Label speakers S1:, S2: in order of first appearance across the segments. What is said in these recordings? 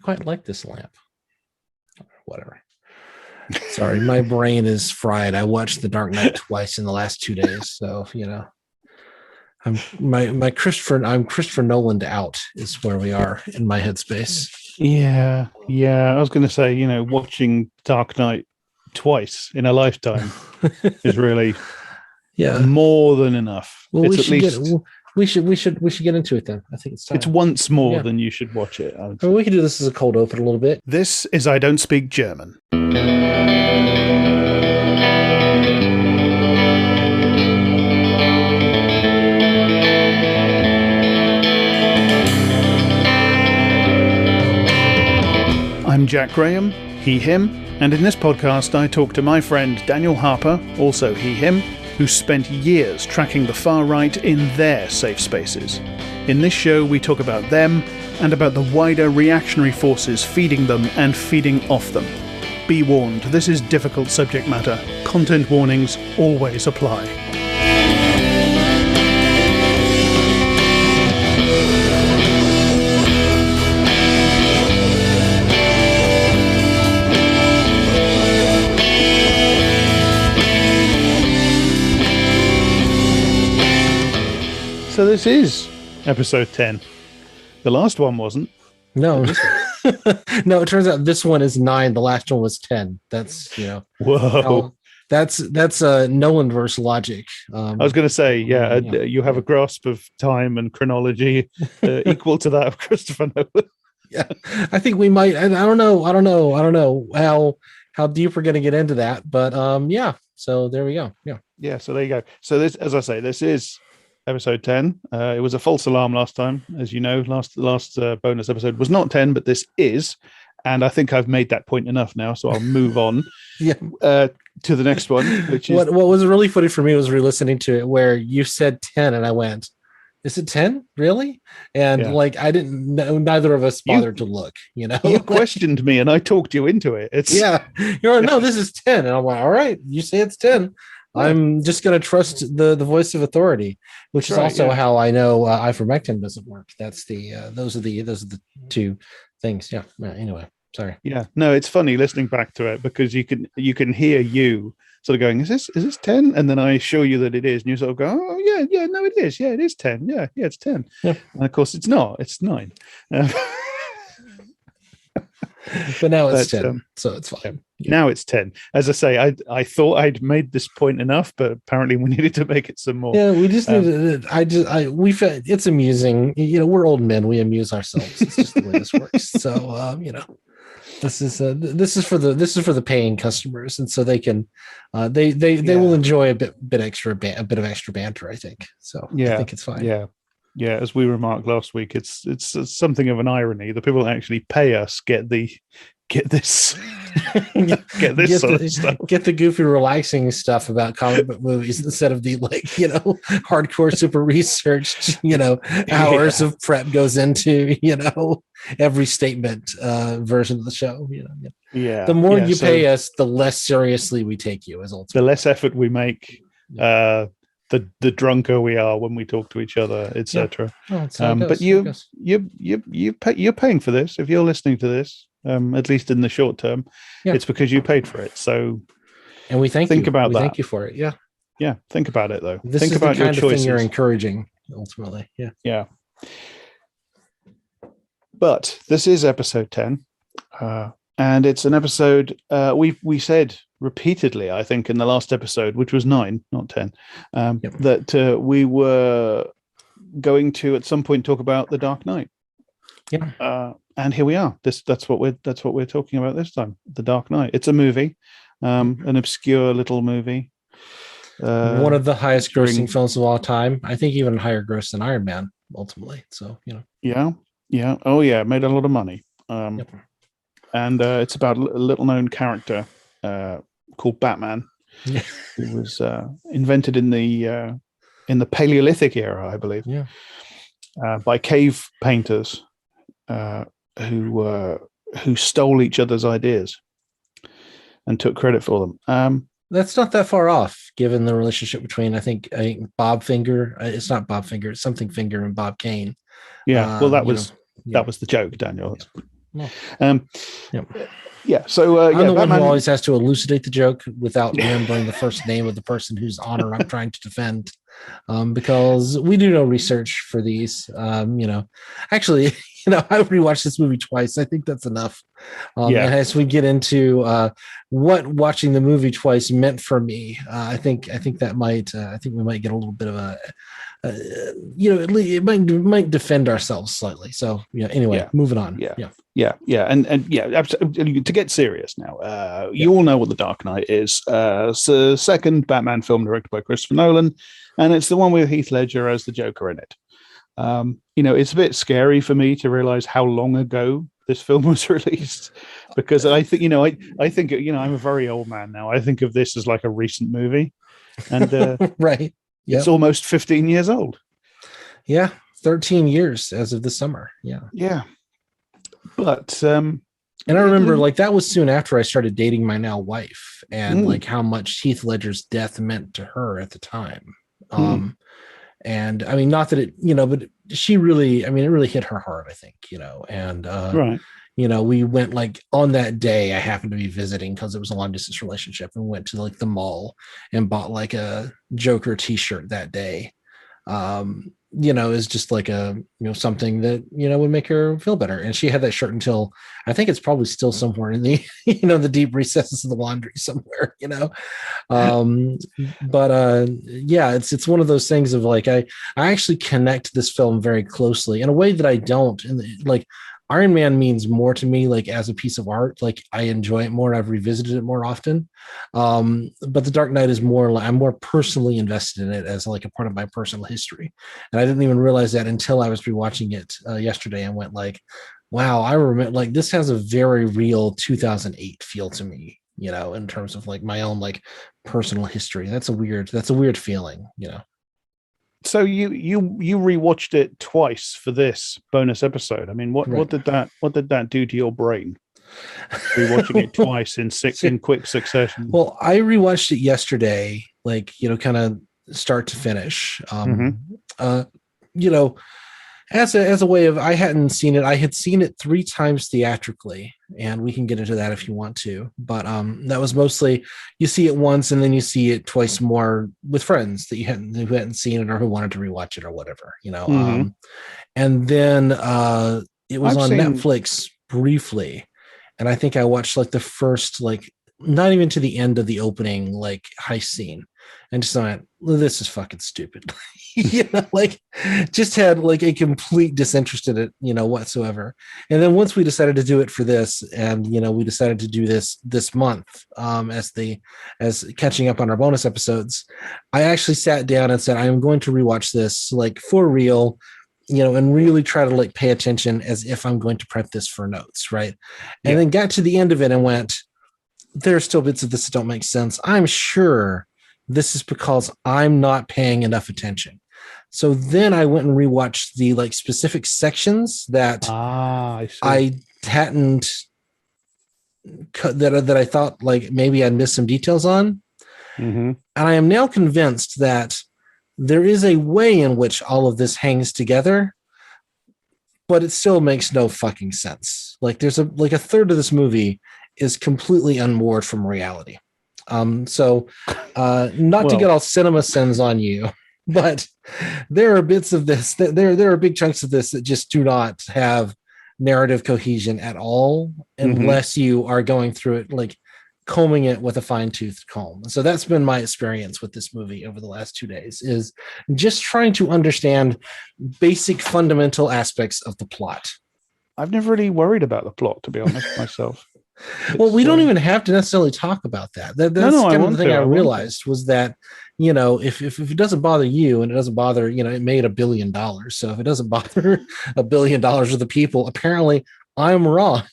S1: quite like this lamp. Whatever. Sorry, my brain is fried. I watched The Dark Knight twice in the last 2 days, so I'm Christopher Nolan out is where we are in my headspace.
S2: Yeah. I was going to say, watching Dark Knight twice in a lifetime is really more than enough.
S1: Well, we should get into it then. I think it's time.
S2: It's once more than you should watch it.
S1: We can do this as a cold open a little bit.
S2: This is I Don't Speak German. I'm Jack Graham, he, him, and in this podcast I talk to my friend Daniel Harper, also he, him, who spent years tracking the far right in their safe spaces. In this show we talk about them and about the wider reactionary forces feeding them and feeding off them. Be warned, this is difficult subject matter. Content warnings always apply. So this is episode 10. The last one wasn't.
S1: No. No, it turns out this one is 9. The last one was 10. That's,
S2: Whoa.
S1: That's Nolanverse logic.
S2: I was going to say, you have a grasp of time and chronology equal to that of Christopher Nolan.
S1: Yeah, I think we might. I don't know how deep we're going to get into that, but So there we go.
S2: Yeah. So there you go. So this, as I say, this is episode 10. It was a false alarm last time, as you know. Last bonus episode was not 10, but this is, and I think I've made that point enough now, so I'll move on to the next one, which is...
S1: What was really funny for me was re-listening to it where you said 10 and I went, is it 10 really? And I didn't know, neither of us bothered to look, You
S2: questioned me and I talked you into it.
S1: You're like, no, this is 10, and I'm like, all right, you say it's 10. I'm just going to trust the voice of authority, which is also how I know ivermectin doesn't work. That's those are the two things. Yeah. Anyway, sorry.
S2: Yeah. No, it's funny listening back to it because you can hear you sort of going, is this 10? And then I assure you that it is, and you sort of go, oh yeah, no, it is. Yeah, it is 10. Yeah, it's 10. Yeah. And of course, it's not. It's 9.
S1: But now it's 10, so it's fine.
S2: Now it's 10. As I say, I thought I'd made this point enough, but apparently we needed to make it some more.
S1: Yeah, we just needed. It's amusing. We're old men. We amuse ourselves. It's just the way this works. So, this is for the paying customers, and so they can, they will enjoy a bit of extra banter. I think so. I think it's fine.
S2: Yeah, as we remarked last week, it's something of an irony. The people that actually pay us get this sort of stuff.
S1: Get the goofy, relaxing stuff about comic book movies instead of the hardcore, super researched, hours of prep goes into every statement version of the show.
S2: Yeah.
S1: The more you pay us, the less seriously we take you. As ultimately
S2: the less effort we make. The drunker we are when we talk to each other, etc. But you're paying for this. If you're listening to this, at least in the short term, it's because you paid for it. So,
S1: and we think about that. Thank you for it.
S2: Yeah. Think about it though.
S1: This
S2: think
S1: is
S2: about
S1: the kind
S2: your choices.
S1: Of thing you're encouraging ultimately.
S2: Yeah. But this is episode 10, and it's an episode we said repeatedly, I think, in the last episode, which was 9, not 10, that we were going to at some point talk about The Dark Knight.
S1: Yeah.
S2: And here we are. That's what we're talking about this time. The Dark Knight. It's a movie, an obscure little movie.
S1: One of the highest grossing films of all time. I think even higher gross than Iron Man, ultimately. So,
S2: Yeah. Oh, yeah. It made a lot of money. And it's about a little known character called Batman, who was invented in the Paleolithic era, I believe, by cave painters who stole each other's ideas and took credit for them.
S1: That's not that far off, given the relationship between I think Bob Finger. It's not Bob Finger. It's something Finger and Bob Kane.
S2: Yeah, well, that was the joke, Daniel.
S1: Well,
S2: Um,
S1: yeah.
S2: yeah. So
S1: I'm the
S2: Batman,
S1: one who always has to elucidate the joke without remembering the first name of the person whose honor I'm trying to defend, because we do no research for these. Actually, I rewatched this movie twice. I think that's enough. And as we get into what watching the movie twice meant for me, I think that might I think we might get a little bit of a it might defend ourselves slightly. So anyway, moving on.
S2: Absolutely. To get serious now, you all know what The Dark Knight is. It's the second Batman film directed by Christopher Nolan, and it's the one with Heath Ledger as the Joker in it. It's a bit scary for me to realize how long ago this film was released, because I think I'm a very old man now. I think of this as like a recent movie, and
S1: right.
S2: Yep. It's almost 15 years old.
S1: Yeah, 13 years as of this summer.
S2: Yeah. But
S1: and I remember like that was soon after I started dating my now wife, and like how much Heath Ledger's death meant to her at the time. And I mean, not that it, but she really, I mean, it really hit her hard, I think, and
S2: right.
S1: We went like on that day, I happened to be visiting because it was a long distance relationship, and went to like the mall and bought like a Joker t-shirt that day. Is just like a, something that, would make her feel better. And she had that shirt until I think it's probably still somewhere in the, the deep recesses of the laundry somewhere, it's one of those things of like, I actually connect this film very closely in a way that I don't. And like, Iron Man means more to me, like as a piece of art. Like I enjoy it more. I've revisited it more often. But The Dark Knight is more, I'm more personally invested in it as like a part of my personal history. And I didn't even realize that until I was rewatching it yesterday and went like, wow, I remember like this has a very real 2008 feel to me, in terms of like my own like personal history. That's a weird feeling,
S2: So you rewatched it twice for this bonus episode. I mean, what did that do to your brain? Rewatching it twice in quick succession.
S1: Well, I rewatched it yesterday, like kind of start to finish. As a way of, I hadn't seen it. I had seen it 3 times theatrically, and we can get into that if you want to. But that was mostly you see it once and then you see it twice more with friends that who hadn't seen it or who wanted to rewatch it or whatever, and then it was on Netflix briefly, and I think I watched like the first like not even to the end of the opening like heist scene, and just went, well, this is fucking stupid. Like just had like a complete disinterest in it, whatsoever. And then once we decided to do it for this, and we decided to do this month as catching up on our bonus episodes, I actually sat down and said, I am going to rewatch this like for real, and really try to like pay attention as if I'm going to prep this for notes, right? And then got to the end of it and went, there are still bits of this that don't make sense. I'm sure this is because I'm not paying enough attention. So then I went and rewatched the like specific sections that I hadn't that I thought like maybe I'd missed some details on. And I am now convinced that there is a way in which all of this hangs together, but it still makes no fucking sense. Like there's a third of this movie is completely unmoored from reality. To get all cinema sins on you, but there are bits of this there are big chunks of this that just do not have narrative cohesion at all unless you are going through it like combing it with a fine-tooth comb. So that's been my experience with this movie over the last 2 days, is just trying to understand basic fundamental aspects of the plot.
S2: I've never really worried about the plot, to be honest, myself.
S1: Well, we don't even have to necessarily talk about that. That's kind of the thing I realized was that, if it doesn't bother you and it doesn't bother, it made $1 billion. So if it doesn't bother $1 billion of the people, apparently I'm wrong.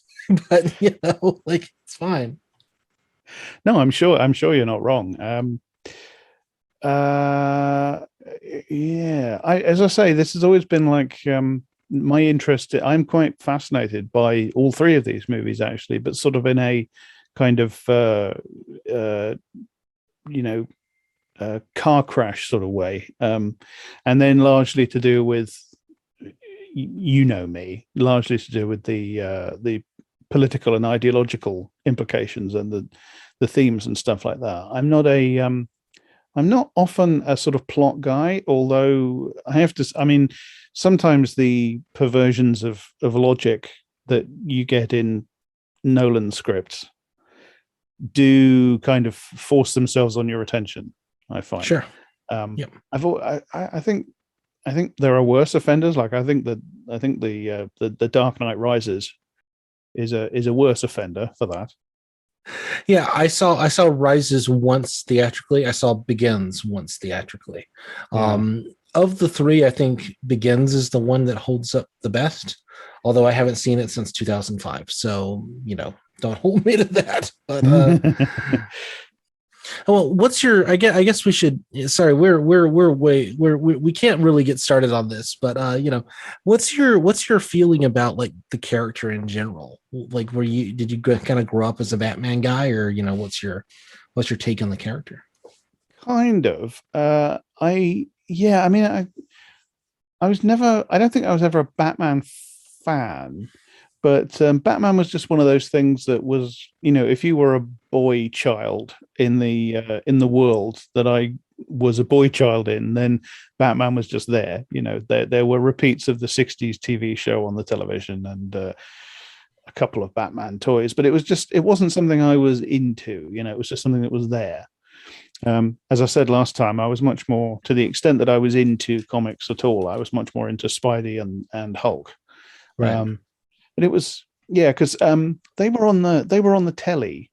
S1: But, like it's fine.
S2: No, I'm sure you're not wrong. As I say, this has always been like, my interest. I'm quite fascinated by all 3 of these movies, actually, but sort of in a kind of car crash sort of way, and then largely to do with, largely to do with the political and ideological implications and the themes and stuff like that. I'm not often a sort of plot guy, although I have to. I mean, sometimes the perversions of logic that you get in Nolan scripts do kind of force themselves on your attention, I find.
S1: Sure.
S2: Yep. I think there are worse offenders. Like I think the Dark Knight Rises is a worse offender for that.
S1: Yeah, I saw Rises once theatrically. I saw Begins once theatrically.
S2: Yeah.
S1: Of the three, I think Begins is the one that holds up the best. Although I haven't seen it since 2005, so don't hold me to that. But well, what's your? I guess we should. Sorry, we can't really get started on this, but what's your feeling about like the character in general? Like, did you kind of grow up as a Batman guy, or what's your take on the character?
S2: Kind of. I don't think I was ever a Batman fan. But Batman was just one of those things that was, if you were a boy child in the world that I was a boy child in, then Batman was just there. There were repeats of the 60s TV show on the television and a couple of Batman toys, but it wasn't something I was into. It was just something that was there. As I said last time, I was much more, to the extent that I was into comics at all, I was much more into Spidey and Hulk.
S1: Right.
S2: But it was because they were on the telly.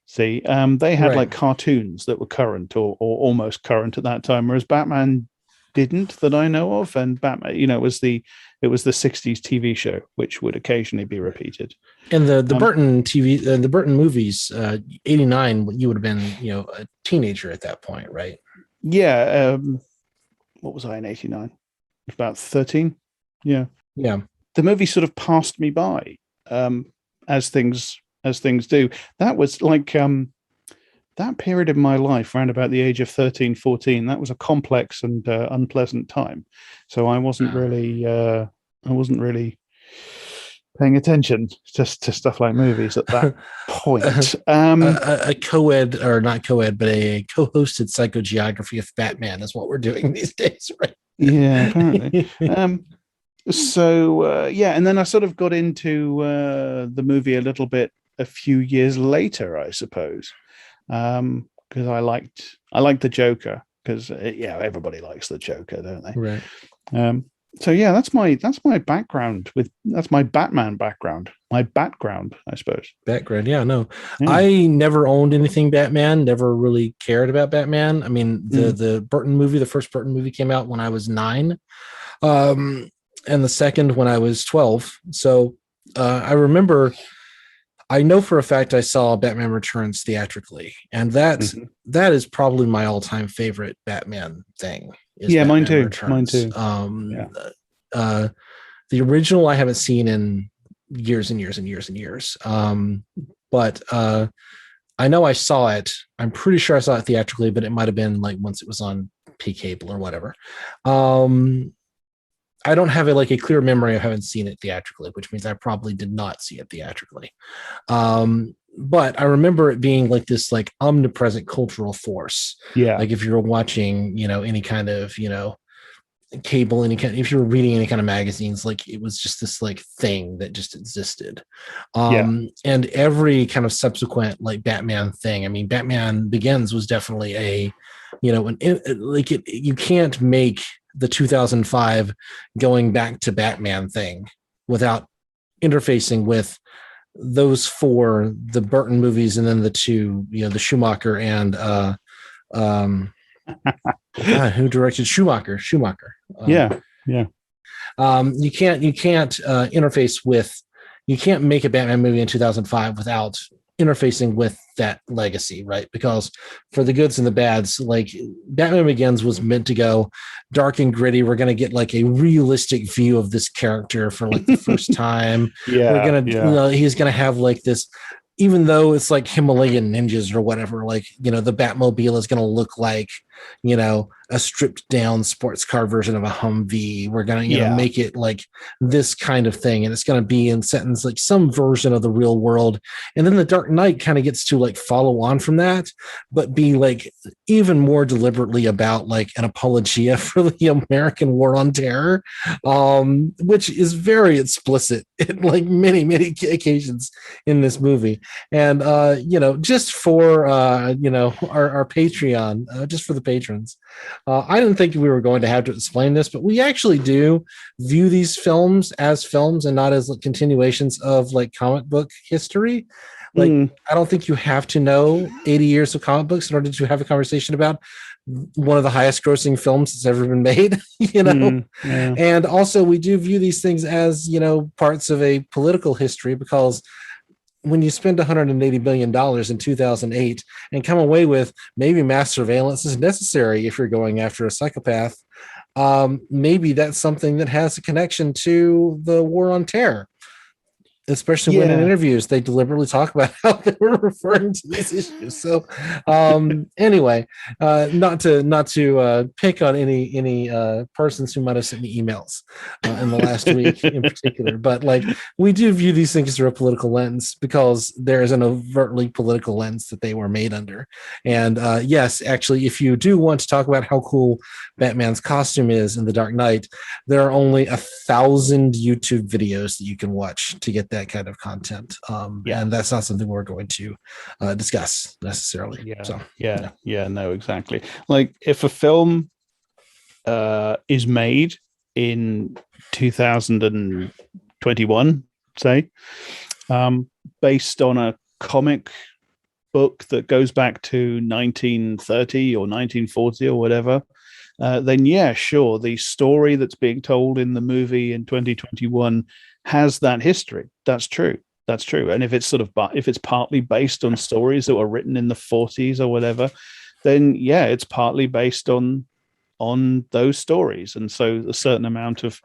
S2: See, they had like cartoons that were current or almost current at that time, whereas Batman didn't, that I know of. And Batman, it was the 60s TV show, which would occasionally be repeated.
S1: And the Burton TV, the Burton movies, 89, you would have been a teenager at that point, right?
S2: Yeah. What was I in 89? About 13. Yeah.
S1: Yeah.
S2: The movie sort of passed me by, as things do. That was like that period of my life around about the age of 13, 14. That was a complex and unpleasant time. So I wasn't really paying attention to stuff like movies at that point.
S1: A co-ed, or not co-ed, but a co-hosted psychogeography of Batman is what we're doing these days, right?
S2: Yeah, apparently. So and then I sort of got into the movie a little bit a few years later, I suppose, because I liked the Joker, because everybody likes the Joker, don't they?
S1: Right.
S2: So yeah, that's my background that's my Batman background, my background, I suppose.
S1: Background, yeah, no. Yeah. I never owned anything Batman, never really cared about Batman. I mean, the Burton movie, the first Burton movie came out when I was 9. And the second when I was 12. So I remember, I know for a fact I saw Batman Returns theatrically, and that is probably my all-time favorite Batman thing.
S2: Yeah,
S1: Batman
S2: mine too.
S1: Returns. Mine too. The original I haven't seen in years and years and years and years. But I know I saw it. I'm pretty sure I saw it theatrically, but it might have been like once it was on P-Cable or whatever. I don't have a clear memory of having seen it theatrically, which means I probably did not see it theatrically. But I remember it being like this omnipresent cultural force.
S2: Yeah.
S1: Like if you were watching, any kind of, cable, if you were reading any kind of magazines, it was just this thing that just existed. And every kind of subsequent Batman thing. I mean, Batman Begins was definitely you can't make the 2005 going back to Batman thing without interfacing with those 4, the Burton movies, and then the 2, the Schumacher and who directed Schumacher.
S2: Yeah.
S1: You can't interface with, you can't make a Batman movie in 2005 without interfacing with that legacy, right? Because for the goods and the bads, Batman Begins was meant to go dark and gritty. We're going to get a realistic view of this character for the first time. We're going to, he's going to have this, even though it's Himalayan ninjas or whatever, the Batmobile is going to look like a stripped down sports car version of a Humvee. We're going to, make it like this kind of thing. And it's going to be set in like some version of the real world. And then The Dark Knight kind of gets to like follow on from that, but be like even more deliberately about like an apologia for the American war on terror, which is very explicit in like many, many occasions in this movie. And, just for, our Patreon, just for the patrons, I didn't think we were going to have to explain this, but we actually do view these films as films and not as like continuations of like comic book history. Like, I don't think you have to know 80 years of comic books in order to have a conversation about one of the highest grossing films that's ever been made, And also we do view these things as, parts of a political history, because when you spend $180 billion in 2008 and come away with maybe mass surveillance is necessary if you're going after a psychopath, maybe that's something that has a connection to the war on terror, especially when in interviews they deliberately talk about how they were referring to these issues. So anyway, not to pick on any persons who might have sent me emails in the last week in particular, but like we do view these things through a political lens because there is an overtly political lens that they were made under. And yes, actually, if you do want to talk about how cool Batman's costume is in The Dark Knight, there are only 1,000 YouTube videos that you can watch to get that kind of content, and that's not something we're going to discuss necessarily.
S2: No, exactly. Like if a film is made in 2021, say, based on a comic book that goes back to 1930 or 1940 or whatever, then sure, the story that's being told in the movie in 2021 has that history. That's true. And if it's if it's partly based on stories that were written in the 40s or whatever, then it's partly based on those stories. And so a certain amount of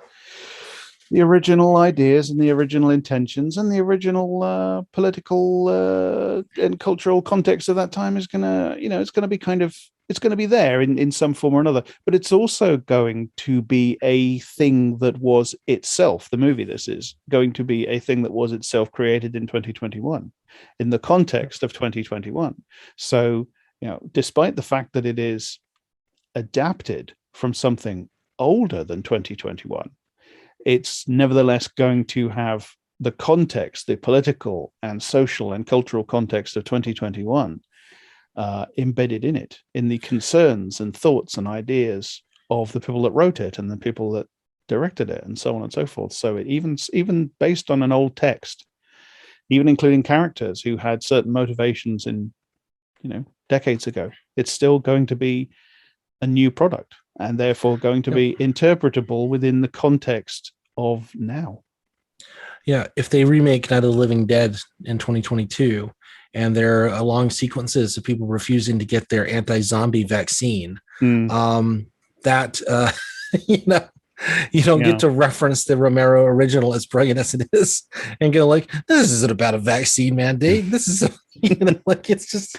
S2: the original ideas and the original intentions and the original political and cultural context of that time is gonna, it's gonna be it's going to be there in some form or another, but it's also going to be a thing that was itself. The movie, this is going to be a thing that was itself created in 2021 in the context of 2021. So, despite the fact that it is adapted from something older than 2021, it's nevertheless going to have the context, the political and social and cultural context of 2021 embedded in it, in the concerns and thoughts and ideas of the people that wrote it and the people that directed it, and so on and so forth. So it even based on an old text, even including characters who had certain motivations in decades ago, it's still going to be a new product and therefore going to be interpretable within the context of now.
S1: Yeah, if they remake Night of the Living Dead in 2022 and there are long sequences of people refusing to get their anti-zombie vaccine, that you don't get to reference the Romero original, as brilliant as it is, and go like, this isn't about a vaccine mandate. This is it's just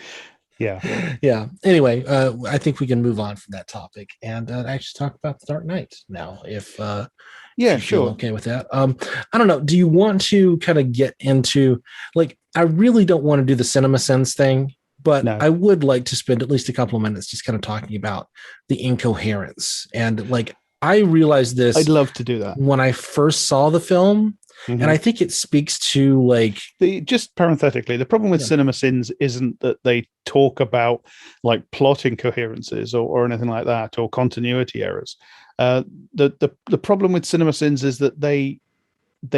S1: Anyway, I think we can move on from that topic and actually talk about The Dark Knight now, if sure, okay with that. I don't know, do you want to kind of get into, like, I really don't want to do the CinemaSins thing, but I would like to spend at least a couple of minutes just kind of talking about the incoherence. And like, I realized this,
S2: I'd love to do that,
S1: when I first saw the film. And I think it speaks to, like,
S2: just parenthetically, the problem with CinemaSins isn't that they talk about like plot incoherences or anything like that, or continuity errors. The problem with CinemaSins is that they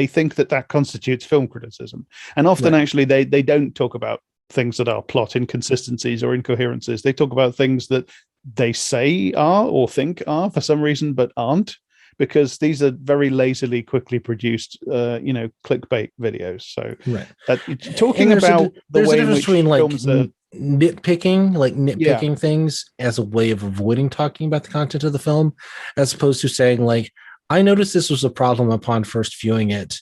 S2: think that constitutes film criticism, and often actually they don't talk about things that are plot inconsistencies or incoherences. They talk about things that they say are or think are for some reason but aren't, because these are very lazily, quickly produced, clickbait videos. So talking about
S1: there's
S2: the way
S1: a difference between like
S2: nitpicking
S1: things as a way of avoiding talking about the content of the film, as opposed to saying like, I noticed this was a problem upon first viewing it,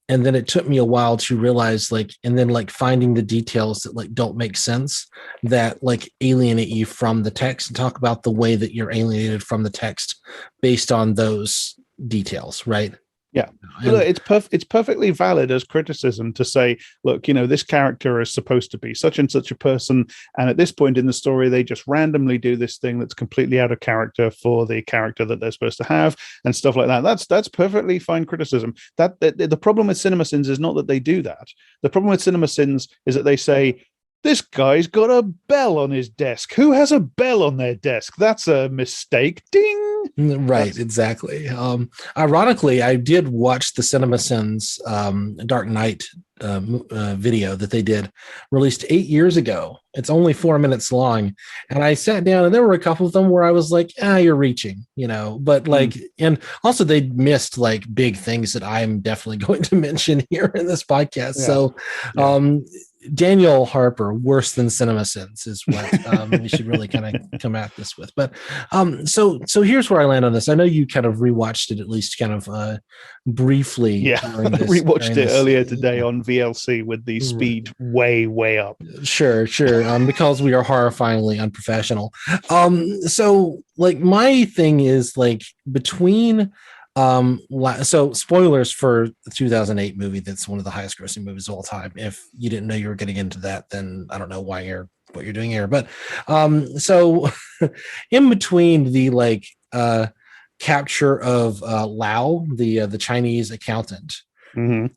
S1: and then it took me a while to realize like, and then like finding the details that like don't make sense, that like alienate you from the text, and talk about the way that you're alienated from the text based on those details, right?
S2: Yeah. But
S1: And
S2: look, it's perfectly valid as criticism to say, look, this character is supposed to be such and such a person, and at this point in the story, they just randomly do this thing that's completely out of character for the character that they're supposed to have, and stuff like that. That's perfectly fine criticism. That the problem with CinemaSins is not that they do that. The problem with CinemaSins is that they say, this guy's got a bell on his desk. Who has a bell on their desk? That's a mistake. Ding.
S1: right, exactly. Ironically, I did watch the CinemaSins Dark Knight video that they did, released 8 years ago. It's only 4 minutes long, and I sat down, and there were a couple of them where I was like, you're reaching, but like, and also they missed like big things that I'm definitely going to mention here in this podcast. So Daniel Harper, worse than CinemaSins, is what we should really kind of come at this with. But so here's where I land on this. I know you kind of rewatched it, at least kind of briefly.
S2: Yeah, I rewatched it earlier today on VLC with the speed way up.
S1: Sure. Because we are horrifyingly unprofessional. So like my thing is like between so spoilers for the 2008 movie that's one of the highest grossing movies of all time. If you didn't know you were getting into that, then I don't know what you're doing here. But so in between the like capture of Lau, the Chinese accountant,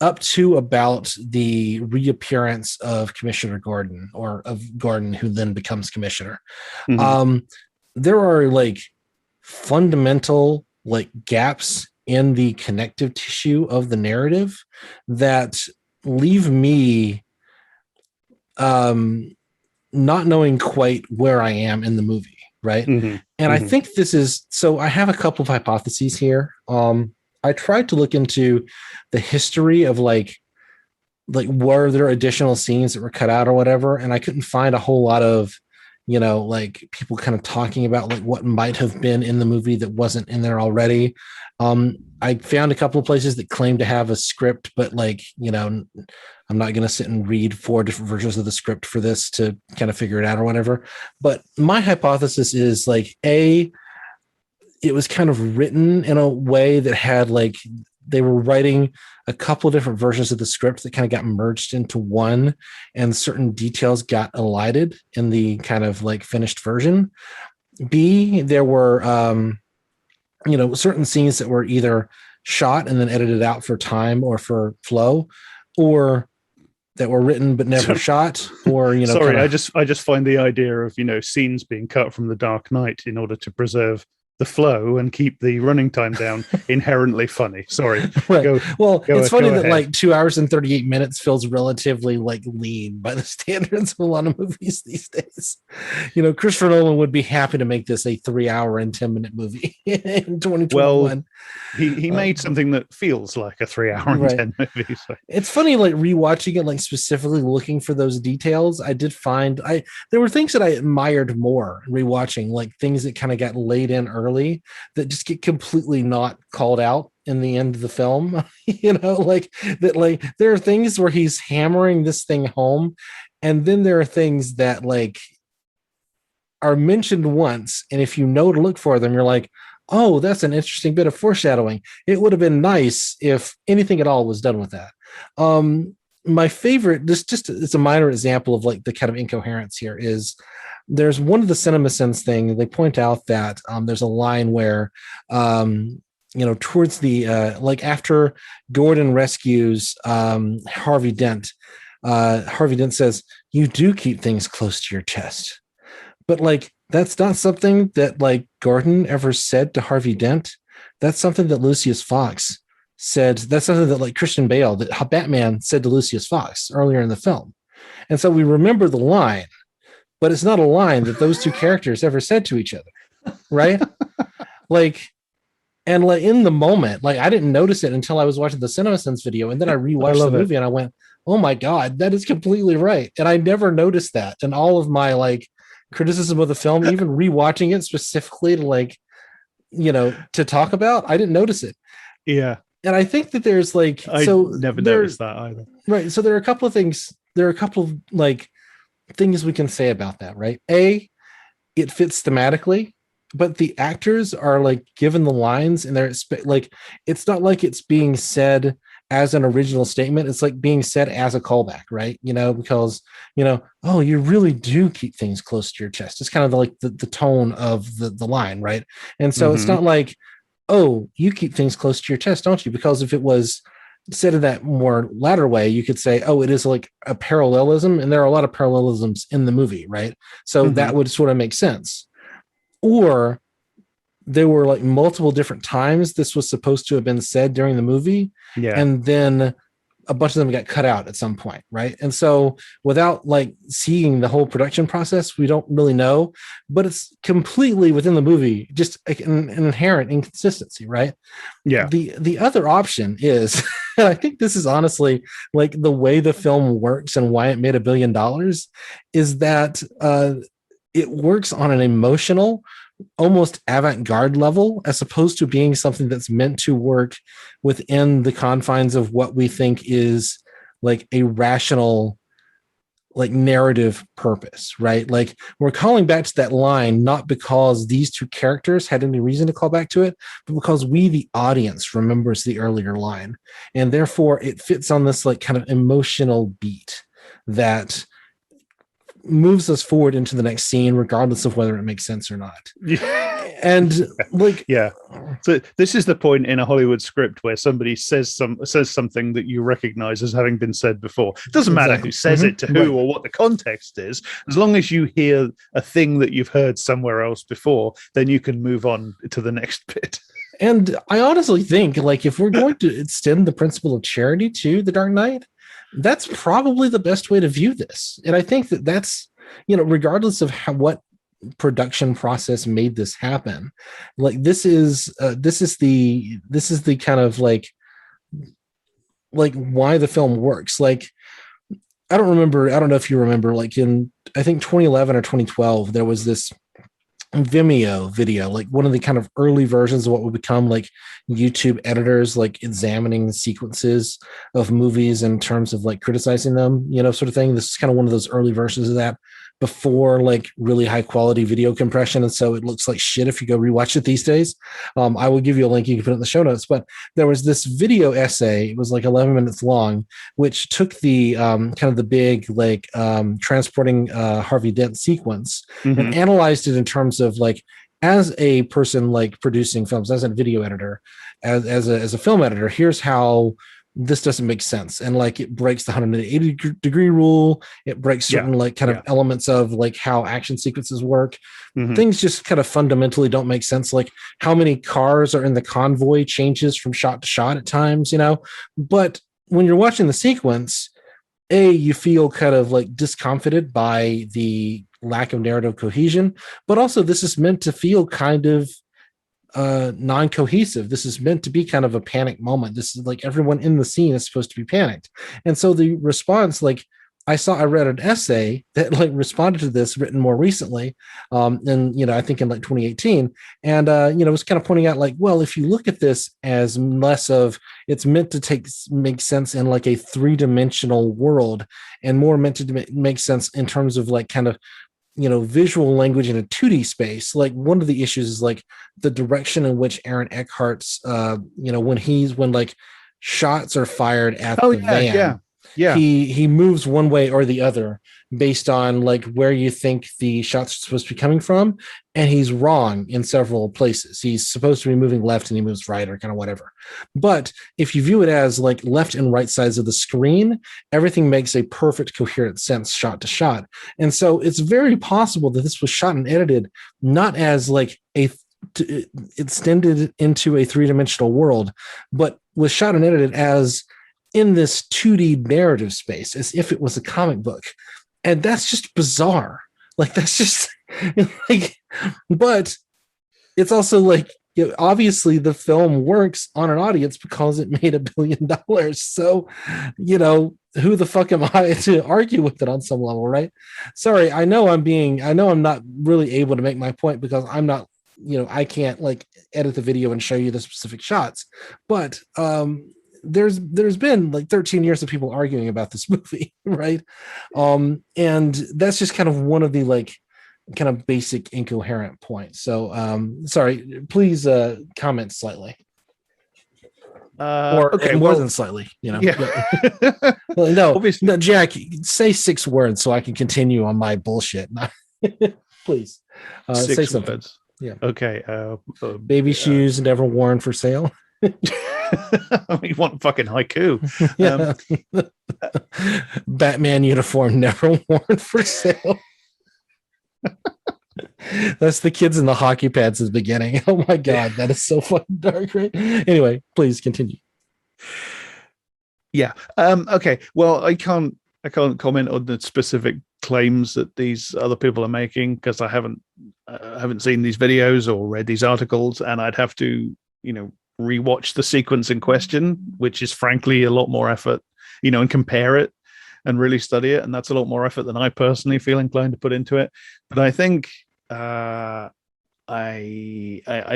S1: up to about the reappearance of Commissioner Gordon, or of Gordon, who then becomes commissioner, there are like fundamental like gaps in the connective tissue of the narrative that leave me not knowing quite where I am in the movie, right? And I think this is, so I have a couple of hypotheses here. I tried to look into the history of like were there additional scenes that were cut out or whatever, and I couldn't find a whole lot of like people kind of talking about like what might have been in the movie that wasn't in there already. I found a couple of places that claim to have a script, but like, I'm not going to sit and read 4 different versions of the script for this to kind of figure it out or whatever. But my hypothesis is like, it was kind of written in a way that had like, they were writing a couple of different versions of the script that kind of got merged into one, and certain details got elided in the kind of like finished version. B, there were, certain scenes that were either shot and then edited out for time or for flow, or that were written but never shot, or
S2: sorry, I just find the idea of scenes being cut from The Dark Knight in order to preserve the flow and keep the running time down inherently funny. Sorry.
S1: Right. It's funny that like 2 hours and 38 minutes feels relatively like lean by the standards of a lot of movies these days. Christopher Nolan would be happy to make this a 3 hour and 10-minute movie in 2021. Well,
S2: he made something that feels like a 3 hour and 10 movie. So.
S1: It's funny, like rewatching it, like specifically looking for those details. I did find there were things that I admired more rewatching, like things that kind of got laid in early that just get completely not called out in the end of the film. Like that, like there are things where he's hammering this thing home, and then there are things that like are mentioned once, and if you know to look for them, you're like, oh, that's an interesting bit of foreshadowing. It would have been nice if anything at all was done with that. My favorite, it's a minor example of like the kind of incoherence here, is there's one of the CinemaSins thing. They point out that there's a line where, towards the, like after Gordon rescues Harvey Dent, Harvey Dent says, "You do keep things close to your chest." But like, that's not something that like Gordon ever said to Harvey Dent. That's something that Lucius Fox said. That's something that like Christian Bale, that Batman said to Lucius Fox earlier in the film. And so we remember the line, but it's not a line that those two characters ever said to each other. Right. Like, and like in the moment, like I didn't notice it until I was watching the CinemaSins video. And then I rewatched the movie and I went, oh my God, that is completely right. And I never noticed that. And all of my like criticism of the film, even rewatching it specifically to like, to talk about, I didn't notice it.
S2: Yeah.
S1: And I think that there's like,
S2: I
S1: so
S2: never
S1: there,
S2: noticed that either.
S1: right. So there are a couple of things, there are a couple of like things we can say about that, right? It fits thematically, but the actors are like given the lines and they're like, it's not like it's being said as an original statement. It's like being said as a callback, right? Because, oh, you really do keep things close to your chest. It's kind of like the tone of the line, right? And so it's
S2: Mm-hmm.
S1: not like, oh, you keep things close to your chest, don't you? Because if it was said in that more latter way, you could say, oh, it is like a parallelism. And there are a lot of parallelisms in the movie, right? So
S2: Mm-hmm.
S1: that would sort of make sense. Or there were like multiple different times this was supposed to have been said during the movie.
S2: Yeah.
S1: And then a bunch of them got cut out at some point, right? And so without like seeing the whole production process, we don't really know, but it's completely within the movie, just an inherent inconsistency, right?
S2: Yeah.
S1: The other option is, and I think this is honestly like the way the film works and why it made $1 billion, is that it works on an emotional, almost avant-garde level, as opposed to being something that's meant to work within the confines of what we think is like a rational, like narrative purpose, right? Like we're calling back to that line not because these two characters had any reason to call back to it, but because we, the audience, remembers the earlier line, and therefore it fits on this like kind of emotional beat that moves us forward into the next scene, regardless of whether it makes sense or not. And like,
S2: yeah. So this is the point in a Hollywood script where somebody says something that you recognize as having been said before. It doesn't matter who says it to who or what the context is. As long as you hear a thing that you've heard somewhere else before, then you can move on to the next bit.
S1: And I honestly think, like, if we're going to extend the principle of charity to The Dark Knight, that's probably the best way to view this. And I think that that's, regardless of what production process made this happen, like this is the kind of like why the film works. Like, I don't know if you remember, like in, I think 2011 or 2012, there was this Vimeo video, like one of the kind of early versions of what would become like YouTube editors, like examining sequences of movies in terms of like criticizing them, sort of thing. This is kind of one of those early versions of that, before like really high quality video compression. And so it looks like shit if you go rewatch it these days. I will give you a link. You can put it in the show notes, but there was this video essay. It was like 11 minutes long, which took the kind of the big, like transporting Harvey Dent sequence and analyzed it in terms of like, as a person like producing films, as a video editor, as a film editor, here's how this doesn't make sense. And like, it breaks the 180-degree rule. It breaks certain like kind of elements of like how action sequences work. Things just kind of fundamentally don't make sense. Like how many cars are in the convoy changes from shot to shot at times, but when you're watching the sequence, you feel kind of like discomfited by the lack of narrative cohesion, but also this is meant to feel kind of non-cohesive. This is meant to be kind of a panic moment. This is like everyone in the scene is supposed to be panicked. And so the response, like I read an essay that like responded to this, written more recently, and I think in like 2018, and was kind of pointing out like, well, if you look at this as less of, it's meant to make sense in like a three-dimensional world, and more meant to make sense in terms of like kind of visual language in a 2D space. Like one of the issues is like the direction in which Aaron Eckhart's when like shots are fired at the van. Yeah. He moves one way or the other based on like where you think the shots are supposed to be coming from, and he's wrong in several places. He's supposed to be moving left and he moves right, or kind of whatever. But if you view it as like left and right sides of the screen, everything makes a perfect coherent sense shot to shot. And so it's very possible that this was shot and edited not as like extended into a three-dimensional world, but was shot and edited as in this 2D narrative space, as if it was a comic book. And that's just bizarre. Like, that's just like, but it's also like, obviously the film works on an audience because it made $1 billion. So, who the fuck am I to argue with it on some level, right? Sorry, I know I'm not really able to make my point because I'm not I can't like edit the video and show you the specific shots, but there's been like 13 years of people arguing about this movie, right? And that's just kind of one of the like kind of basic incoherent points. So sorry, please comment slightly. Or
S2: okay,
S1: more than slightly,
S2: Yeah.
S1: Well, no,
S2: Obviously,
S1: no, Jack, say 6 words so I can continue on my bullshit. Please, say
S2: 6
S1: something.
S2: words.
S1: Yeah.
S2: Okay.
S1: Baby shoes never worn for sale.
S2: I mean, you want fucking haiku.
S1: Yeah. Batman uniform never worn for sale. That's the kids in the hockey pads at the beginning. Oh my god, that is so fucking dark, right? Anyway, please continue.
S2: Yeah. Okay. Well, I can't comment on the specific claims that these other people are making because I haven't seen these videos or read these articles, and I'd have to, rewatch the sequence in question, which is frankly a lot more effort, and compare it and really study it, and that's a lot more effort than I personally feel inclined to put into it. But I think I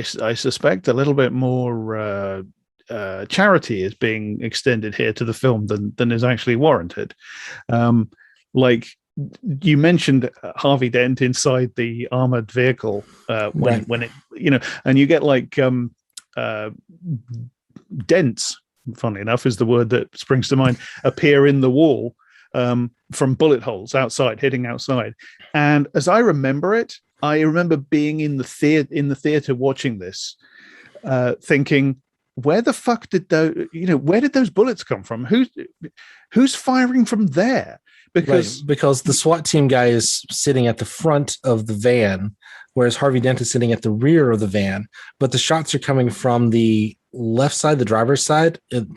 S2: suspect a little bit more charity is being extended here to the film than is actually warranted. Like you mentioned Harvey Dent inside the armored vehicle when it, and you get like dents, funnily enough is the word that springs to mind, appear in the wall from bullet holes outside, hitting outside. And as I remember being in the theater watching this, thinking, where the fuck did where did those bullets come from? Who's firing from there? Because
S1: the SWAT team guy is sitting at the front of the van, whereas Harvey Dent is sitting at the rear of the van. But the shots are coming from the left side, the driver's side in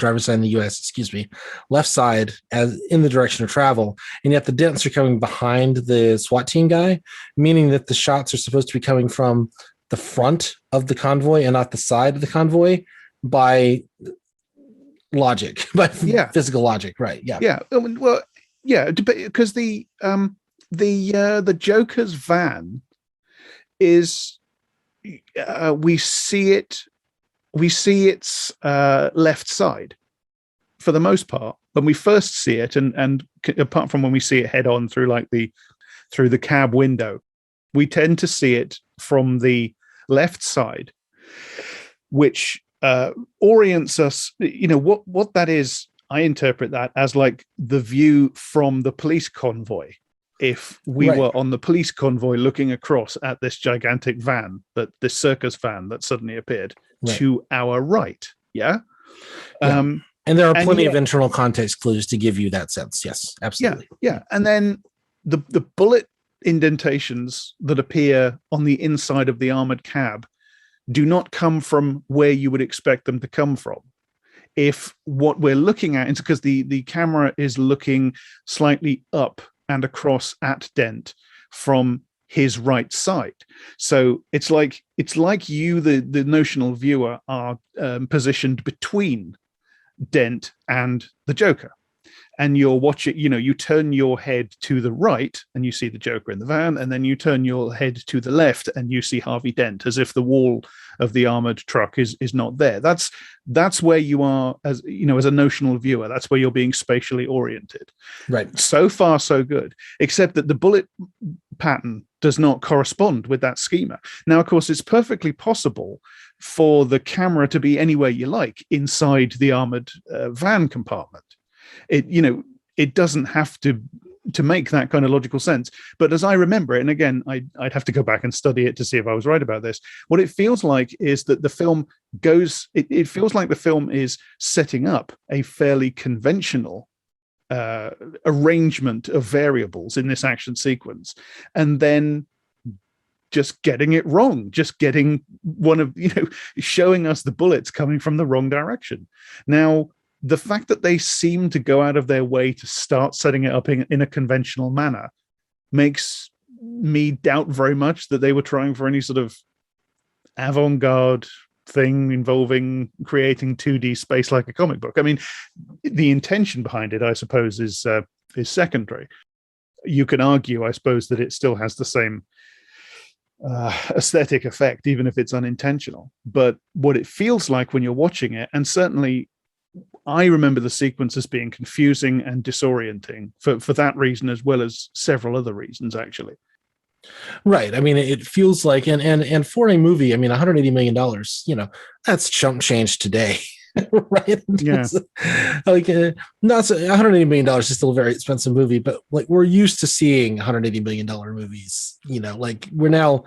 S1: the US, excuse me, left side as in the direction of travel. And yet the dents are coming behind the SWAT team guy, meaning that the shots are supposed to be coming from the front of the convoy and not the side of the convoy by logic, by physical logic. Right. Yeah.
S2: Yeah. Well, yeah, because the Joker's van is we see its left side for the most part when we first see it, and apart from when we see it head on through the cab window, we tend to see it from the left side, which orients us. What that is. I interpret that as like the view from the police convoy. If we were on the police convoy looking across at this gigantic van, this circus van that suddenly appeared to our right. Yeah.
S1: And there are plenty of internal context clues to give you that sense. Yes, absolutely.
S2: Yeah. And then the bullet indentations that appear on the inside of the armored cab do not come from where you would expect them to come from. If what we're looking at is because the camera is looking slightly up and across at Dent from his right side. So it's like you, the notional viewer, are positioned between Dent and the Joker. And you're watching, you turn your head to the right and you see the Joker in the van, and then you turn your head to the left and you see Harvey Dent, as if the wall of the armored truck is not there. That's where you are as a notional viewer. That's where you're being spatially oriented.
S1: Right.
S2: So far, so good, except that the bullet pattern does not correspond with that schema. Now, of course, it's perfectly possible for the camera to be anywhere you like inside the armored van compartment. It doesn't have to make that kind of logical sense. But as I remember it, and again, I'd have to go back and study it to see if I was right about this, what it feels like is that the film it feels like the film is setting up a fairly conventional arrangement of variables in this action sequence, and then just getting it wrong, just getting showing us the bullets coming from the wrong direction. Now, the fact that they seem to go out of their way to start setting it up in a conventional manner makes me doubt very much that they were trying for any sort of avant-garde thing involving creating 2D space like a comic book. I mean, the intention behind it, I suppose, is secondary. You can argue, I suppose, that it still has the same aesthetic effect, even if it's unintentional. But what it feels like when you're watching it, and certainly I remember the sequence as being confusing and disorienting for that reason, as well as several other reasons, actually.
S1: Right. I mean, it feels like, and for a movie, I mean, $180 million, that's chump change today. Right.
S2: Yeah.
S1: Like, not so, $180 million is still a very expensive movie, but like we're used to seeing $180 million movies, like we're now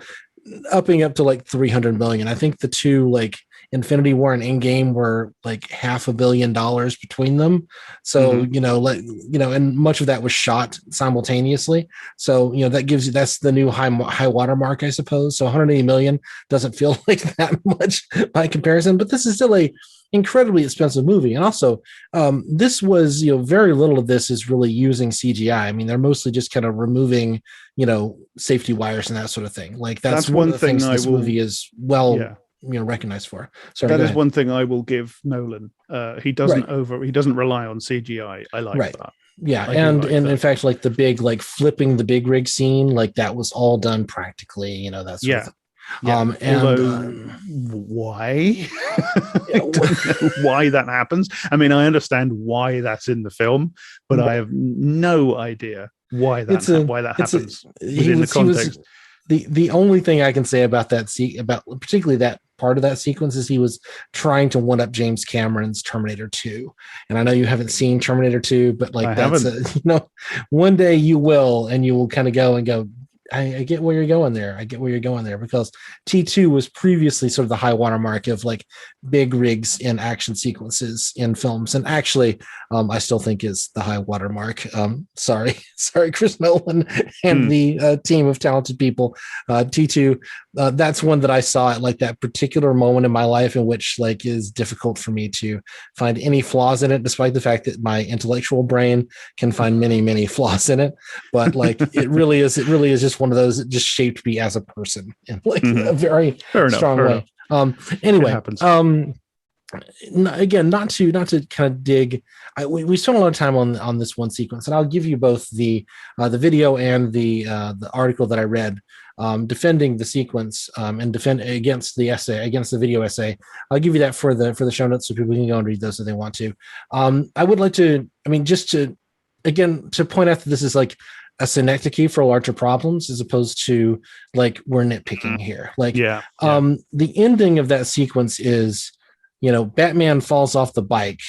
S1: upping up to like 300 million. I think the two, like Infinity War and Endgame, were like $500 million between them. So, and much of that was shot simultaneously. So, that's the new high water mark, I suppose. So 180 million doesn't feel like that much by comparison, but this is still a incredibly expensive movie. And also, this was, very little of this is really using CGI. I mean, they're mostly just kind of removing, safety wires and that sort of thing. Like that's one of the things this movie is recognized for. Sorry,
S2: that is one thing I will give Nolan. He doesn't
S1: right.
S2: he doesn't rely on CGI. I like that.
S1: Yeah, and in fact, like the big, like flipping the big rig scene, like that was all done practically. That sort of thing.
S2: Yeah. Why? I don't know why that happens. I mean, I understand why that's in the film, but I have no idea why that happens within the context.
S1: The only thing I can say about that about particularly that part of that sequence is he was trying to one up James Cameron's Terminator 2. And I know you haven't seen Terminator 2, but like one day you will, and you will kind of go and go, I get where you're going there. Because T2 was previously sort of the high watermark of like big rigs in action sequences in films. And actually, I still think is the high watermark. Sorry, Chris Nolan and the team of talented people. T2, that's one that I saw at like that particular moment in my life in which like is difficult for me to find any flaws in it, despite the fact that my intellectual brain can find many, many flaws in it. But like it really is just one of those that just shaped me as a person in like a very strong way. Anyway, again, not to kind of dig. We spent a lot of time on this one sequence, and I'll give you both the video and the article that I read defending the sequence and defend against the video essay. I'll give you that for the show notes so people can go and read those if they want to. I would like to, just to point out that this is like a synecdoche for larger problems as opposed to like we're nitpicking here. Like, the ending of that sequence is, Batman falls off the bike.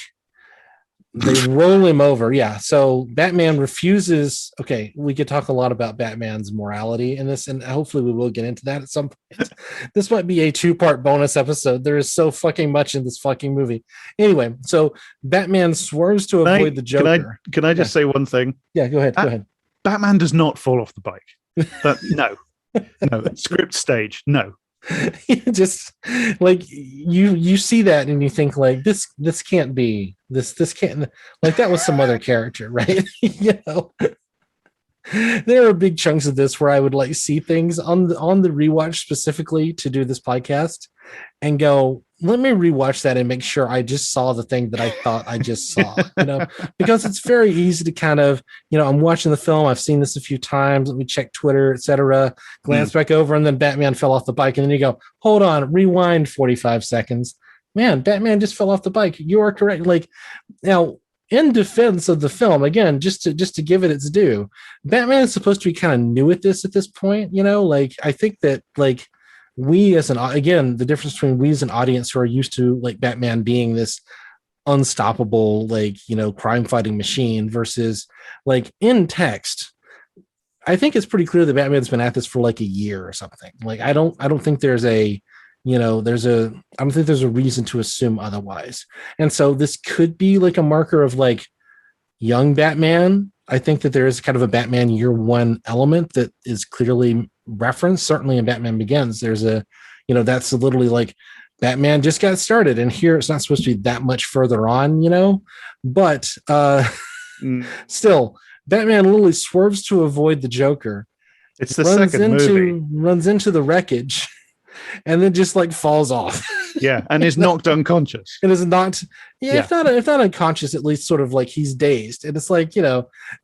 S1: They roll him over. Yeah. So Batman refuses. Okay. We could talk a lot about Batman's morality in this, and hopefully we will get into that at some point. This might be a 2-part bonus episode. There is so fucking much in this fucking movie. Anyway, so Batman swerves to avoid the Joker.
S2: Can I just say one thing?
S1: Yeah, go ahead.
S2: Batman does not fall off the bike. No, script stage. No.
S1: Just like you see that and you think like this can't be this can't, like that was some other character, right? There are big chunks of this where I would like see things on the rewatch specifically to do this podcast and go, let me rewatch that and make sure I just saw the thing that I thought I just saw, because it's very easy to kind of, I'm watching the film, I've seen this a few times, let me check Twitter, etc., glance back over, and then Batman fell off the bike, and then you go, hold on, rewind 45 seconds. Man, Batman just fell off the bike. You are correct. Like, now, in defense of the film, again, just to give it its due, Batman is supposed to be kind of new at this point, like I think that like we as the difference between we as an audience who are used to like Batman being this unstoppable, like, crime fighting machine versus like in text, I think it's pretty clear that Batman's been at this for like a year or something. Like, I don't think there's a, I don't think there's a reason to assume otherwise. And so this could be like a marker of like young Batman. I think that there is kind of a Batman year one element that is clearly referenced. Certainly in Batman Begins, there's a, that's literally like Batman just got started, and here it's not supposed to be that much further on, but still, Batman literally swerves to avoid the Joker.
S2: It's the second movie.
S1: Runs into the wreckage, and then just like falls off.
S2: Yeah, and is knocked unconscious.
S1: And is not, if not unconscious, at least sort of like he's dazed. And it's like,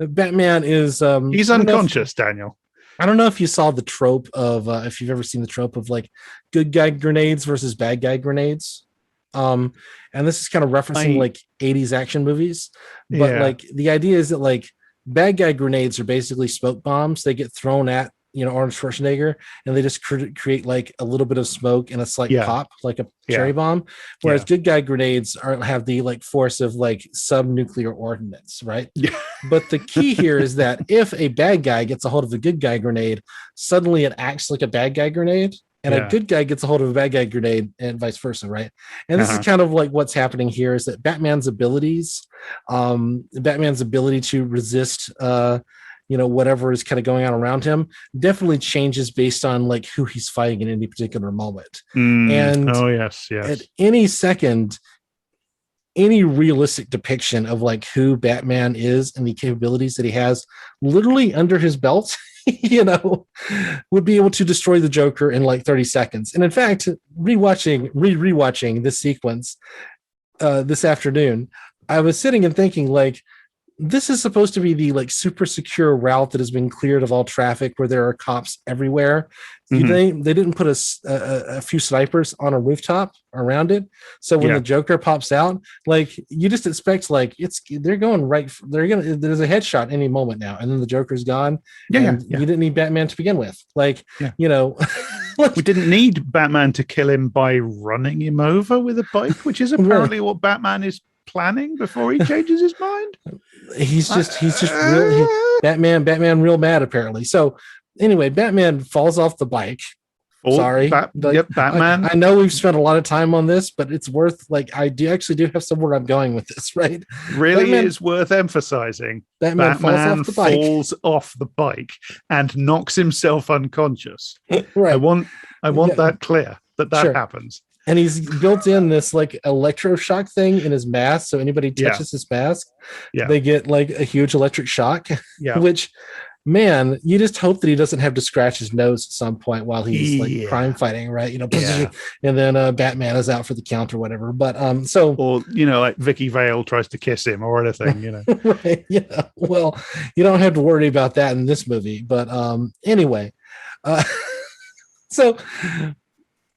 S1: Batman is
S2: he's unconscious, Daniel.
S1: I don't know if you saw the trope of if you've ever seen the trope of like good guy grenades versus bad guy grenades. Um, and this is kind of referencing
S2: I
S1: like 80s action movies, but
S2: yeah
S1: like the idea is that like bad guy grenades are basically smoke bombs. They get thrown at Arnold Schwarzenegger, and they just create like a little bit of smoke and a slight
S2: yeah
S1: pop, like a cherry
S2: yeah
S1: bomb. Whereas
S2: yeah
S1: good guy grenades have the like force of like subnuclear ordnance, right?
S2: yeah
S1: But the key here is that if a bad guy gets a hold of a good guy grenade, suddenly it acts like a bad guy grenade, and a
S2: yeah
S1: good guy gets a hold of a bad guy grenade, and vice versa, right? And this is
S2: uh-huh.
S1: kind of like what's happening here is that Batman's ability to resist, whatever is kind of going on around him, definitely changes based on like who he's fighting in any particular moment. And
S2: Oh yes,
S1: at
S2: yes.
S1: any second, any realistic depiction of like who Batman is and the capabilities that he has literally under his belt, would be able to destroy the Joker in like 30 seconds. And in fact, rewatching this sequence this afternoon, I was sitting and thinking like, this is supposed to be the like super secure route that has been cleared of all traffic where there are cops everywhere. They didn't put a few snipers on a rooftop around it. So when the Joker pops out, like you just expect like there's a headshot any moment now, and then the Joker's gone. You didn't need Batman to begin with. Like,
S2: we didn't need Batman to kill him by running him over with a bike, which is apparently what Batman is planning before he changes his mind.
S1: He's just real Batman real mad apparently. So anyway, Batman falls off the bike.
S2: Batman.
S1: I know we've spent a lot of time on this, but it's worth like I do have somewhere I'm going with this, right?
S2: Really Batman, is worth emphasizing. Batman falls off the bike and knocks himself unconscious.
S1: Right.
S2: I want that clear that sure. happens.
S1: And he's built in this like electroshock thing in his mask. So anybody touches his mask, they get like a huge electric shock, which, man, you just hope that he doesn't have to scratch his nose at some point while he's like crime fighting, right? And then Batman is out for the count or whatever. But
S2: or like Vicky Vale tries to kiss him or anything,
S1: right? Yeah. Well, you don't have to worry about that in this movie. But anyway, so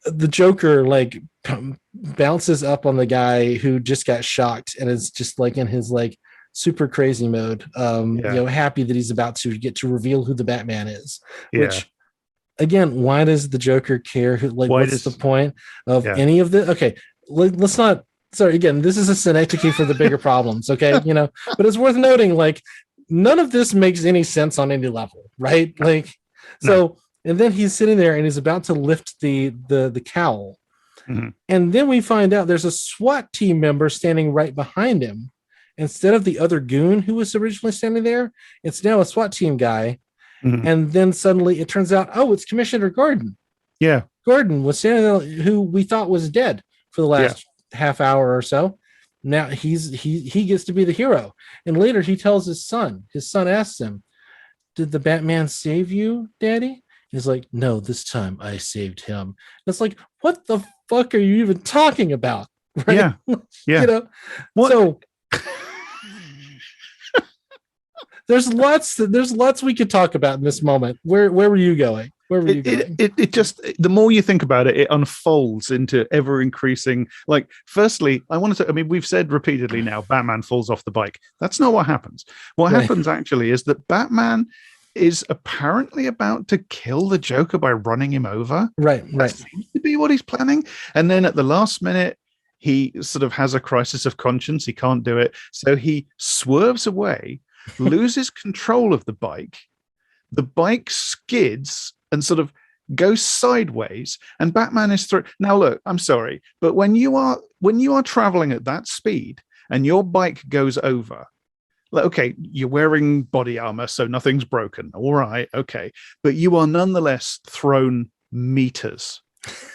S1: the Joker like bounces up on the guy who just got shocked and is just like in his like super crazy mode, happy that he's about to get to reveal who the Batman is. Which again, why does the Joker care? What's the point of any of this? Okay, let's not. Sorry, again, this is a synecdoche for the bigger problems. Okay, but it's worth noting like none of this makes any sense on any level, right? Like so. And then he's sitting there and he's about to lift the cowl. Mm-hmm. And then we find out there's a SWAT team member standing right behind him. Instead of the other goon who was originally standing there, it's now a SWAT team guy. Mm-hmm. And then suddenly it turns out, it's Commissioner Gordon.
S2: Yeah.
S1: Gordon was standing there who we thought was dead for the last half hour or so. Now he gets to be the hero. And later he tells his son asks him, "Did the Batman save you, Daddy?" He's like, "No, this time I saved him." And it's like, what the fuck are you even talking about? Right?
S2: Yeah.
S1: What? So there's lots we could talk about in this moment. Where were you going? Where were you going?
S2: It just, the more you think about it, it unfolds into ever increasing. Like, firstly, we've said repeatedly now, Batman falls off the bike. That's not what happens. What happens actually is that Batman is apparently about to kill the Joker by running him over.
S1: Right.
S2: That seems to be what he's planning. And then at the last minute, he sort of has a crisis of conscience. He can't do it. So he swerves away, loses control of the bike. The bike skids and sort of goes sideways, and Batman is through. Now, look, I'm sorry, but when you are traveling at that speed and your bike goes over, okay, you're wearing body armor, so nothing's broken. All right, okay. But you are nonetheless thrown meters.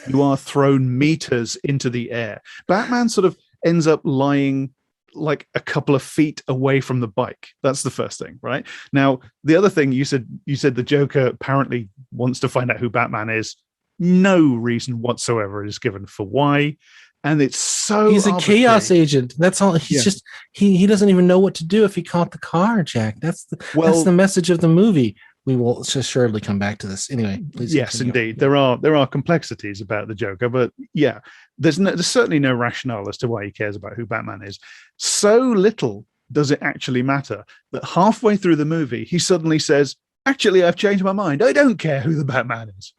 S2: You are thrown meters into the air. Batman sort of ends up lying like a couple of feet away from the bike. That's the first thing, right? Now, the other thing you said the Joker apparently wants to find out who Batman is. No reason whatsoever is given for why. And it's so
S1: he's a chaos agent. That's all. He's just he doesn't even know what to do if he caught the car, Jack. That's the message of the movie. we will assuredly come back to this. Anyway, please.
S2: Yes,
S1: continue.
S2: indeed. There are complexities about the Joker, but yeah, there's certainly no rationale as to why he cares about who Batman is. So little does it actually matter that halfway through the movie, he suddenly says, actually, I've changed my mind. I don't care who the Batman is.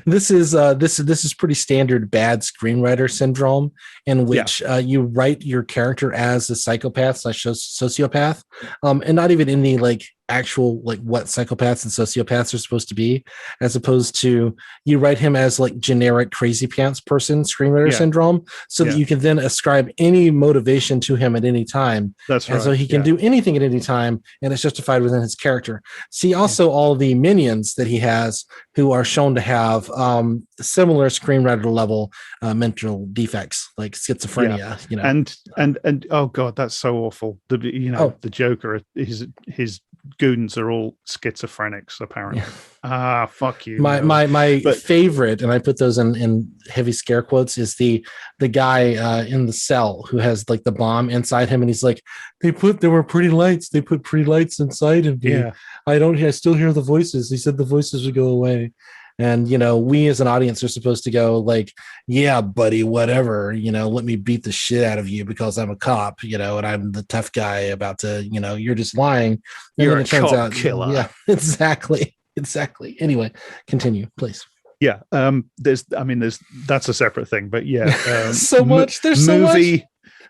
S1: This is pretty standard bad screenwriter syndrome, in which you write your character as a psychopath / sociopath, and not even in the like actual like what psychopaths and sociopaths are supposed to be, as opposed to you write him as like generic crazy pants person screenwriter syndrome, so that you can then ascribe any motivation to him at any time.
S2: That's right.
S1: And so he can do anything at any time, and it's justified within his character. See also all the minions that he has, who are shown to have similar screenwriter level mental defects like schizophrenia. You know,
S2: and oh god, that's so awful. The Joker, his goons are all schizophrenics apparently. Fuck you.
S1: My favorite, and I put those in heavy scare quotes, is the guy in the cell who has like the bomb inside him, and he's like, there were pretty lights. They put pretty lights inside of me.
S2: Yeah.
S1: I still hear the voices. He said the voices would go away. And, you know, we as an audience are supposed to go like, yeah, buddy, whatever, you know, let me beat the shit out of you because I'm a cop, you know, and I'm the tough guy about to, you know, you're just lying. And
S2: you're
S1: then
S2: a cop killer.
S1: Yeah, exactly. Anyway, continue, please.
S2: Yeah. That's a separate thing, but yeah.
S1: There's so much.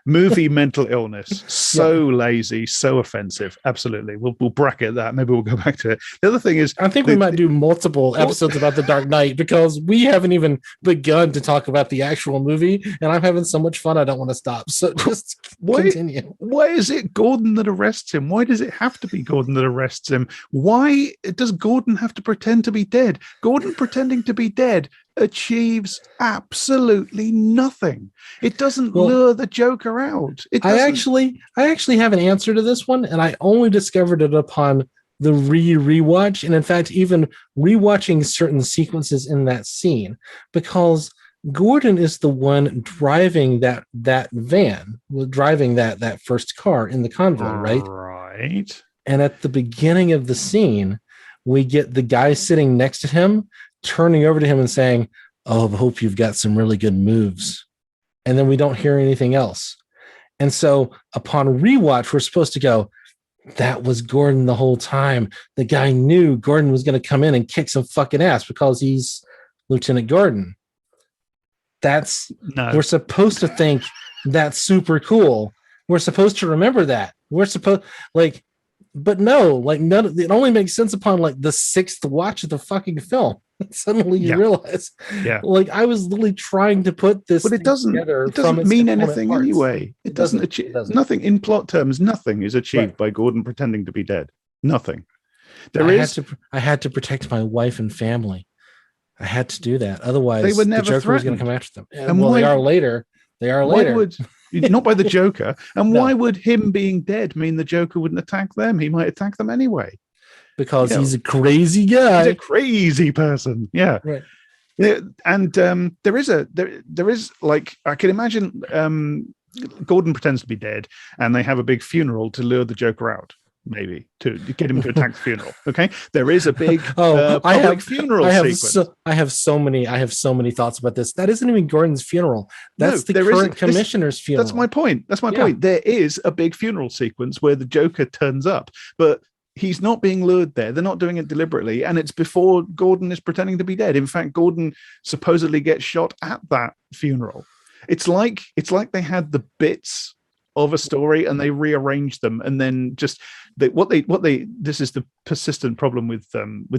S2: Movie mental illness, so lazy, so offensive. Absolutely, we'll bracket that. Maybe we'll go back to it. The other thing is,
S1: I think we might do multiple episodes about The Dark Knight, because we haven't even begun to talk about the actual movie, and I'm having so much fun I don't want to stop. So just continue.
S2: Why is it Gordon that arrests him? Why does it have to be Gordon that arrests him? Why does Gordon have to pretend to be dead? Gordon pretending to be dead achieves absolutely nothing. It doesn't lure the Joker out.
S1: I actually have an answer to this one, and I only discovered it upon the rewatch, and in fact, even rewatching certain sequences in that scene, because Gordon is the one driving that van, driving that first car in the convoy, right?
S2: Right.
S1: And at the beginning of the scene, we get the guy sitting next to him turning over to him and saying, "Oh, I hope you've got some really good moves." And then we don't hear anything else. And so upon rewatch, we're supposed to go, that was Gordon the whole time. The guy knew Gordon was going to come in and kick some fucking ass because he's Lieutenant Gordon. We're supposed to think that's super cool. We're supposed to remember that. But no, like it only makes sense upon like the sixth watch of the fucking film. Suddenly you realize, like I was literally trying to put this,
S2: but it doesn't mean anything parts. Anyway. It doesn't achieve nothing in plot terms. Nothing is achieved by Gordon pretending to be dead. Nothing.
S1: I had to protect my wife and family. I had to do that. Otherwise,
S2: they were never
S1: the Joker
S2: threatened.
S1: was going to come after them. And they are later. They are later.
S2: Not by the Joker. And why would him being dead mean the Joker wouldn't attack them? He might attack them anyway.
S1: Because he's a crazy guy.
S2: He's a crazy person. Yeah.
S1: Right.
S2: Yeah, and there is like, I can imagine Gordon pretends to be dead and they have a big funeral to lure the Joker out. Maybe to get him to attack the funeral. Okay, there is a big public funeral sequence.
S1: I have so many thoughts about this. That isn't even Gordon's funeral. That's the current commissioner's funeral.
S2: That's my point. There is a big funeral sequence where the Joker turns up, but he's not being lured there. They're not doing it deliberately, and it's before Gordon is pretending to be dead. In fact, Gordon supposedly gets shot at that funeral. It's like they had the bits of a story and they rearranged them, and then just this is the persistent problem with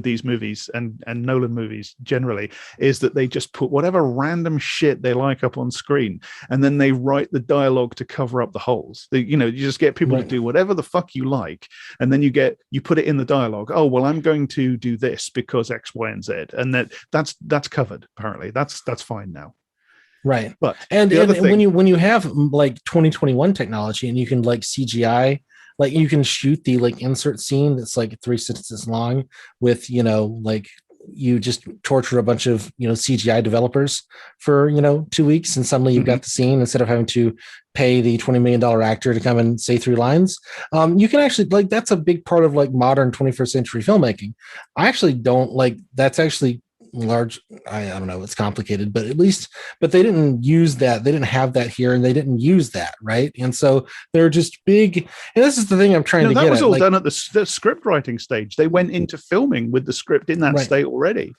S2: these movies and Nolan movies generally, is that they just put whatever random shit they like up on screen, and then they write the dialogue to cover up the holes. You just get people to do whatever the fuck you like, and then you put it in the dialogue. Oh well, I'm going to do this because X, Y, and Z, and that's covered. Apparently, that's fine now.
S1: Right.
S2: But
S1: and when you have like 2021 technology and you can like CGI, like you can shoot the like insert scene that's like 3 sentences long with, like you just torture a bunch of CGI developers for 2 weeks, and suddenly you've got the scene instead of having to pay the $20 million actor to come and say 3 lines. You can actually that's a big part of modern 21st century filmmaking. I actually don't that's actually large. I don't know, it's complicated, but they didn't use that. They didn't have that here, and they didn't use that, right? And so they're just big. And this is the thing I'm trying to get at.
S2: That was all done at the script writing stage. They went into filming with the script in that state already.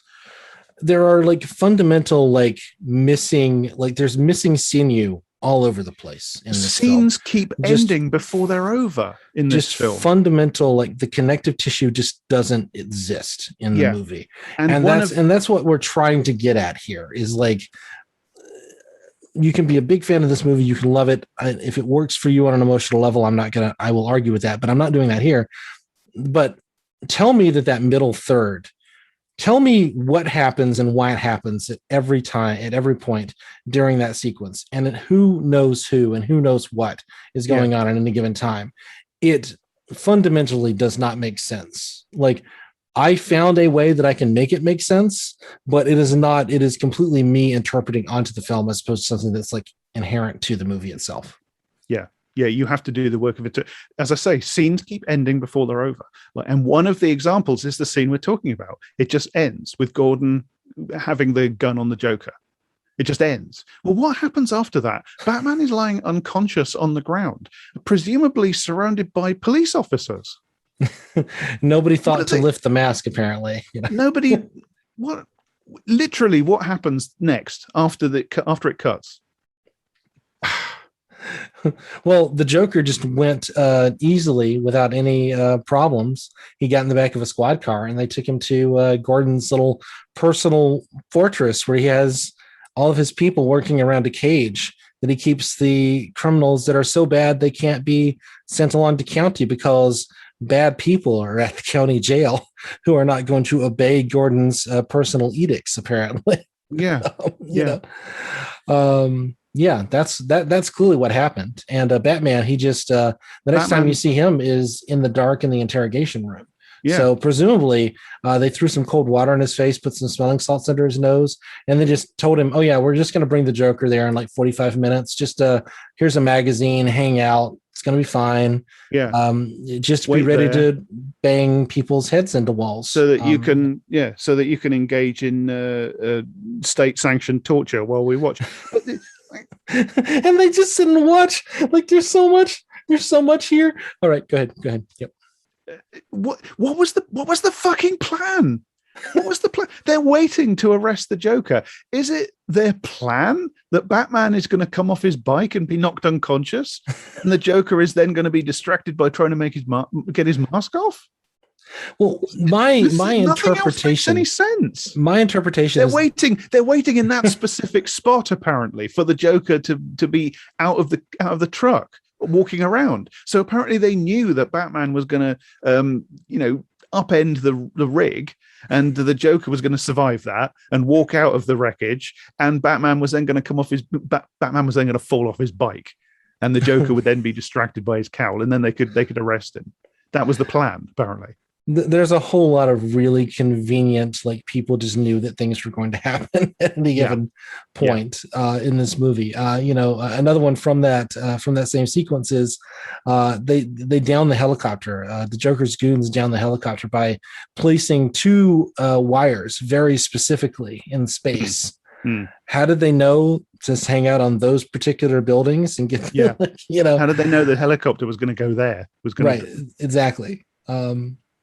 S1: There are fundamental missing, there's missing sinew all over the place in this
S2: scenes film. Keep ending before they're over in this film.
S1: Fundamental, the connective tissue just doesn't exist in the movie, and that's what we're trying to get at here. Is you can be a big fan of this movie, you can love it. If it works for you on an emotional level, I will argue with that, but I'm not doing that here. But tell me that middle third. Tell me what happens and why it happens at every time, at every point during that sequence, and who knows who and who knows what is going on at any given time. It fundamentally does not make sense. I found a way that I can make it make sense, but it is not. It is completely me interpreting onto the film as opposed to something that's inherent to the movie itself.
S2: Yeah, you have to do the work of it. As I say, scenes keep ending before they're over. And one of the examples is the scene we're talking about. It just ends with Gordon having the gun on the Joker. It just ends. Well, what happens after that? Batman is lying unconscious on the ground, presumably surrounded by police officers.
S1: Nobody thought to lift the mask, apparently.
S2: Nobody. What? Literally, what happens next after it cuts?
S1: Well, the Joker just went easily without any problems. He got in the back of a squad car, and they took him to Gordon's little personal fortress where he has all of his people working around a cage that he keeps the criminals that are so bad they can't be sent along to county because bad people are at the county jail who are not going to obey Gordon's personal edicts, apparently.
S2: Yeah.
S1: Yeah, that's clearly what happened. And Batman, he just the next time you see him is in the dark in the interrogation room. Yeah. So presumably they threw some cold water in his face, put some smelling salts under his nose, and they just told him, "Oh yeah, we're just going to bring the Joker there in 45 minutes. Just here's a magazine, hang out. It's going to be fine.
S2: Yeah.
S1: Just be ready to bang people's heads into walls
S2: so that you can engage in state-sanctioned torture while we watch."
S1: And they just sit and watch. There's so much here. All right, go ahead. Yep.
S2: What was the fucking plan? What was the plan? They're waiting to arrest the Joker. Is it their plan that Batman is going to come off his bike and be knocked unconscious, and the Joker is then going to be distracted by trying to make get his mask off?
S1: Well, my interpretation
S2: makes any sense.
S1: My interpretation
S2: they're waiting in that specific spot, apparently, for the Joker to be out of the truck walking around. So apparently they knew that Batman was going to upend the rig, and the Joker was going to survive that and walk out of the wreckage, and Batman was then going to Batman was then going to fall off his bike, and the Joker would then be distracted by his cowl, and then they could arrest him. That was the plan, apparently.
S1: There's a whole lot of really convenient, people just knew that things were going to happen at any given point in this movie. Another one from that same sequence is they down the helicopter. The Joker's goons down the helicopter by placing 2 wires very specifically in space. How did they know to hang out on those particular buildings and get? How
S2: did they know the helicopter was going to go there?
S1: Exactly.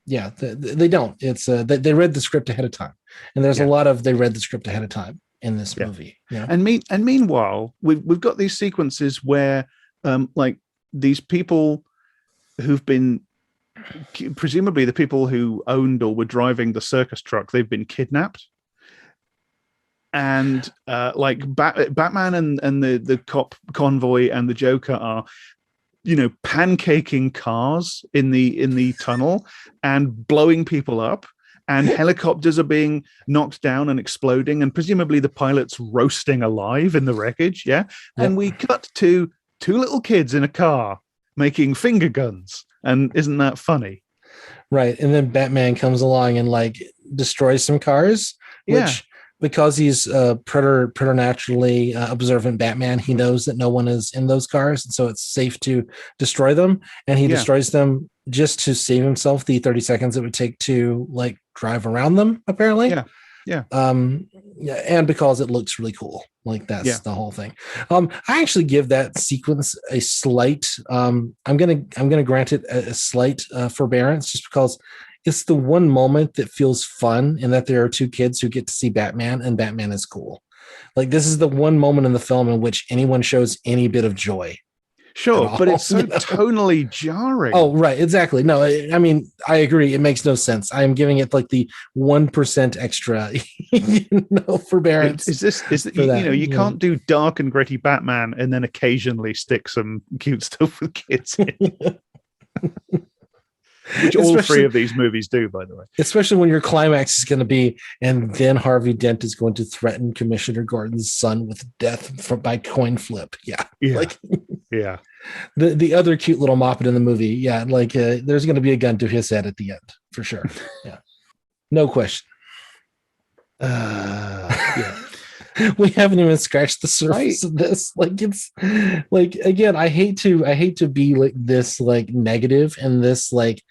S1: Yeah, they don't. It's they read the script ahead of time, and there's a lot of they read the script ahead of time in this movie. Yeah.
S2: And meanwhile, we've got these sequences where these people who've been presumably the people who owned or were driving the circus truck, they've been kidnapped, and Batman and the cop convoy and the Joker are pancaking cars in the tunnel and blowing people up, and helicopters are being knocked down and exploding, and presumably the pilot's roasting alive in the wreckage. And we cut to 2 little kids in a car making finger guns, and isn't that funny?
S1: Right. And then Batman comes along and destroys some cars, which because he's preternaturally observant Batman, he knows that no one is in those cars, and so it's safe to destroy them. And he destroys them just to save himself the 30 seconds it would take to like drive around them, apparently. And because it looks really cool. Like that's the whole thing. I actually give that sequence a slight I'm gonna grant it a slight forbearance, just because it's the one moment that feels fun, in that there are two kids who get to see Batman, and Batman is cool. Like, this is the one moment in the film in which anyone shows any bit of joy.
S2: Sure, but it's so tonally jarring.
S1: Oh, right, exactly. No, I mean, I agree. It makes no sense. I am giving it like the 1% extra, forbearance.
S2: You can't do dark and gritty Batman and then occasionally stick some cute stuff with kids in. Which all three of these movies do, by the way.
S1: Especially when your climax is going to be, and then Harvey Dent is going to threaten Commissioner Gordon's son with death by coin flip. Yeah. The other cute little moppet in the movie. Yeah. Like there's going to be a gun to his head at the end for sure. Yeah. No question. We haven't even scratched the surface of this. Like, it's like, again, I hate to be like this, like negative, and this, like,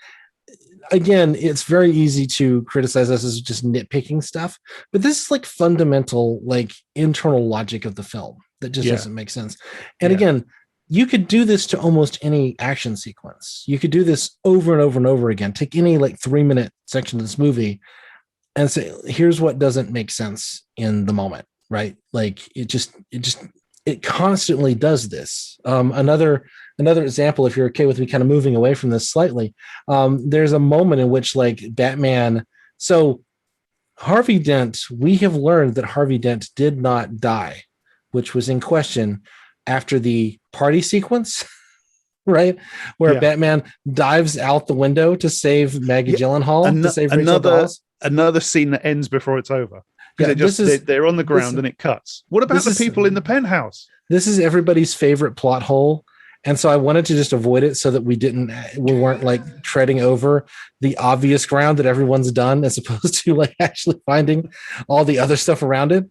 S1: again, it's very easy to criticize us as just nitpicking stuff, but this is like fundamental, like internal logic of the film that just doesn't make sense. And again, you could do this to almost any action sequence. You could do this over and over and over again. Take any like 3-minute section of this movie and say, here's what doesn't make sense in the moment. Right. Like it constantly does this. Another example, if you're okay with me kind of moving away from this slightly, there's a moment in which like Batman. So Harvey Dent, we have learned that Harvey Dent did not die, which was in question after the party sequence, right? Where Batman dives out the window to save Maggie Gyllenhaal, to save Rachel Dawes.
S2: Another scene that ends before it's over. They're on the ground and it cuts. What about the people in the penthouse?
S1: This is everybody's favorite plot hole. And so I wanted to just avoid it so that we weren't like treading over the obvious ground that everyone's done, as opposed to like actually finding all the other stuff around it.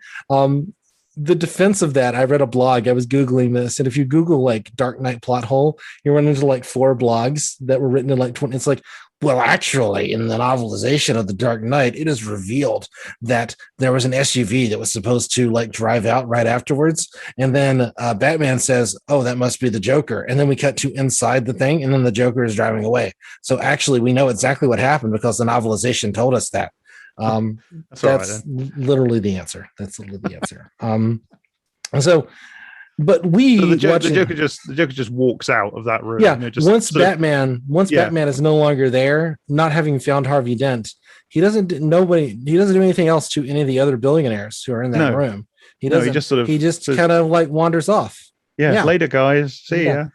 S1: The defense of that, I read a blog, I was Googling this, and if you Google like Dark Knight plot hole, you run into like 4 blogs that were written in like 20. It's like, well, actually, in the novelization of The Dark Knight, it is revealed that there was an SUV that was supposed to like drive out right afterwards. And then Batman says, oh, that must be the Joker. And then we cut to inside the thing, and then the Joker is driving away. So actually, we know exactly what happened because the novelization told us that. That's literally the answer. That's literally the answer. But the
S2: Joker just walks out of that room.
S1: Yeah. Once Batman is no longer there, not having found Harvey Dent, he doesn't do anything else to any of the other billionaires who are in that room. He just kind of like wanders off.
S2: Yeah. Later, guys. See ya.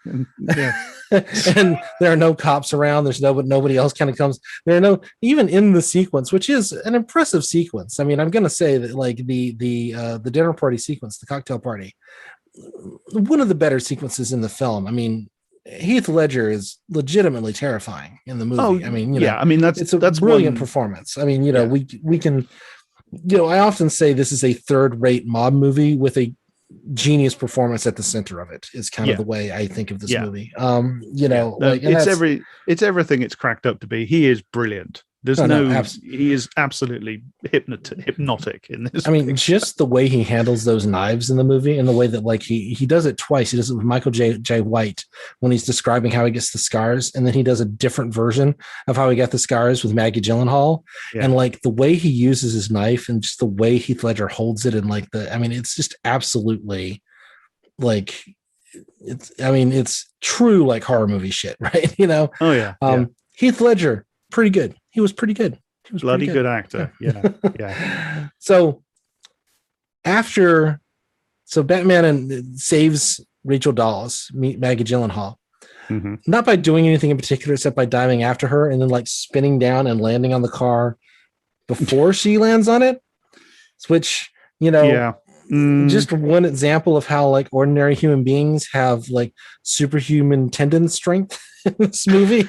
S1: And there are no cops around. There's nobody else kind of comes. There are no, even in the sequence, which is an impressive sequence. I mean, I'm going to say that like the dinner party sequence, the cocktail party, one of the better sequences in the film. I mean, Heath Ledger is legitimately terrifying in the movie.
S2: Oh,
S1: I mean,
S2: that's
S1: a brilliant performance. I mean, we can, I often say this is a third-rate mob movie with a genius performance at the center of it, is kind of the way I think of this movie.
S2: It's everything it's cracked up to be. He is brilliant. He is absolutely hypnotic in this.
S1: I mean, just the way he handles those knives in the movie, and the way that like he does it twice. He does it with Michael J. White when he's describing how he gets the scars, and then he does a different version of how he got the scars with Maggie Gyllenhaal. Yeah. And like the way he uses his knife, and just the way Heath Ledger holds it, and like it's just absolutely like it's true like horror movie shit, right?
S2: Oh yeah.
S1: Heath Ledger, pretty good. He was pretty good. He was
S2: bloody good actor. Yeah.
S1: So Batman saves Rachel Dawes, Maggie Gyllenhaal, not by doing anything in particular, except by diving after her and then like spinning down and landing on the car before she lands on it. Which, just one example of how like ordinary human beings have like superhuman tendon strength in this movie,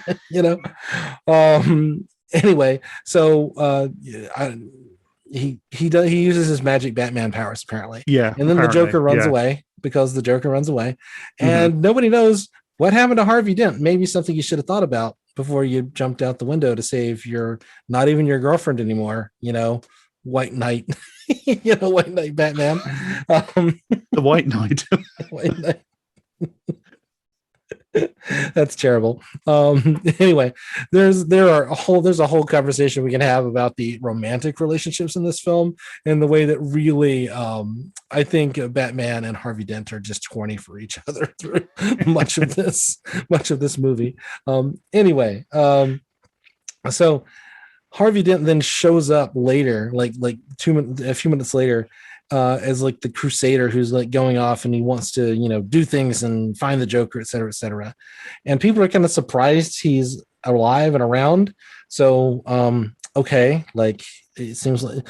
S1: Anyway, so he uses his magic Batman powers apparently,
S2: Yeah,
S1: and then the
S2: apparently.
S1: Joker runs
S2: Yeah.
S1: away because the Joker runs away,
S2: Mhm.
S1: and nobody knows what happened to Harvey Dent. Maybe something you should have thought about before you jumped out the window to save your not even your girlfriend anymore. White Knight, White Knight Batman,
S2: The White Knight.
S1: White Knight. That's terrible. Anyway, there's a whole conversation we can have about the romantic relationships in this film and the way that really I think Batman and Harvey Dent are just horny for each other through much of this movie. Anyway, so Harvey Dent then shows up later, like a few minutes later, as like the crusader who's like going off and he wants to do things and find the Joker, et cetera, et cetera. And people are kind of surprised he's alive and around. So okay, like it seems like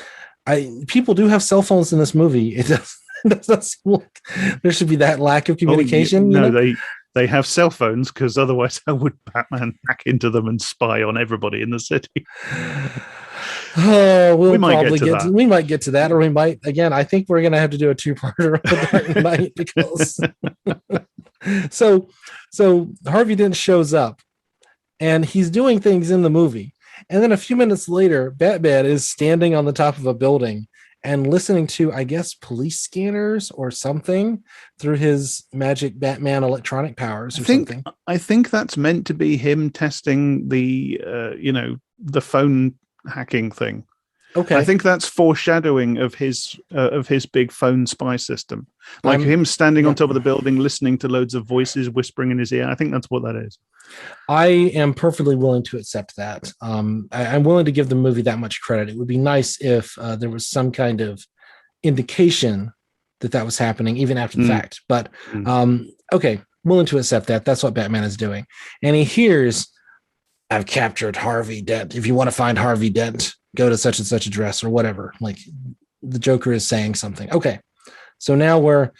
S1: people do have cell phones in this movie. It doesn't seem like there should be that lack of communication.
S2: No, they have cell phones because otherwise how would Batman hack into them and spy on everybody in the city?
S1: Oh,
S2: we might
S1: get to that, or we might again. I think we're gonna have to do a two-parter on the Dark Knight because so Harvey Dent shows up and he's doing things in the movie, and then a few minutes later, Batman is standing on the top of a building and listening to, I guess, police scanners or something through his magic Batman electronic powers or something.
S2: I think that's meant to be him testing the the phone hacking thing.
S1: Okay.
S2: I think that's foreshadowing of his big phone spy system, like him standing on top of the building, listening to loads of voices whispering in his ear. I think that's what that is.
S1: I am perfectly willing to accept that. I'm willing to give the movie that much credit. It would be nice if there was some kind of indication that was happening, even after the fact. But okay, willing to accept that. That's what Batman is doing. And he hears, I've captured Harvey Dent. If you want to find Harvey Dent, go to such and such address or whatever. Like the Joker is saying something. Okay. So now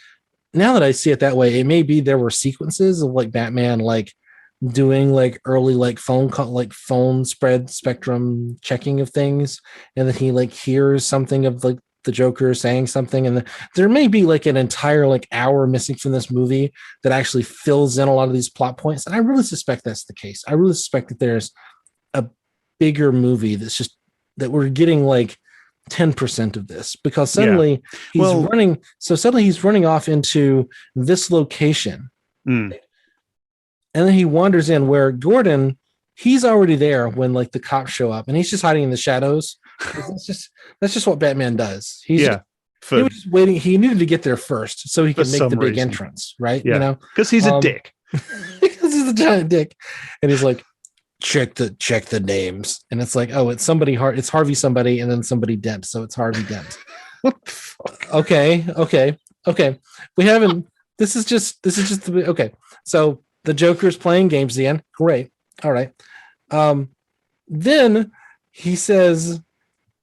S1: that I see it that way, it may be there were sequences of like Batman, like doing like early, like phone spread spectrum checking of things. And then he like hears something of like the Joker saying something. And there may be like an entire like hour missing from this movie that actually fills in a lot of these plot points. And I really suspect that's the case. I really suspect that there's a bigger movie that's just that we're getting like 10% of this because suddenly he's running off into this location. And then he wanders in where Gordon, he's already there when like the cops show up and he's just hiding in the shadows. That's just what Batman does. He was just waiting. He needed to get there first so he could make the big entrance, right?
S2: Yeah. Because he's a dick.
S1: Because he's a giant dick. And he's like, check the names. And it's like, oh, it's somebody it's Harvey somebody and then somebody Dent. So it's Harvey Dent.
S2: What the fuck?
S1: Okay. We haven't this is just okay. So the Joker's playing games again. Great. All right. Then he says,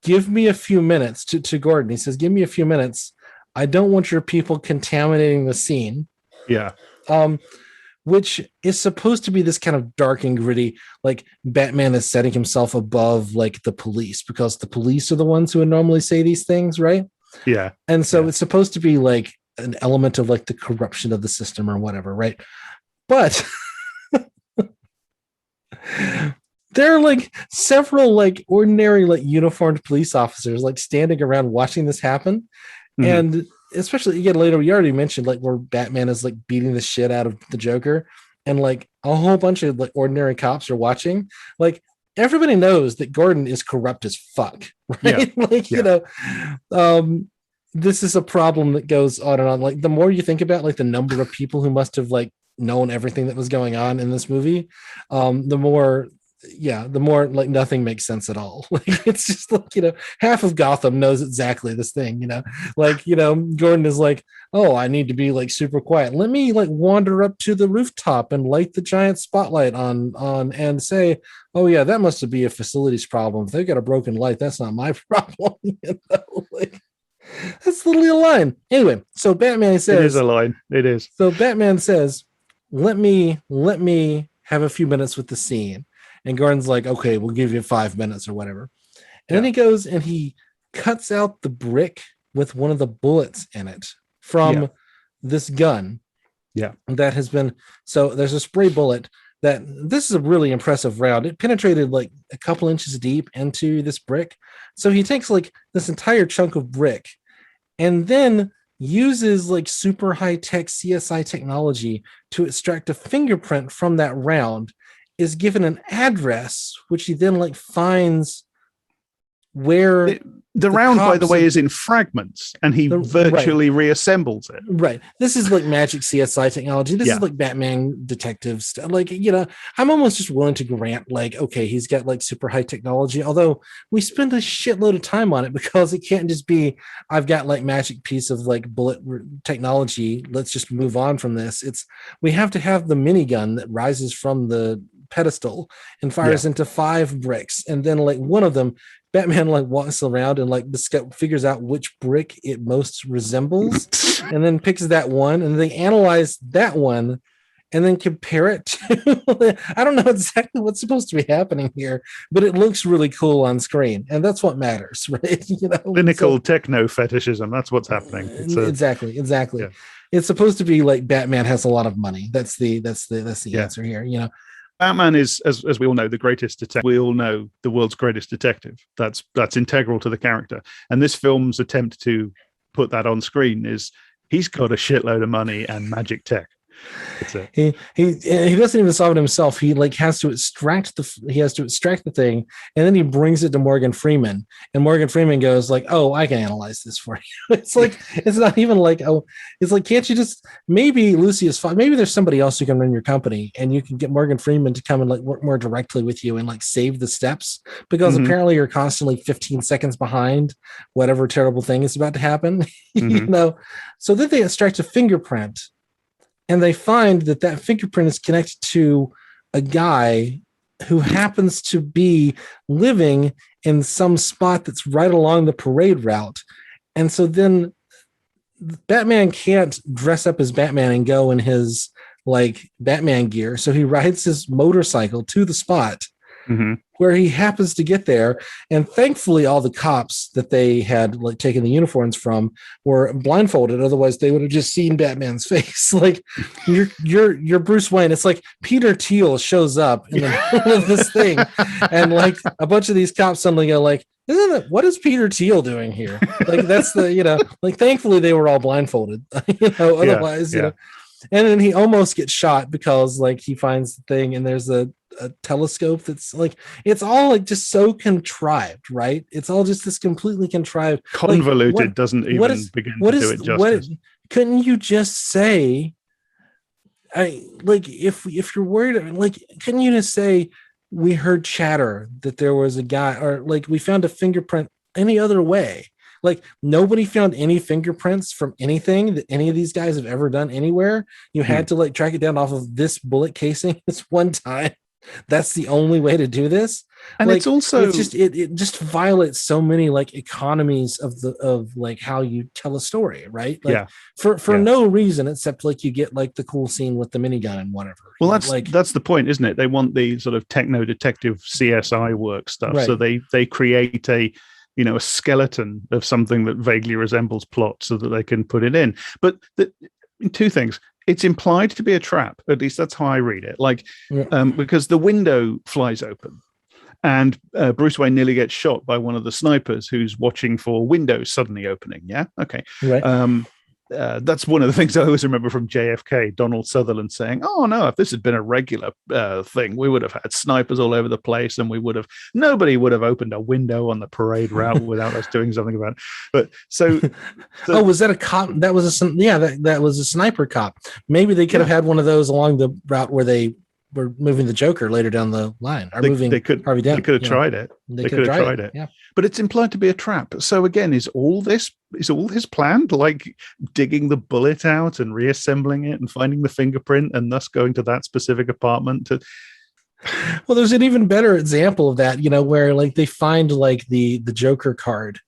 S1: give me a few minutes to Gordon. He says, give me a few minutes. I don't want your people contaminating the scene.
S2: Yeah.
S1: Which is supposed to be this kind of dark and gritty, like Batman is setting himself above like the police because the police are the ones who would normally say these things, right?
S2: Yeah.
S1: And so it's supposed to be like an element of like the corruption of the system or whatever, right? But there are like several like ordinary like uniformed police officers like standing around watching this happen. And especially again later, we already mentioned like where Batman is like beating the shit out of the Joker, and like a whole bunch of like ordinary cops are watching. Like everybody knows that Gordon is corrupt as fuck, right? This is a problem that goes on and on. Like the more you think about like the number of people who must have like known everything that was going on in this movie, the more like nothing makes sense at all. Like it's just like, half of Gotham knows exactly this thing, like, Gordon is like, oh, I need to be like super quiet. Let me like wander up to the rooftop and light the giant spotlight on and say, oh yeah, that must be a facilities problem. If they've got a broken light, that's not my problem. Like that's literally a line. Anyway, so Batman says
S2: it is a line. It is.
S1: So Batman says, let me have a few minutes with the scene. And Gordon's like, okay, we'll give you 5 minutes or whatever. And then he goes and he cuts out the brick with one of the bullets in it from this gun.
S2: Yeah.
S1: That has been, so there's a spray bullet that, this is a really impressive round. It penetrated like a couple inches deep into this brick. So he takes like this entire chunk of brick and then uses like super high-tech CSI technology to extract a fingerprint from that round, is given an address, which he then like finds where
S2: the round, by the way, is in fragments, and he virtually reassembles it.
S1: Right. This is like magic CSI technology. This is like Batman detective stuff. Like, you know, I'm almost just willing to grant, like, okay, he's got like super high technology, although we spend a shitload of time on it because it can't just be, I've got like magic piece of like bullet technology. Let's just move on from this. We have to have the minigun that rises from the pedestal and fires into 5 bricks. And then like one of them, Batman like walks around and like figures out which brick it most resembles and then picks that one, and they analyze that one and then compare it to I don't know exactly what's supposed to be happening here, but it looks really cool on screen, and that's what matters, right? You know,
S2: clinical techno fetishism, that's what's happening.
S1: Exactly. Yeah. It's supposed to be like Batman has a lot of money. That's the answer here, you know.
S2: Batman is, as we all know, the greatest detective. We all know the world's greatest detective. That's integral to the character. And this film's attempt to put that on screen is he's got a shitload of money and magic tech.
S1: He doesn't even solve it himself. He like has to extract the thing, and then he brings it to Morgan Freeman, and Morgan Freeman goes like, "Oh, I can analyze this for you." It's like, it's not even like, oh, it's like, can't you just, maybe Lucius Fox, maybe there's somebody else who can run your company, and you can get Morgan Freeman to come and like work more directly with you and like save the steps, because apparently you're constantly 15 seconds behind whatever terrible thing is about to happen. You know, so then they extract a fingerprint. And they find that fingerprint is connected to a guy who happens to be living in some spot that's right along the parade route. And so then Batman can't dress up as Batman and go in his like Batman gear. So he rides his motorcycle to the spot where he happens to get there. And thankfully all the cops that they had like taken the uniforms from were blindfolded. Otherwise they would have just seen Batman's face. Like, you're Bruce Wayne. It's like Peter Thiel shows up in the middle of this thing. And like a bunch of these cops suddenly go like, what is Peter Thiel doing here? Like, that's the, you know, like, thankfully they were all blindfolded, you know, otherwise, you know, and then he almost gets shot because like he finds the thing and there's a telescope that's like, it's all like just so contrived, right? It's all just this completely contrived,
S2: convoluted, like, doesn't even begin to do it justice.
S1: Couldn't you just say, if you're worried, like, couldn't you just say, we heard chatter that there was a guy, or like we found a fingerprint any other way? Like, nobody found any fingerprints from anything that any of these guys have ever done anywhere. You had to like track it down off of this bullet casing this one time. That's the only way to do this. And like, it's also, it's just, it just violates so many like economies of like how you tell a story, right? Like, for no reason except like you get like the cool scene with the minigun and whatever.
S2: Well, that's the point, isn't it? They want the sort of techno detective CSI work stuff. Right. So they create a skeleton of something that vaguely resembles plot so that they can put it in. But two things. It's implied to be a trap. At least that's how I read it. Like, because the window flies open and Bruce Wayne nearly gets shot by one of the snipers who's watching for windows suddenly opening. Yeah. Okay.
S1: Right.
S2: That's one of the things I always remember from JFK, Donald Sutherland saying, "Oh no, if this had been a regular thing, we would have had snipers all over the place, and nobody would have opened a window on the parade route without us doing something about it." But so
S1: oh, was that a cop? That was that was a sniper cop. Maybe they could have had one of those along the route where they were moving the Joker later down the line.
S2: They could have tried it. They could have tried it.
S1: Yeah.
S2: But it's implied to be a trap. So again, is all this planned? Like digging the bullet out and reassembling it and finding the fingerprint and thus going to that specific apartment to...
S1: Well, there's an even better example of that, where like they find like the Joker card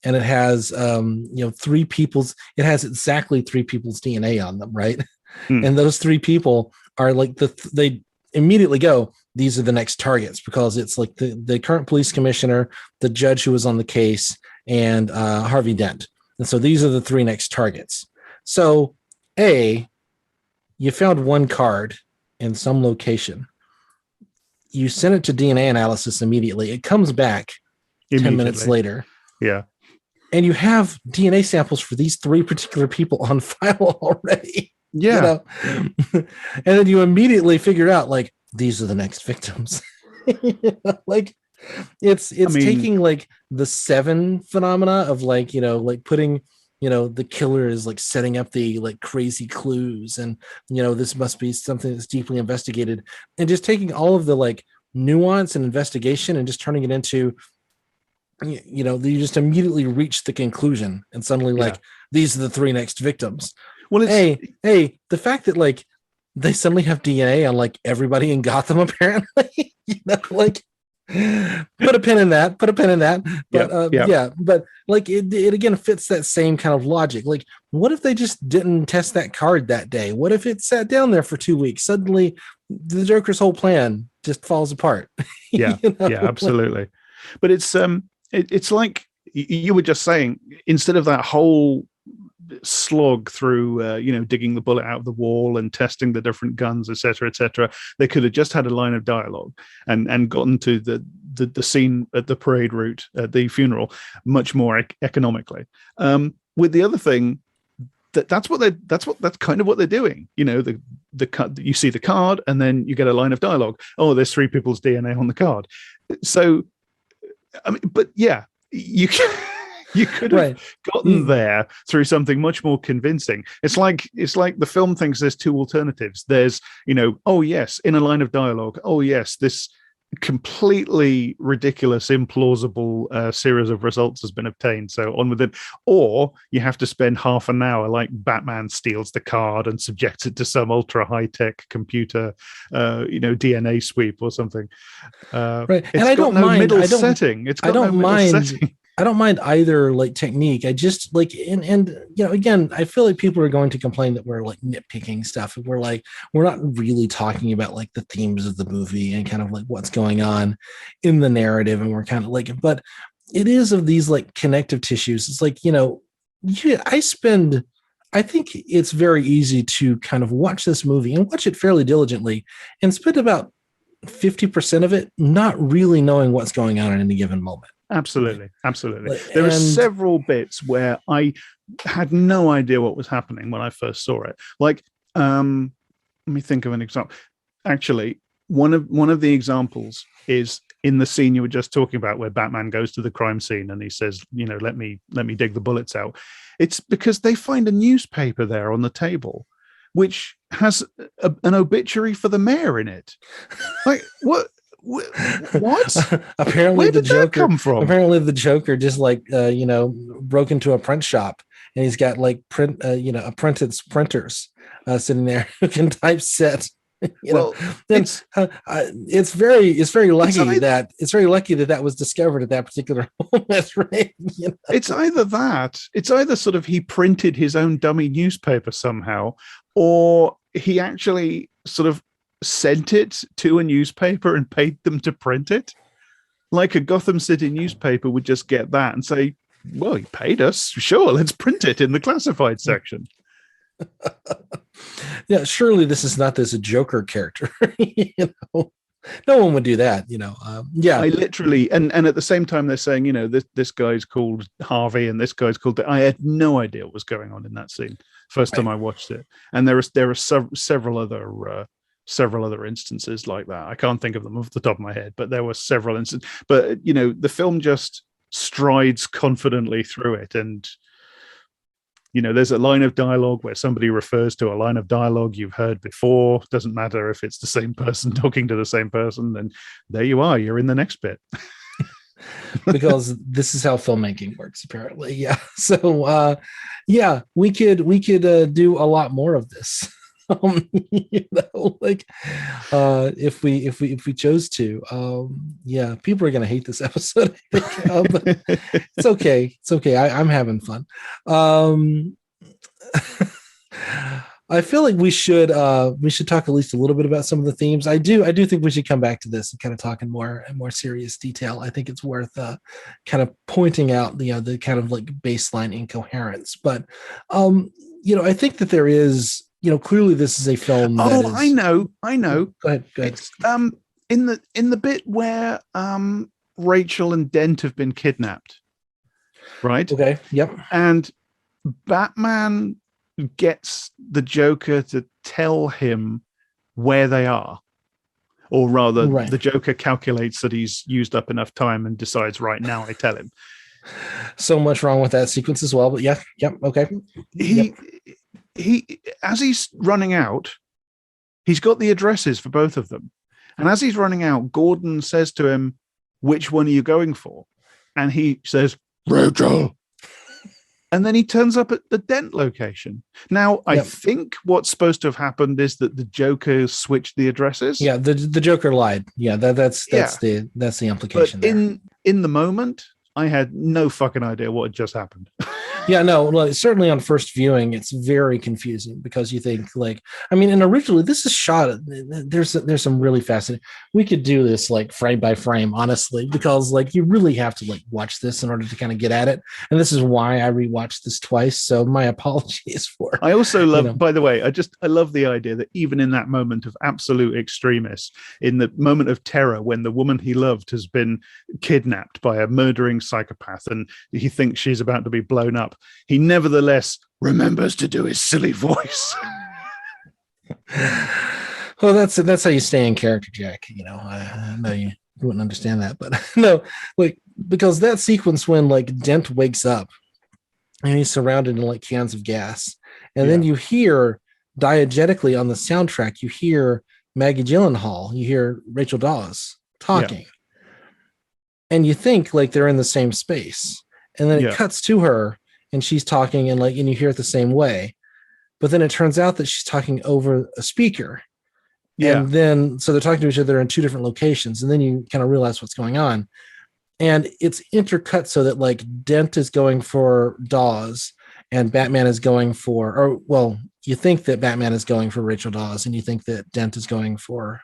S1: and it has it has exactly 3 people's DNA on them, right? And those 3 people are like immediately go, these are the next targets, because it's like the current police commissioner, the judge who was on the case, and Harvey Dent. And so these are the 3 next targets. So you found one card in some location. You send it to DNA analysis immediately. It comes back 10 minutes later.
S2: Yeah.
S1: And you have DNA samples for these 3 particular people on file already.
S2: Yeah.
S1: And then you immediately figure out, like, these are the next victims. Like, it's taking like the 7 phenomena of, like, like putting, the killer is like setting up the like crazy clues, and this must be something that's deeply investigated, and just taking all of the like nuance and investigation and just turning it into, you just immediately reach the conclusion, and suddenly like these are the 3 next victims. Well, it's the fact that like they suddenly have DNA on like everybody in Gotham, apparently, like, put a pin in that. But but like it again fits that same kind of logic. Like, what if they just didn't test that card that day? What if it sat down there for 2 weeks? Suddenly the Joker's whole plan just falls apart.
S2: Yeah, absolutely. But it's like you were just saying, instead of that whole slog through digging the bullet out of the wall and testing the different guns, etc., they could have just had a line of dialogue and gotten to the scene at the parade route at the funeral much more economically. With the other thing, that's kind of what they're doing. You see the card, and then you get a line of dialogue. Oh, there's 3 people's DNA on the card. So, I mean, but yeah, you could have gotten there through something much more convincing. It's like the film thinks there's 2 alternatives. There's, oh yes, in a line of dialogue, oh yes, this completely ridiculous, implausible series of results has been obtained, so on with it. Or you have to spend half an hour, like Batman steals the card and subjects it to some ultra high-tech computer DNA sweep or something.
S1: Right.
S2: And I don't mind middle setting. It's got no middle setting.
S1: I don't mind either like technique. I just like, and again, I feel like people are going to complain that we're like nitpicking stuff. And we're not really talking about like the themes of the movie and kind of like what's going on in the narrative. And we're kind of like, but it is of these like connective tissues. It's like, I think it's very easy to kind of watch this movie and watch it fairly diligently and spend about 50% of it not really knowing what's going on at any given moment.
S2: Absolutely. There are several bits where I had no idea what was happening when I first saw it. Like, let me think of an example. Actually, one of the examples is in the scene you were just talking about, where Batman goes to the crime scene and he says, let me dig the bullets out. It's because they find a newspaper there on the table, which has an obituary for the mayor in it. Like, what?
S1: Apparently
S2: where did that come from?
S1: Apparently the Joker just like broke into a print shop, and he's got like apprentice printers sitting there who can typeset. It's very lucky that was discovered at that particular moment, right?
S2: It's either sort of he printed his own dummy newspaper somehow, or he actually sort of sent it to a newspaper and paid them to print it. Like a Gotham City newspaper would just get that and say, well, he paid us, sure, let's print it in the classified section.
S1: Yeah, surely this is not this Joker character. No one would do that, I
S2: literally, and at the same time they're saying, this guy's called Harvey and this guy's called, I had no idea what was going on in that scene first time I watched it. And there are several other instances like that. I can't think of them off the top of my head, but there were several instances. But the film just strides confidently through it, and there's a line of dialogue where somebody refers to a line of dialogue you've heard before. Doesn't matter if it's the same person talking to the same person, and there you are, you're in the next bit.
S1: Because this is how filmmaking works, apparently. Yeah. So we could do a lot more of this. If we chose to. People are gonna hate this episode, I think, but it's okay. I'm having fun. I feel like we should talk at least a little bit about some of the themes. I do think we should come back to this and kind of talk in more serious detail. I think it's worth kind of pointing out the kind of like baseline incoherence. But I think that there is, clearly this is a film that is.
S2: I know.
S1: Go ahead.
S2: It's in the bit where Rachel and Dent have been kidnapped, right?
S1: Okay. Yep.
S2: And Batman gets the Joker to tell him where they are, or rather,
S1: Right.
S2: the Joker calculates that he's used up enough time and decides, right now, I tell him.
S1: So much wrong with that sequence as well, but yeah, yep, okay.
S2: He as he's running out, he's got the addresses for both of them, and as he's running out, Gordon says to him, "Which one are you going for?" And he says, "Rachel." And then he turns up at the Dent location. Now, I think what's supposed to have happened is that the Joker switched the addresses.
S1: Yeah, the Joker lied. Yeah, that's the implication.
S2: But in the moment, I had no fucking idea what had just happened.
S1: Yeah, no, well, certainly on first viewing, it's very confusing because you think and originally this is shot. There's some really fascinating. We could do this like frame by frame, honestly, because like you really have to like watch this in order to kind of get at it. And this is why I rewatched this twice. So my apologies for.
S2: I also love, by the way, I love the idea that even in that moment of absolute extremis, in the moment of terror when the woman he loved has been kidnapped by a murdering psychopath and he thinks she's about to be blown up, he nevertheless remembers to do his silly voice.
S1: Well, that's how you stay in character, Jack. I know you wouldn't understand that, but no, like, because that sequence when like Dent wakes up and he's surrounded in like cans of gas, and then you hear diegetically on the soundtrack, you hear Maggie Gyllenhaal, you hear Rachel Dawes talking, and you think like they're in the same space, and then it cuts to her and she's talking and you hear it the same way, but then it turns out that she's talking over a speaker. And then, so they're talking to each other in two different locations, and then you kind of realize what's going on. And it's intercut so that like Dent is going for Dawes and Batman is going for, you think that Batman is going for Rachel Dawes, and you think that Dent is going for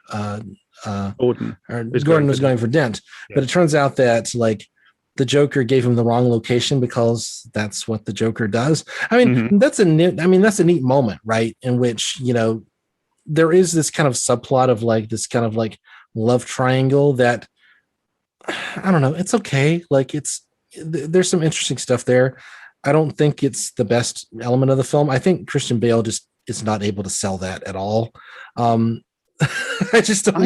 S2: Gordon.
S1: Or Gordon was going for Dent. Yeah. But it turns out that like the Joker gave him the wrong location because that's what the Joker does. I mean, that's a neat moment, right? In which, there is this kind of subplot of like this kind of like love triangle that, I don't know, it's okay. Like there's some interesting stuff there. I don't think it's the best element of the film. I think Christian Bale just is not able to sell that at all. I just don't.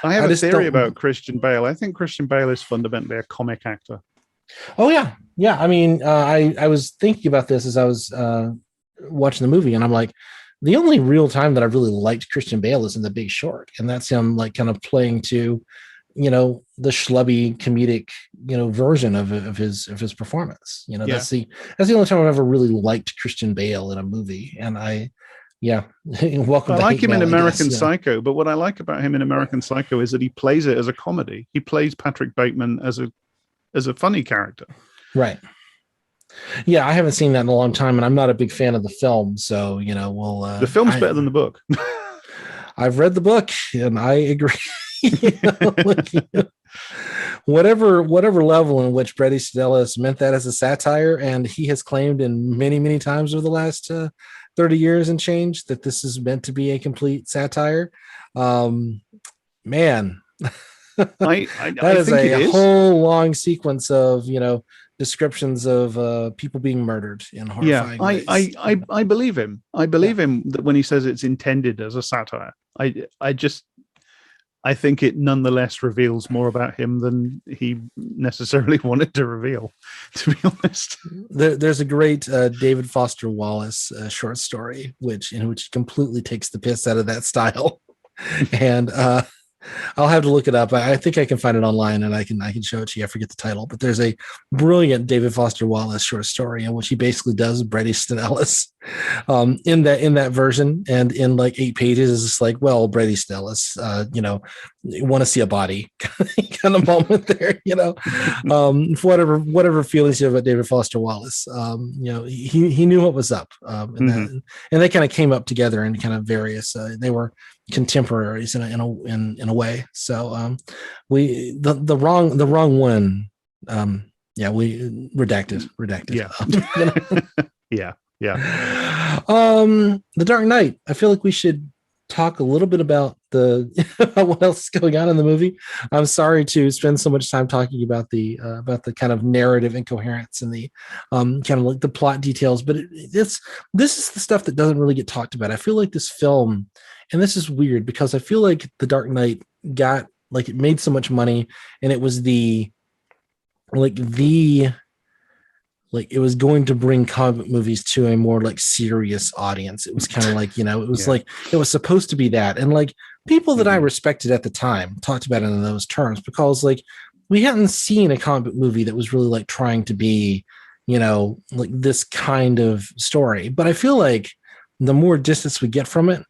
S2: I have a theory about Christian Bale. I think Christian Bale is fundamentally a comic actor.
S1: Oh yeah. Yeah. I mean, I was thinking about this as I was watching the movie, and I'm like, the only real time that I really liked Christian Bale is in The Big Short. And that's him like kind of playing to, the schlubby comedic, version of his performance. That's the only time I've ever really liked Christian Bale in a movie. And welcome.
S2: I like him in American Psycho, but what I like about him in American Psycho is that he plays it as a comedy. He plays Patrick Bateman as a funny character.
S1: Right. Yeah, I haven't seen that in a long time, and I'm not a big fan of the film. So, we'll.
S2: The film's better than the book.
S1: I've read the book, and I agree. Whatever level in which Bret Easton Ellis meant that as a satire, and he has claimed in many, many times over the last 30 years and change that this is meant to be a complete satire. Man, that is a whole long sequence of descriptions of people being murdered in horrifying ways.
S2: I believe him. I believe him that when he says it's intended as a satire. I think it nonetheless reveals more about him than he necessarily wanted to reveal, to be honest.
S1: There's a great David Foster Wallace short story in which he completely takes the piss out of that style. And I'll have to look it up. I think I can find it online, and I can show it to you. I forget the title, but there's a brilliant David Foster Wallace short story in which he basically does Bret Easton Ellis in that version, and in like 8 pages is just like, well, Bret Easton Ellis, want to see a body kind of moment there, whatever feelings you have about David Foster Wallace, he knew what was up, and they kind of came up together in kind of various. They were contemporaries in a way. So we the wrong one. We redacted.
S2: Yeah. Yeah.
S1: The Dark Knight. I feel like we should talk a little bit about what else is going on in the movie. I'm sorry to spend so much time talking about the kind of narrative incoherence and the kind of like the plot details, but this is the stuff that doesn't really get talked about. I feel like this film, and this is weird because I feel like The Dark Knight it made so much money, and it was it was going to bring comic movies to a more like serious audience. It was kind of like, it was like, it was supposed to be that. And like people that I respected at the time talked about it in those terms because like we hadn't seen a comic book movie that was really like trying to be, like this kind of story. But I feel like the more distance we get from it,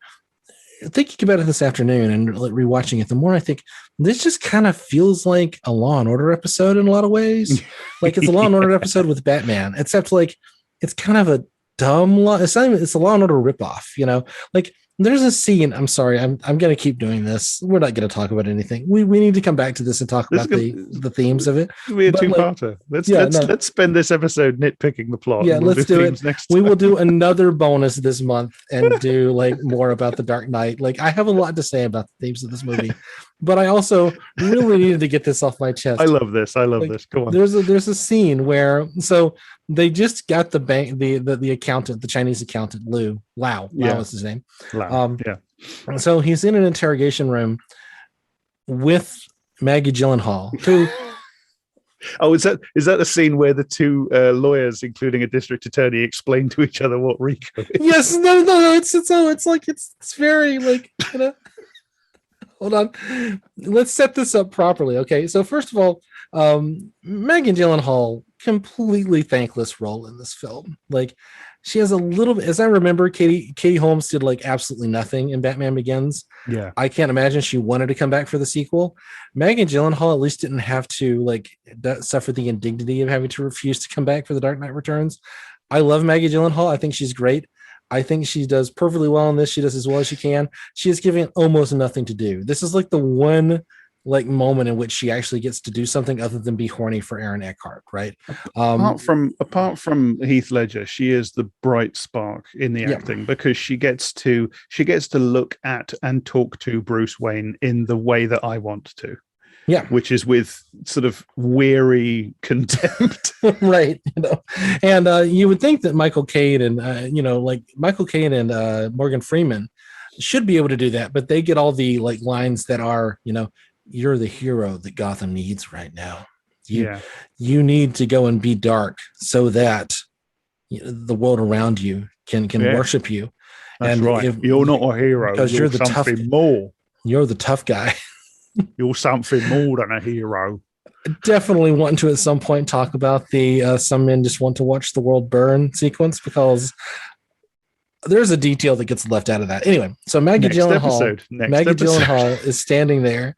S1: thinking about it this afternoon and rewatching it, the more I think this just kind of feels like a Law and Order episode in a lot of ways. Like it's a Law and Order episode with Batman, except like it's kind of a dumb law. It's not even, it's a Law and Order ripoff, like there's a scene. I'm sorry. I'm going to keep doing this. We're not going to talk about anything. We need to come back to this and talk about the themes of it.
S2: It'll be a two-parter. Let's spend this episode nitpicking the plot.
S1: Yeah, let's do it. We will do another bonus this month and do like more about The Dark Knight. Like I have a lot to say about the themes of this movie, but I also really needed to get this off my chest.
S2: I love this. Go on.
S1: There's a scene where they just got the bank, the accountant, the Chinese accountant, Lau is his name. So he's in an interrogation room with Maggie Gyllenhaal, who.
S2: Oh, is that the scene where the two lawyers, including a district attorney, explain to each other what RICO is?
S1: Yes, no. It's very like, Hold on. Let's set this up properly. Okay. So first of all, Maggie Gyllenhaal, completely thankless role in this film. Like she has a little bit, as I remember, Katie Holmes did like absolutely nothing in Batman Begins.
S2: Yeah.
S1: I can't imagine she wanted to come back for the sequel. Maggie Gyllenhaal at least didn't have to like suffer the indignity of having to refuse to come back for The Dark Knight Returns. I love Maggie Gyllenhaal. I think she's great. I think she does perfectly well in this. She does as well as she can. She is given almost nothing to do. This is like the one like moment in which she actually gets to do something other than be horny for Aaron Eckhart, right?
S2: Apart from Heath Ledger, she is the bright spark in the acting because she gets to look at and talk to Bruce Wayne in the way that I want to.
S1: Yeah,
S2: which is with sort of weary contempt,
S1: right? And you would think that Michael Caine and Morgan Freeman should be able to do that, but they get all the like lines that are, you're the hero that Gotham needs right now. You need to go and be dark so that the world around you can worship you.
S2: That's
S1: and
S2: right. You're not a hero
S1: because you're the tough.
S2: More.
S1: You're the tough guy.
S2: You're something more than a hero.
S1: Definitely want to at some point talk about the some men just want to watch the world burn sequence because there's a detail that gets left out of that. Anyway, so Maggie Gyllenhaal is standing there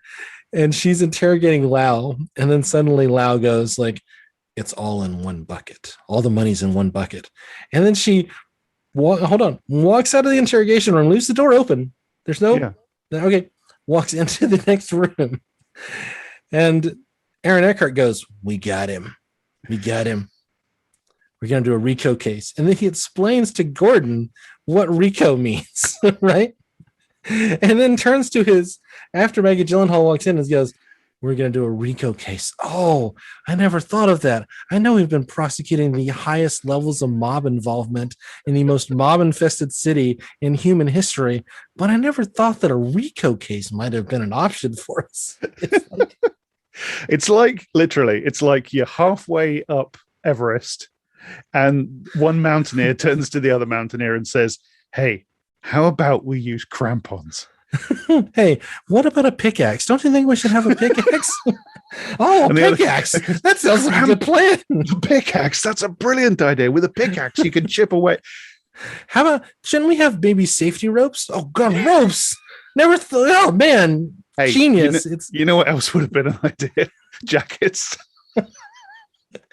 S1: and she's interrogating Lau, and then suddenly Lau goes like, it's all in one bucket. All the money's in one bucket. And then she walks out of the interrogation room, leaves the door open. There's walks into the next room, and Aaron Eckhart goes, we got him. We're going to do a RICO case. And then he explains to Gordon what RICO means, right? And then turns to after Maggie Gyllenhaal walks in and goes, we're going to do a RICO case. Oh, I never thought of that. I know we've been prosecuting the highest levels of mob involvement in the most mob-infested city in human history, but I never thought that a RICO case might have been an option for us.
S2: It's like you're halfway up Everest and one mountaineer turns to the other mountaineer and says, hey, how about we use crampons?
S1: Hey, what about a pickaxe? Don't you think we should have a pickaxe? Oh, a pickaxe. That sounds like a good plan.
S2: The pickaxe. That's a brilliant idea. With a pickaxe, you can chip away.
S1: How about, shouldn't we have maybe safety ropes? Oh, God, ropes. Never thought, oh, man.
S2: Hey,
S1: genius.
S2: You know what else would have been an idea? Jackets.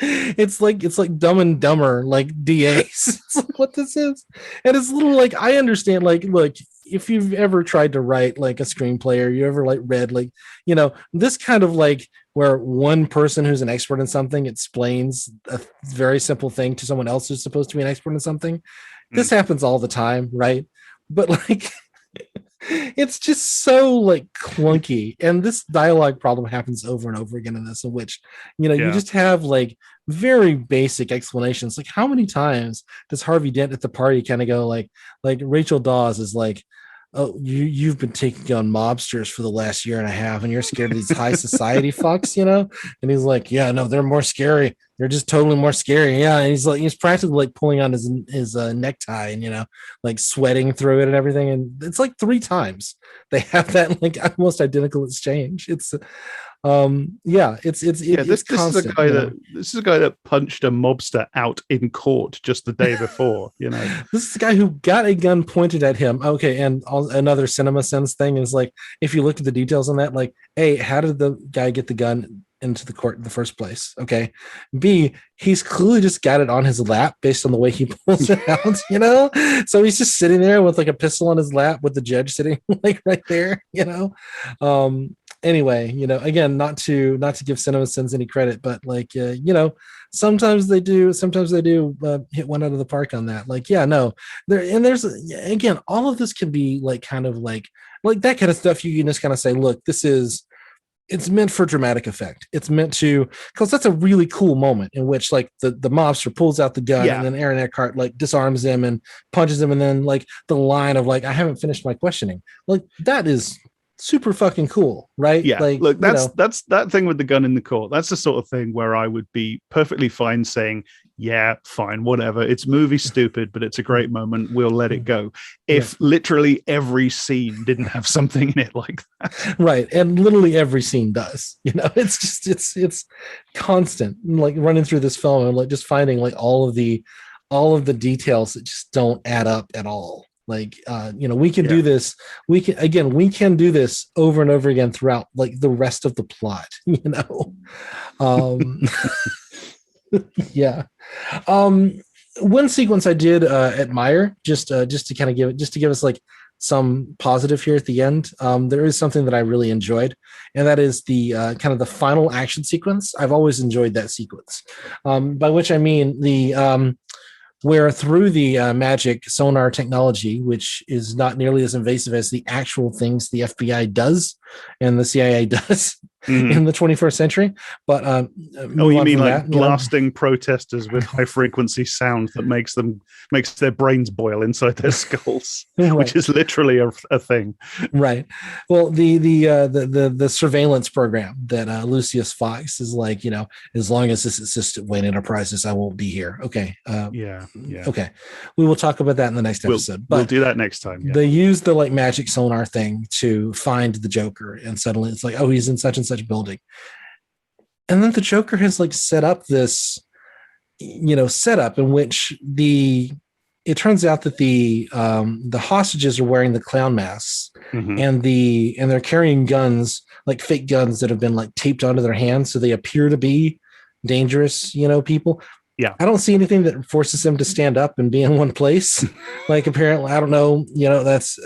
S1: It's like Dumb and Dumber, like DAs. It's like what this is. And it's little like, I understand, like, look, if you've ever tried to write like a screenplay or you ever like read like, this kind of like where one person who's an expert in something explains a very simple thing to someone else who's supposed to be an expert in something. This happens all the time, right? But like it's just so like clunky, and this dialogue problem happens over and over again in this, in which you just have like very basic explanations. Like, how many times does Harvey Dent at the party kind of go like Rachel Dawes is like, oh, you've been taking on mobsters for the last year and a half, and you're scared of these high society fucks, And he's like, yeah, no, they're more scary. They're just totally more scary. Yeah. And he's practically like pulling on his necktie and, like sweating through it and everything. And it's like 3 times they have that like almost identical exchange. It's, this
S2: is a guy that punched a mobster out in court just the day before.
S1: This is the guy who got a gun pointed at him. Okay, and another cinema sense thing is like, if you look at the details on that, like, A, how did the guy get the gun into the court in the first place? Okay, B, he's clearly just got it on his lap based on the way he pulls it out. So he's just sitting there with like a pistol on his lap with the judge sitting like right there. Anyway, again, not to give Cinema Sins any credit, but like, sometimes they do hit one out of the park on that. Like, yeah, no, there's again, all of this can be like kind of like that kind of stuff. You can just kind of say, look, it's meant for dramatic effect. It's meant to, because that's a really cool moment in which like the mobster pulls out the gun and then Aaron Eckhart like disarms him and punches him, and then like the line of like, I haven't finished my questioning. Like, that is super fucking cool, right?
S2: Yeah,
S1: like,
S2: look, that's that thing with the gun in the court. That's the sort of thing where I would be perfectly fine saying, yeah, fine, whatever. It's movie stupid, but it's a great moment. We'll let it go. If literally every scene didn't have something in it like that,
S1: right? And literally every scene does. It's just it's constant, like running through this film and like just finding like all of the details that just don't add up at all. Like, we can do this. We can do this over and over again throughout like the rest of the plot, Yeah. One sequence I did admire, just to kind of give us like some positive here at the end. There is something that I really enjoyed, and that is the kind of the final action sequence. I've always enjoyed that sequence, by which I mean the where through the magic sonar technology, which is not nearly as invasive as the actual things the FBI does and the CIA does in the 21st century. But
S2: you mean like blasting protesters with high frequency sound that makes their brains boil inside their skulls, right. Which is literally a thing,
S1: right? Well, the surveillance program that Lucius Fox is like, as long as this is Assistant Wayne Enterprises, I won't be here. Okay,
S2: yeah.
S1: Okay, we will talk about that in the next episode.
S2: We'll do that next time. Yeah.
S1: They use the like magic sonar thing to find the Joker, and suddenly it's like, oh, he's in such and such building, and then the Joker has like set up this, setup in which it turns out that the hostages are wearing the clown masks, and they're carrying guns, like fake guns that have been like taped onto their hands, so they appear to be dangerous, people.
S2: Yeah,
S1: I don't see anything that forces them to stand up and be in one place. Like, apparently, I don't know. That's.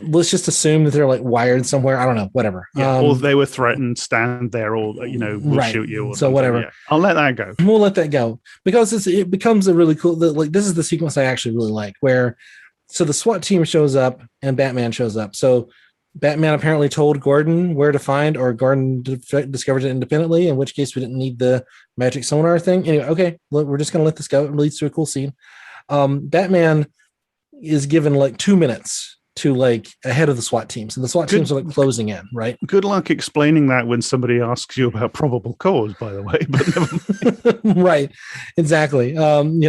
S1: Let's just assume that they're like wired somewhere. I don't know. Whatever.
S2: Yeah, or they were threatened. Stand there, or we'll shoot you. Or
S1: so whatever.
S2: Yeah. I'll let that go.
S1: We'll let that go because it becomes a really cool. Like, this is the sequence I actually really like. Where so the SWAT team shows up and Batman shows up. So Batman apparently told Gordon where to find, or Gordon discovered it independently, in which case we didn't need the magic sonar thing. Anyway, okay, look, we're just going to let this go. It leads to a cool scene. Batman is given like 2 minutes to like ahead of the SWAT teams, and the SWAT teams are like closing in, right?
S2: Good luck explaining that when somebody asks you about probable cause, by the way. But
S1: Right, exactly. I mean,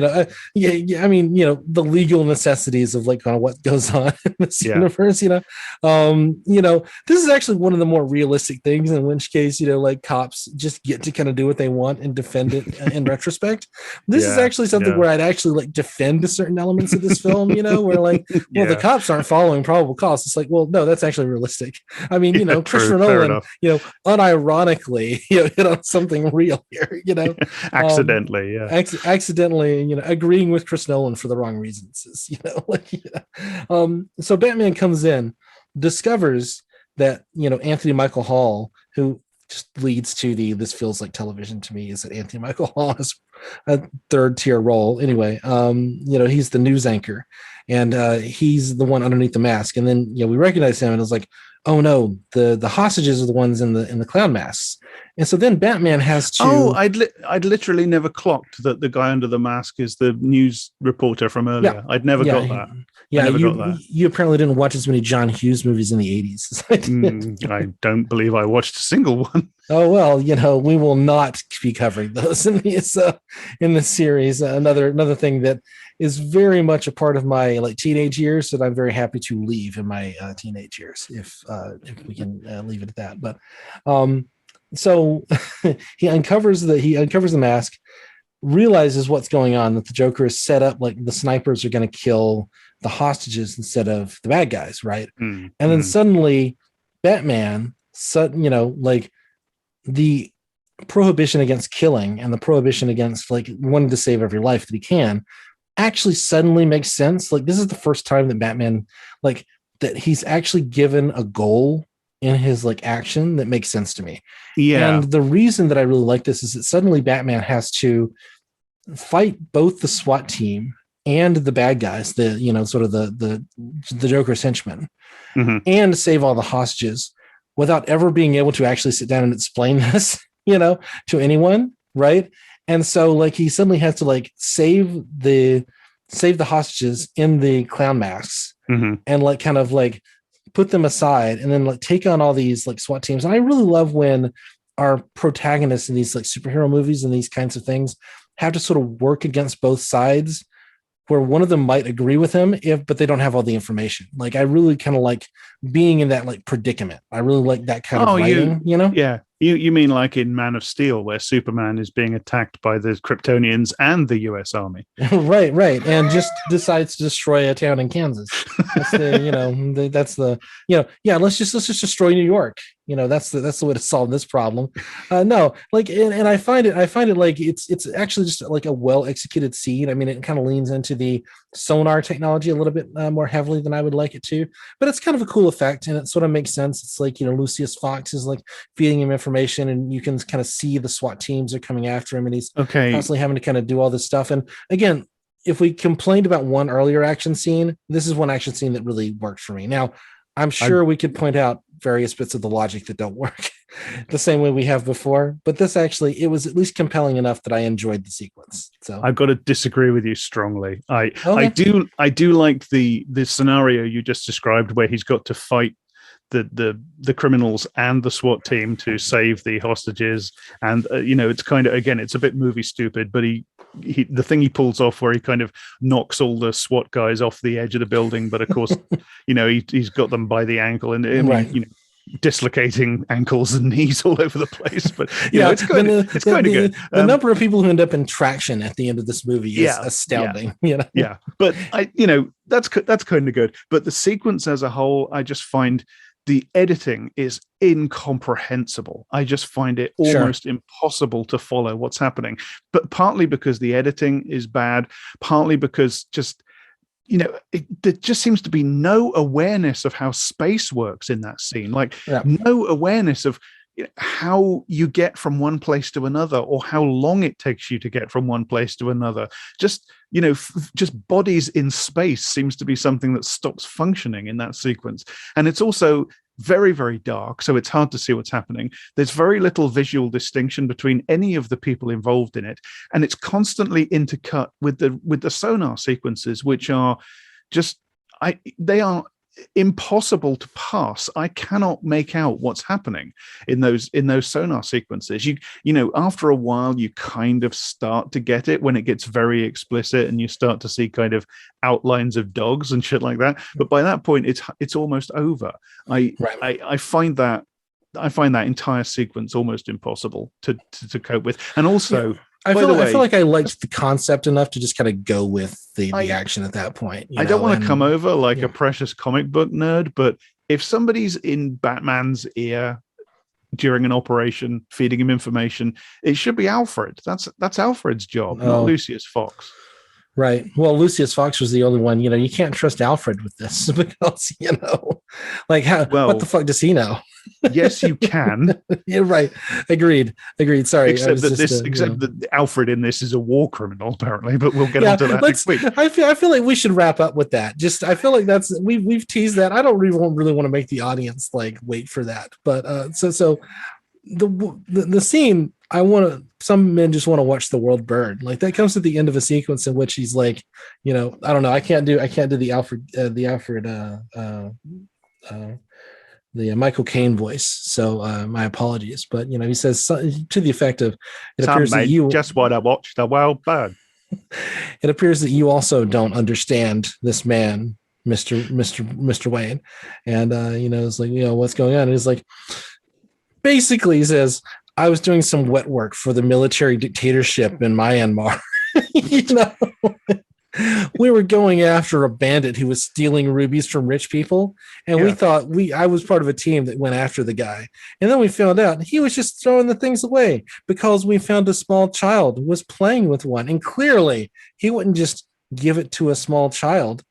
S1: the legal necessities of like kind of what goes on in this universe. This is actually one of the more realistic things. In which case, like cops just get to kind of do what they want and defend it in retrospect. This is actually something where I'd actually like defend certain elements of this film. Where like, well, the cops aren't following probable cause. It's like, well, no, that's actually realistic. I mean, Christopher Nolan, unironically, hit on something real here.
S2: Accidentally,
S1: accidentally, agreeing with Chris Nolan for the wrong reasons is, so Batman comes in, discovers that, Anthony Michael Hall, who just leads to this feels like television to me, is that Anthony Michael Hall has a third tier role. Anyway, he's the news anchor, and he's the one underneath the mask. And then, we recognize him, and it's like, oh no, the hostages are the ones in the clown masks. And so then Batman has to.
S2: Oh, I'd literally never clocked that the guy under the mask is the news reporter from earlier. Yeah. I'd never got that.
S1: Yeah, you apparently didn't watch as many John Hughes movies in the 80s.
S2: I don't believe I watched a single one.
S1: Oh well, we will not be covering those in this series. Another thing that is very much a part of my like teenage years that I'm very happy to leave in my teenage years, if we can leave it at that. But so he uncovers the mask, realizes what's going on, that the Joker is set up like the snipers are going to kill the hostages instead of the bad guys, right? And then suddenly Batman, like the prohibition against killing and the prohibition against like wanting to save every life that he can actually suddenly makes sense. Like this is the first time that Batman, like that he's actually given a goal in his like action that makes sense to me. Yeah. And the reason that I really like this is that suddenly Batman has to fight both the SWAT team and the bad guys, the sort of the Joker's henchmen, and save all the hostages without ever being able to actually sit down and explain this, to anyone, right? And so like he suddenly has to like save the hostages in the clown masks and like kind of like put them aside and then like take on all these like SWAT teams. And I really love when our protagonists in these like superhero movies and these kinds of things have to sort of work against both sides, where one of them might agree with him but they don't have all the information. Like I really kind of like being in that like predicament. I really like that kind of writing,
S2: Yeah. You mean like in Man of Steel, where Superman is being attacked by the Kryptonians and the US Army.
S1: Right. And just decides to destroy a town in Kansas. That's let's just destroy New York. That's the way to solve this problem. No, like, and I find it like it's actually just like a well executed scene. I mean, it kind of leans into the sonar technology a little bit more heavily than I would like it to, but it's kind of a cool effect, and it sort of makes sense. It's like, Lucius Fox is like feeding him information, and you can kind of see the SWAT teams are coming after him, and he's constantly having to kind of do all this stuff. And again, if we complained about one earlier action scene, this is one action scene that really worked for me. Now, I'm sure we could point out various bits of the logic that don't work the same way we have before, but this actually, it was at least compelling enough that I enjoyed the sequence. So
S2: I've got to disagree with you strongly. I do like the scenario you just described, where he's got to fight the criminals and the SWAT team to save the hostages. And it's kind of, again, it's a bit movie stupid, but he the thing he pulls off where he kind of knocks all the SWAT guys off the edge of the building, but of course he's got them by the ankle, and dislocating ankles and knees all over the place. But it's kind of good.
S1: The number of people who end up in traction at the end of this movie is astounding.
S2: Yeah, but that's kind of good. But the sequence as a whole, I just find the editing is incomprehensible. I just find it almost impossible to follow what's happening. But partly because the editing is bad, partly because just there just seems to be no awareness of how space works in that scene. Like no awareness of how you get from one place to another, or how long it takes you to get from one place to another. Just just bodies in space seems to be something that stops functioning in that sequence. And it's also very, very dark, so it's hard to see what's happening. There's very little visual distinction between any of the people involved in it, and it's constantly intercut with the sonar sequences, which are just they are impossible to pass. I cannot make out what's happening in those sonar sequences. You know, after a while, you kind of start to get it when it gets very explicit, and you start to see kind of outlines of dogs and shit like that. But by that point, it's almost over. I find that entire sequence almost impossible to cope with, and also. Yeah.
S1: I feel like I liked the concept enough to just kind of go with the action at that point.
S2: I don't want to come over like a precious comic book nerd, but if somebody's in Batman's ear during an operation, feeding him information, it should be Alfred. That's Alfred's job, not Lucius Fox.
S1: Right. Well, Lucius Fox was the only one. You know, you can't trust Alfred with this because, you know, like what the fuck does he know?
S2: Yes, you can.
S1: Yeah, right. Agreed. Sorry.
S2: Except that Alfred in this is a war criminal, apparently. But we'll get onto that next week.
S1: I feel like we should wrap up with that. I feel like we've teased that. I don't really want to make the audience like wait for that. But so the scene. Some men just want to watch the world burn. Like that comes at the end of a sequence in which he's like, you know, I don't know. I can't do the Alfred, the Michael Caine voice. So my apologies, but you know, he says to the effect of, "It appears that you
S2: just want to watch the world burn."
S1: It appears that you also don't understand this man, Mr. Wayne, and you know, it's like, you know, what's going on? And he's like, basically, he says, I was doing some wet work for the military dictatorship in Myanmar. You know, we were going after a bandit who was stealing rubies from rich people. And we thought I was part of a team that went after the guy. And then we found out he was just throwing the things away because we found a small child was playing with one. And clearly he wouldn't just give it to a small child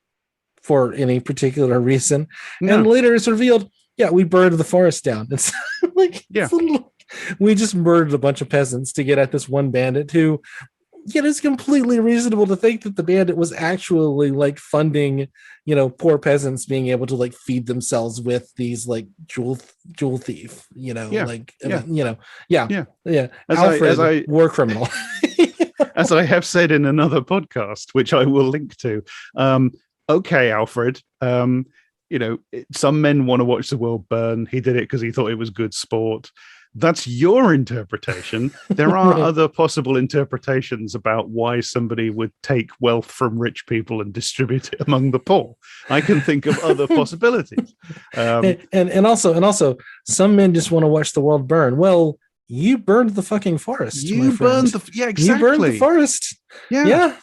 S1: for any particular reason. No. And later it's revealed, we burned the forest down. It's like, we just murdered a bunch of peasants to get at this one bandit who, it's completely reasonable to think that the bandit was actually like funding, you know, poor peasants being able to like feed themselves with these like jewel thief, you know, Alfred, war criminal.
S2: As I have said in another podcast, which I will link to. Okay, Alfred, you know, some men want to watch the world burn. He did it because he thought it was good sport. That's your interpretation. There are other possible interpretations about why somebody would take wealth from rich people and distribute it among the poor. I can think of other possibilities.
S1: And also, some men just want to watch the world burn. Well, you burned the fucking forest.
S2: You burned exactly.
S1: You burned the forest. Yeah.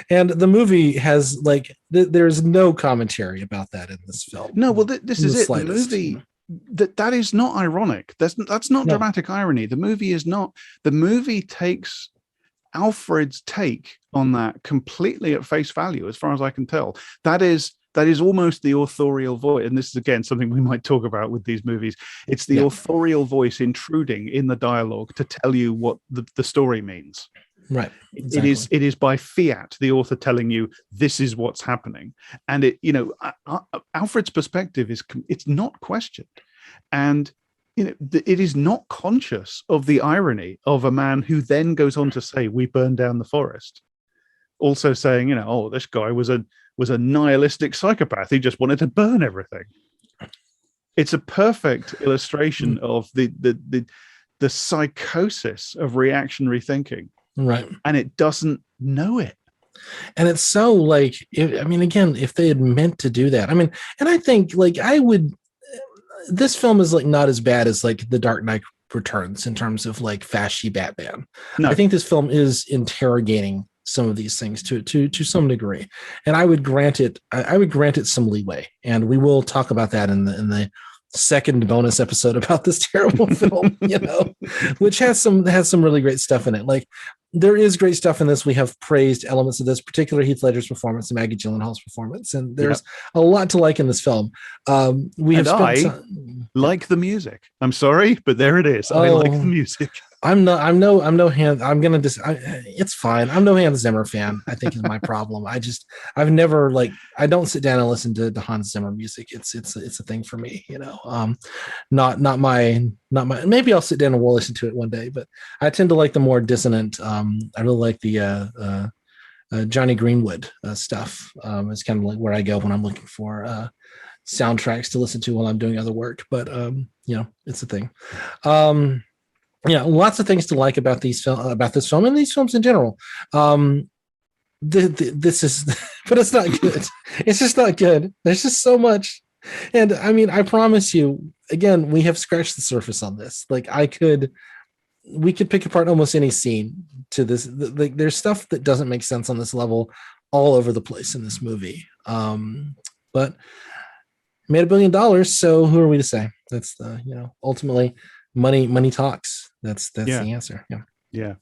S1: And the movie has like there's no commentary about that in this film.
S2: No, well, this is it. The movie. That is not ironic. That's not dramatic irony. The movie takes Alfred's take on that completely at face value, as far as I can tell. That is almost the authorial voice, and this is again something we might talk about with these movies. It's the authorial voice intruding in the dialogue to tell you what the story means.
S1: Right. Exactly.
S2: It is by fiat, the author telling you this is what's happening. And it, you know, Alfred's perspective it's not questioned. And, you know, it is not conscious of the irony of a man who then goes on to say, we burned down the forest. Also saying, you know, this guy was a nihilistic psychopath. He just wanted to burn everything. It's a perfect illustration of the psychosis of reactionary thinking.
S1: Right.
S2: And it doesn't know it.
S1: And it's so like, again, if they had meant to do that, and I think like this film is like not as bad as like The Dark Knight Returns in terms of like fashy Batman. No. I think this film is interrogating some of these things to some degree. And I would grant it some leeway. And we will talk about that in the second bonus episode about this terrible film, you know, which has some really great stuff in it. Like there is great stuff in this. We have praised elements of this, particularly Heath Ledger's performance and Maggie Gyllenhaal's performance, and there's a lot to like in this film.
S2: Like the music. I'm sorry, but there it is. I like the music.
S1: It's fine. I'm no Hans Zimmer fan, I think is my problem. I've never I don't sit down and listen to Hans Zimmer music. It's a thing for me, you know. Not my, maybe I'll sit down and we'll listen to it one day, but I tend to like the more dissonant. I really like the Johnny Greenwood stuff. It's kind of like where I go when I'm looking for soundtracks to listen to while I'm doing other work. But it's a thing. Lots of things to like about this film and these films in general. This is, but it's not good. It's just not good. There's just so much. And I mean, I promise you, again, we have scratched the surface on this. Like we could pick apart almost any scene to this. Like there's stuff that doesn't make sense on this level all over the place in this movie. But made $1 billion. So who are we to say? That's ultimately money talks. That's the answer. Yeah.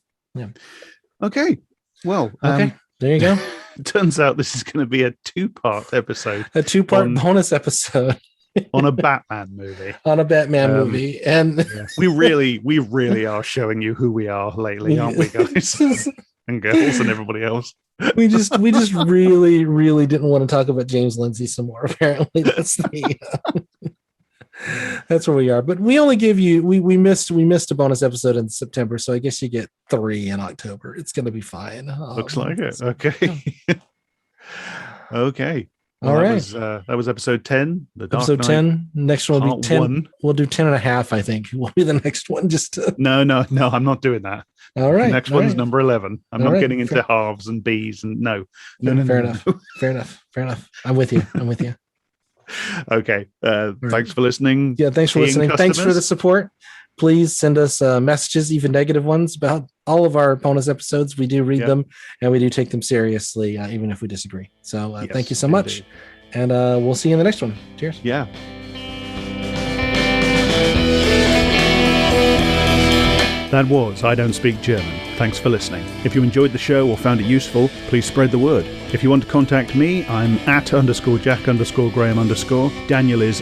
S2: Okay. Well,
S1: okay. There you go.
S2: Turns out this is going to be a 2-part episode.
S1: A 2-part bonus episode.
S2: On a Batman movie.
S1: On a Batman movie. And
S2: we really are showing you who we are lately, aren't we, guys? And girls and everybody else.
S1: We just really, really didn't want to talk about James Lindsay some more. Apparently, that's where we are. But we only give you we missed a bonus episode in September, so I guess you get 3 in October. It's going to be fine.
S2: Looks like it. Okay. Okay.
S1: All right.
S2: That was episode 10.
S1: Episode 10. Next one will be 10. 1. We'll do 10 and a half, I think. Will be the next one.
S2: No, I'm not doing that.
S1: All right.
S2: The next one's number 11. I'm not getting into halves and B's and no.
S1: Fair enough. I'm with you.
S2: Okay. Thanks for listening.
S1: Yeah, thanks for listening. Customers. Thanks for the support. Please send us messages, even negative ones, about all of our bonus episodes. We do read them, and we do take them seriously, even if we disagree. So thank you so much, and we'll see you in the next one. Cheers.
S2: Yeah. That was I Don't Speak German. Thanks for listening. If you enjoyed the show or found it useful, please spread the word. If you want to contact me, I'm @_Jack_Graham_. Daniel is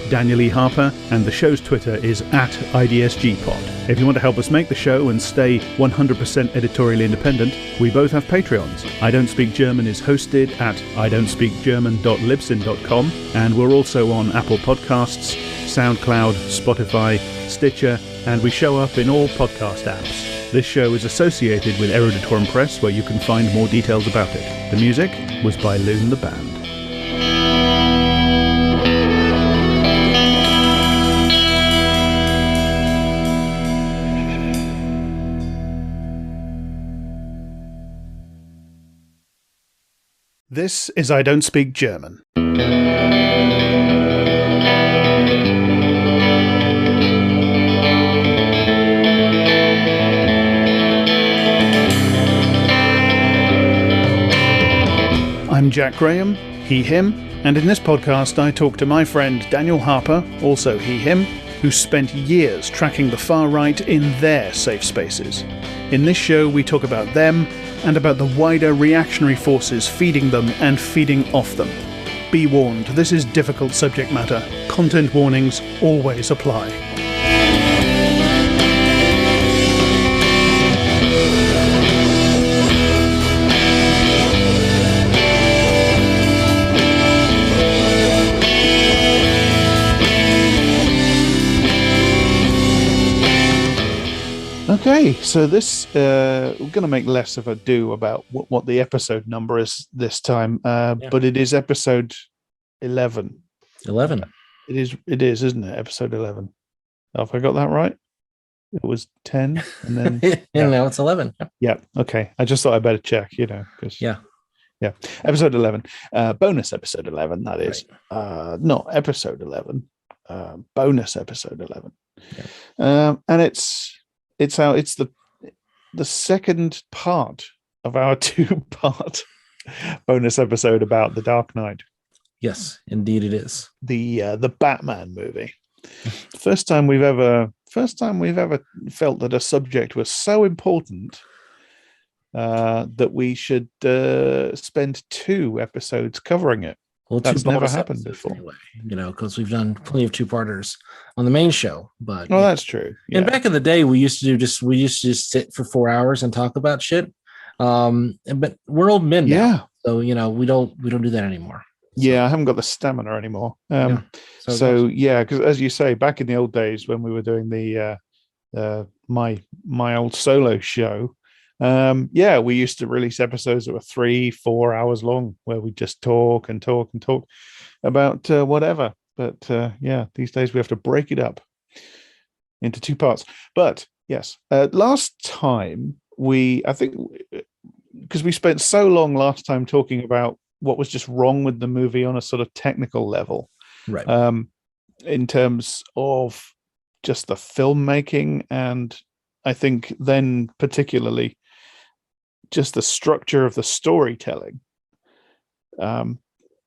S2: @Daniel E. Harper, and the show's Twitter is @IDSGpod. If you want to help us make the show and stay 100% editorially independent, we both have Patreons. I Don't Speak German is hosted at idon'tspeakgerman.libsyn.com, and we're also on Apple Podcasts, SoundCloud, Spotify, Stitcher, and we show up in all podcast apps. This show is associated with Eruditorum Press, where you can find more details about it. The music was by Loon the Band. This is I Don't Speak German. I'm Jack Graham, he, him, and in this podcast I talk to my friend Daniel Harper, also he, him, who spent years tracking the far right in their safe spaces. In this show we talk about them and about the wider reactionary forces feeding them and feeding off them. Be warned, this is difficult subject matter. Content warnings always apply. Okay, so this we're going to make less of a do about what the episode number is this time, but it is episode 11.
S1: 11.
S2: It is, isn't it? Episode 11. Have I got that right? It was 10, and then
S1: and now it's 11.
S2: Yeah. Okay. I just thought I better check, because
S1: yeah.
S2: Episode 11, bonus episode 11. That is not episode 11, bonus episode 11, and it's the second part of our 2-part bonus episode about The Dark Knight.
S1: Yes, indeed it is.
S2: The Batman movie. First time we've ever felt that a subject was so important that we should spend 2 episodes covering it. Well, that's never happened before, anyway,
S1: because we've done plenty of 2-parters on the main show. But
S2: that's true. Yeah.
S1: And back in the day, we used to just sit for 4 hours and talk about shit. But we're old men now, so we don't do that anymore. So.
S2: Yeah, I haven't got the stamina anymore. So because as you say, back in the old days when we were doing the my old solo show, Yeah, we used to release episodes that were 3-4 hours long, where we just talk and talk and talk about whatever. But yeah, these days we have to break it up into two parts. But yes, last time I think, because we spent so long last time talking about what was just wrong with the movie on a sort of technical level,
S1: Right.
S2: In terms of just the filmmaking, and I think then particularly just the structure of the storytelling.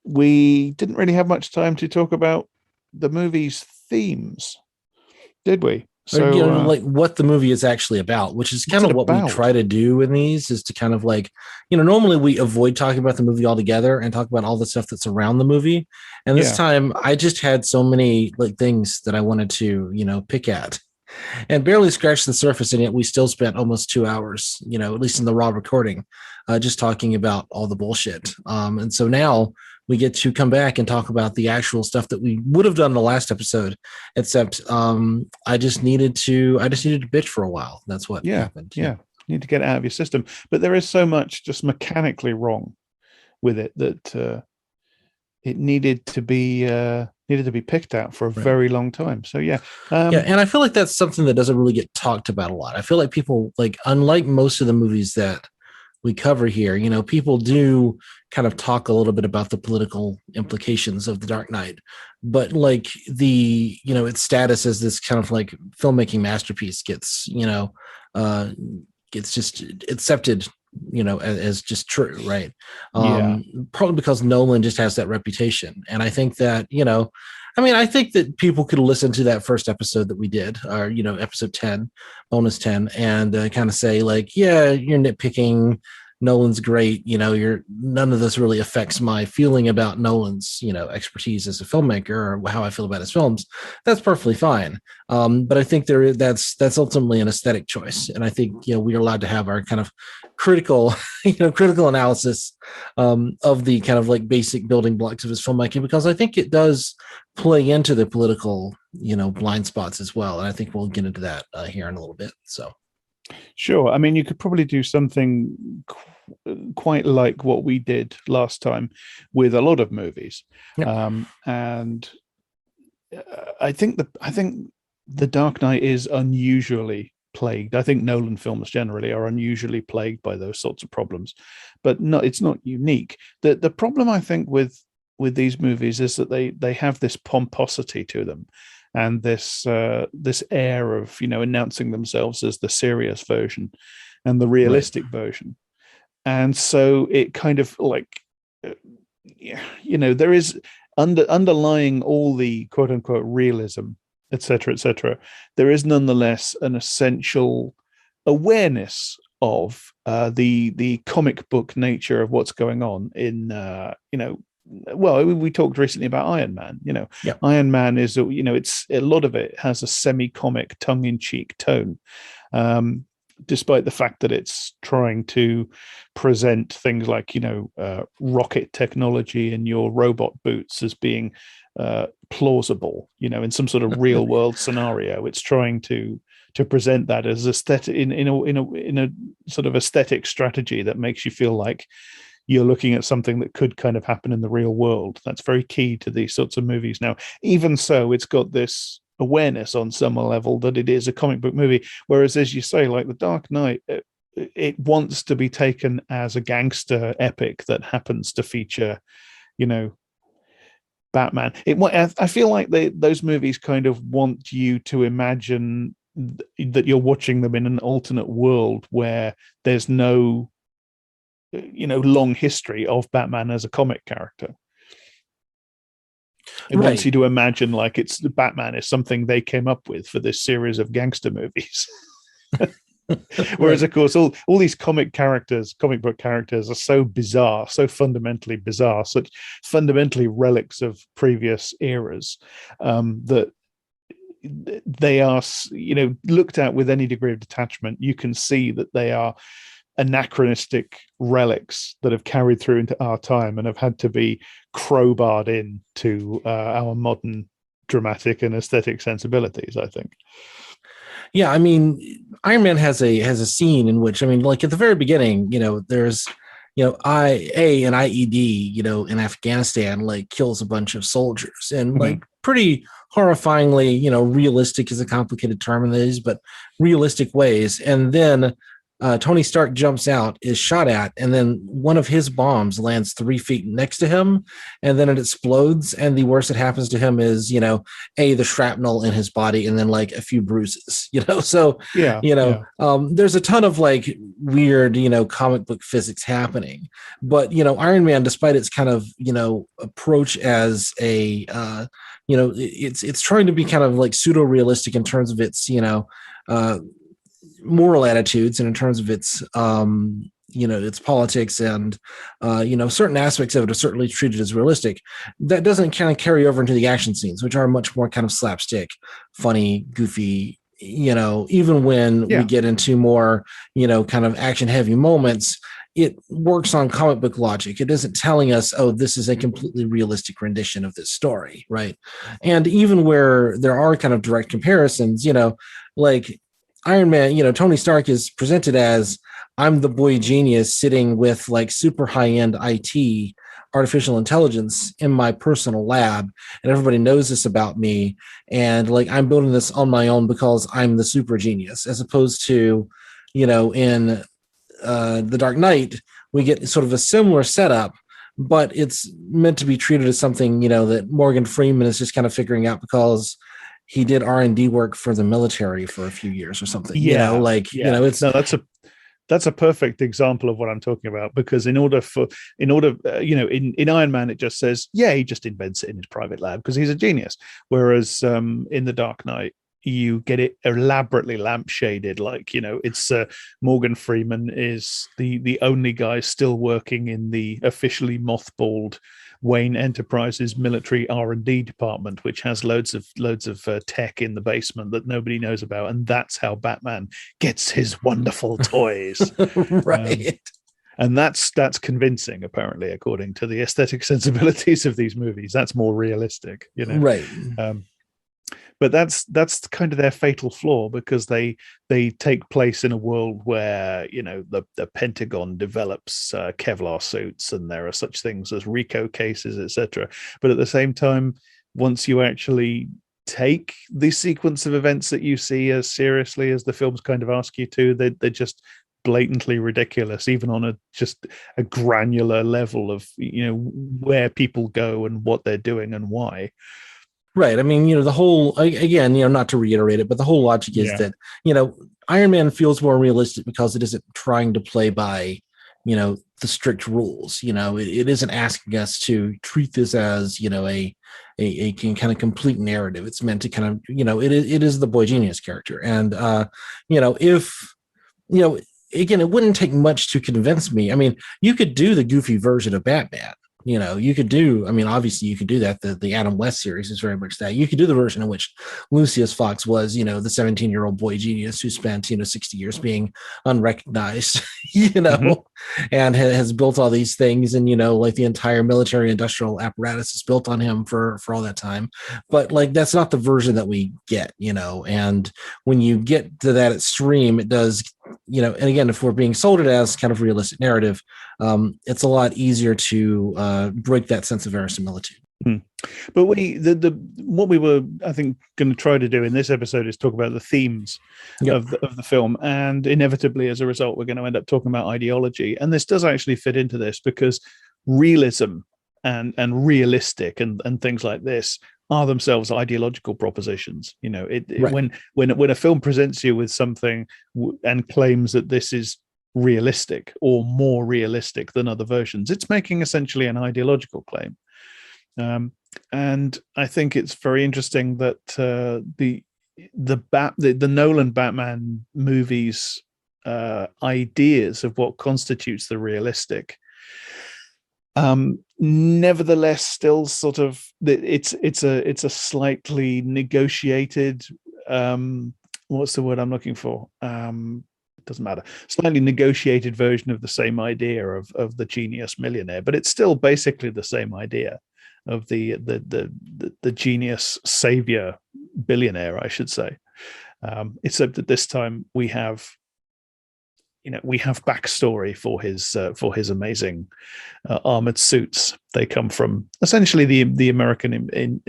S2: We didn't really have much time to talk about the movie's themes, did we?
S1: Or,
S2: So,
S1: like what the movie is actually about, which is kind of what we
S2: about?
S1: try to do in these, is to kind of like, normally we avoid talking about the movie altogether and talk about all the stuff that's around the movie. And this time I just had so many like things that I wanted to, pick at and barely scratched the surface. And yet we still spent almost 2 hours, at least in the raw recording, just talking about all the bullshit. And so now we get to come back and talk about the actual stuff that we would have done in the last episode, except I just needed to bitch for a while. That's what happened.
S2: Yeah. You need to get it out of your system. But there is so much just mechanically wrong with it that it needed to be picked out for a very long time. So yeah.
S1: And I feel like that's something that doesn't really get talked about a lot. I feel like people, like, unlike most of the movies that we cover here, people do kind of talk a little bit about the political implications of The Dark Knight, but like its status as this kind of like filmmaking masterpiece gets just accepted, as just true, right? Probably because Nolan just has that reputation. And I think that, I think that people could listen to that first episode that we did, or, episode 10, bonus 10, and kind of say like, yeah, you're nitpicking. Nolan's great. None of this really affects my feeling about Nolan's, expertise as a filmmaker or how I feel about his films. That's perfectly fine. But I think that's ultimately an aesthetic choice. And I think, we're allowed to have our kind of critical analysis of the kind of like basic building blocks of his filmmaking, because I think it does play into the political, blind spots as well. And I think we'll get into that here in a little bit. So.
S2: Sure. I mean, you could probably do something quite like what we did last time with a lot of movies. Yep. And I think The Dark Knight is unusually plagued. I think Nolan films generally are unusually plagued by those sorts of problems, but no, it's not unique. The problem, I think, with these movies is that they have this pomposity to them, and this air of announcing themselves as the serious version and the realistic version, and so it kind of like there is underlying all the quote unquote realism, etc., there is nonetheless an essential awareness of the comic book nature of what's going on in well, we talked recently about Iron Man. Iron Man is, it's a lot of it has a semi-comic, tongue-in-cheek tone, despite the fact that it's trying to present things like, rocket technology in your robot boots as being plausible, in some sort of real-world scenario. It's trying to present that as aesthetic in a sort of aesthetic strategy that makes you feel like you're looking at something that could kind of happen in the real world. That's very key to these sorts of movies. Now, even so, it's got this awareness on some level that it is a comic book movie. Whereas, as you say, like The Dark Knight, it wants to be taken as a gangster epic that happens to feature, Batman. I feel like those movies kind of want you to imagine that you're watching them in an alternate world where there's no long history of Batman as a comic character. It wants you to imagine like it's Batman is something they came up with for this series of gangster movies. Whereas, of course, all these comic book characters are so bizarre, so fundamentally bizarre, such fundamentally relics of previous eras, that they are, looked at with any degree of detachment. You can see that they are anachronistic relics that have carried through into our time and have had to be crowbarred into our modern dramatic and aesthetic sensibilities, I think.
S1: Yeah, I mean, Iron Man has a scene in which, I mean, like at the very beginning, there's an IED, in Afghanistan, like kills a bunch of soldiers, and
S2: Mhm.
S1: like pretty horrifyingly, realistic is a complicated term in these, but realistic ways. And then Tony Stark jumps out, is shot at, and then one of his bombs lands 3 feet next to him, and then it explodes. And the worst that happens to him is, the shrapnel in his body, and then like a few bruises. So
S2: Yeah, yeah,
S1: there's a ton of like weird, comic book physics happening. But Iron Man, despite its kind of approach as a it's trying to be kind of like pseudo realistic in terms of its uh, moral attitudes and in terms of its its politics, and certain aspects of it are certainly treated as realistic. That doesn't kind of carry over into the action scenes, which are much more kind of slapstick, funny, goofy. Even when we
S2: yeah.
S1: get into more kind of action heavy moments, it works on comic book logic. It isn't telling us, oh, this is a completely realistic rendition of this story, right? And even where there are kind of direct comparisons, like Iron Man, Tony Stark is presented as, I'm the boy genius sitting with like super high end IT, artificial intelligence in my personal lab, and everybody knows this about me. And like, I'm building this on my own because I'm the super genius, as opposed to, in The Dark Knight, we get sort of a similar setup, but it's meant to be treated as something, that Morgan Freeman is just kind of figuring out because he did R&D work for the military for a few years or something,
S2: Yeah,
S1: like,
S2: yeah.
S1: it's
S2: No, that's a perfect example of what I'm talking about, because in Iron Man it just says, yeah, he just invents it in his private lab because he's a genius, whereas in The Dark Knight you get it elaborately lampshaded, like it's Morgan Freeman is the only guy still working in the officially mothballed Wayne Enterprises military R&D department, which has loads of tech in the basement that nobody knows about, and that's how Batman gets his wonderful toys. Um,
S1: right.
S2: and that's convincing, apparently, according to the aesthetic sensibilities of these movies. That's more realistic.
S1: Right.
S2: Um, but that's kind of their fatal flaw, because they take place in a world where the Pentagon develops Kevlar suits, and there are such things as RICO cases, etc. But at the same time, once you actually take the sequence of events that you see as seriously as the films kind of ask you to, they're just blatantly ridiculous, even on a granular level of where people go and what they're doing and why.
S1: Right. I mean, the whole, again, not to reiterate it, but the whole logic is
S2: Yeah.
S1: that, Iron Man feels more realistic because it isn't trying to play by, the strict rules. It isn't asking us to treat this as, a kind of complete narrative. It's meant to kind of, it is the boy genius character. And, if, you know, again, it wouldn't take much to convince me. I mean, you could do the goofy version of Batman. You could do, I mean, obviously you could do that. The Adam West series is very much that. You could do the version in which Lucius Fox was, the 17-year-old boy genius who spent, 60 years being unrecognized,
S2: Mm-hmm.
S1: and has built all these things. And, like the entire military industrial apparatus is built on him for all that time. But like, that's not the version that we get, and when you get to that extreme, it does, and again, if we're being sold it as kind of realistic narrative, it's a lot easier to break that sense of verisimilitude.
S2: Hmm. But what we were, I think, going to try to do in this episode is talk about the themes
S1: Yep.
S2: of the film, and inevitably, as a result, we're going to end up talking about ideology. And this does actually fit into this, because realism and realistic and things like this are themselves ideological propositions.
S1: Right.
S2: When a film presents you with something and claims that this is realistic or more realistic than other versions, it's making essentially an ideological claim. And I think it's very interesting that the Nolan Batman movies ideas of what constitutes the realistic, nevertheless still sort of, it's a slightly negotiated, what's the word I'm looking for? Doesn't matter, slightly negotiated version of the same idea of the genius millionaire, but it's still basically the same idea of the genius savior billionaire, I should say. Except that this time we have backstory for his amazing armored suits. They come from essentially the American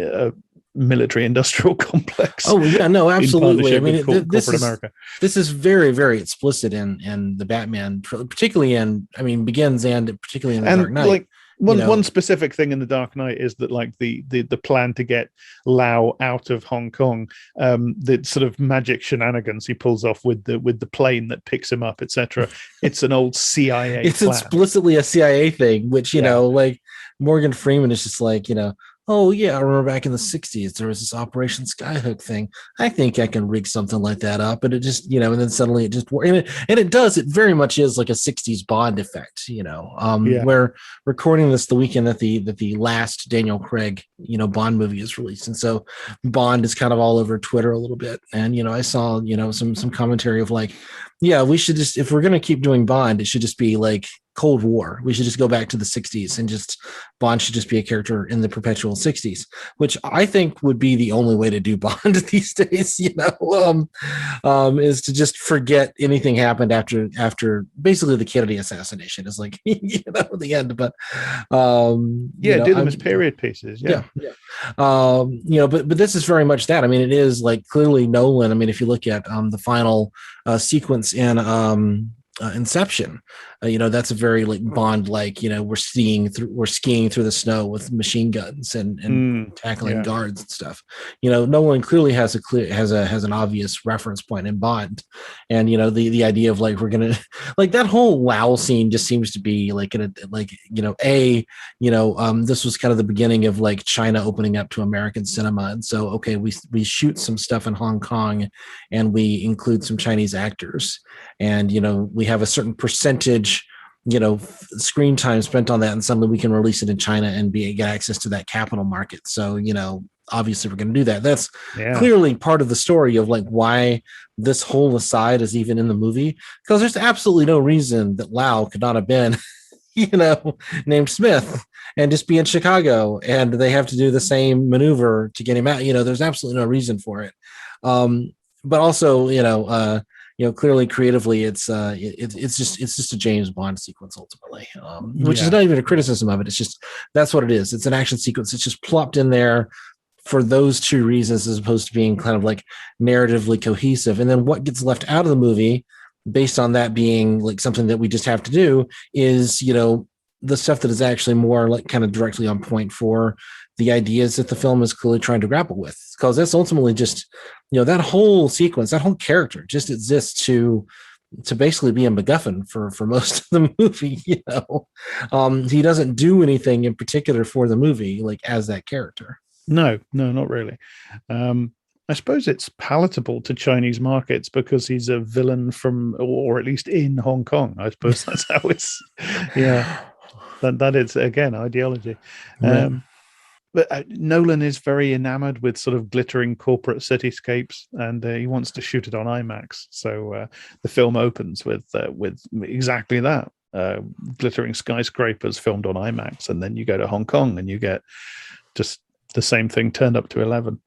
S2: military industrial complex.
S1: Oh yeah, no, absolutely. I mean,
S2: corporate America.
S1: This is very, very explicit in the Batman, particularly Begins and particularly in the Dark Knight.
S2: Like one specific thing in the Dark Knight is that like the plan to get Lau out of Hong Kong, the sort of magic shenanigans he pulls off with the plane that picks him up, etc. It's an old CIA.
S1: It's
S2: plan.
S1: Explicitly a CIA thing, which like Morgan Freeman is just like, oh yeah, I remember back in the 60s there was this Operation Skyhook thing. I think I can rig something like that up, and it just and then suddenly it just works. And it does. It very much is like a 60s Bond effect. We're recording this the weekend that the last Daniel Craig Bond movie is released, and so Bond is kind of all over Twitter a little bit. And I saw some commentary of like, yeah, we should just, if we're gonna keep doing Bond, it should just be like Cold War. We should just go back to the 60s and just Bond should just be a character in the perpetual 60s, which I think would be the only way to do Bond these days, is to just forget anything happened after basically the Kennedy assassination is like, the end. But
S2: do them as period pieces. Yeah.
S1: But this is very much that. I mean, it is like clearly Nolan. I mean, if you look at the final sequence in Inception, that's a very like Bond, like we're skiing through the snow with machine guns and tackling guards and stuff. Nolan clearly has an obvious reference point in Bond, and the idea of like we're gonna like that whole Lao scene just seems to be like this was kind of the beginning of like China opening up to American cinema, and so okay, we shoot some stuff in Hong Kong and we include some Chinese actors, and we have a certain percentage screen time spent on that, and suddenly we can release it in China and get access to that capital market. So obviously we're going to do that. That's clearly part of the story of like why this whole aside is even in the movie, because there's absolutely no reason that Lau could not have been named Smith and just be in Chicago and they have to do the same maneuver to get him out. There's absolutely no reason for it. But also clearly creatively it's just a James Bond sequence ultimately, which is not even a criticism of it. It's just, that's what it is. It's an action sequence. It's just plopped in there for those two reasons, as opposed to being kind of like narratively cohesive. And then what gets left out of the movie based on that being like something that we just have to do is, the stuff that is actually more like kind of directly on point for the ideas that the film is clearly trying to grapple with. Because that's ultimately just, that whole sequence, that whole character just exists to basically be a MacGuffin for most of the movie. He doesn't do anything in particular for the movie, like as that character.
S2: No, not really. I suppose it's palatable to Chinese markets because he's a villain from, or at least in Hong Kong. I suppose that's how it's, that is, again, ideology. But Nolan is very enamored with sort of glittering corporate cityscapes, and he wants to shoot it on IMAX. So the film opens with exactly that, glittering skyscrapers filmed on IMAX, and then you go to Hong Kong and you get just the same thing turned up to 11.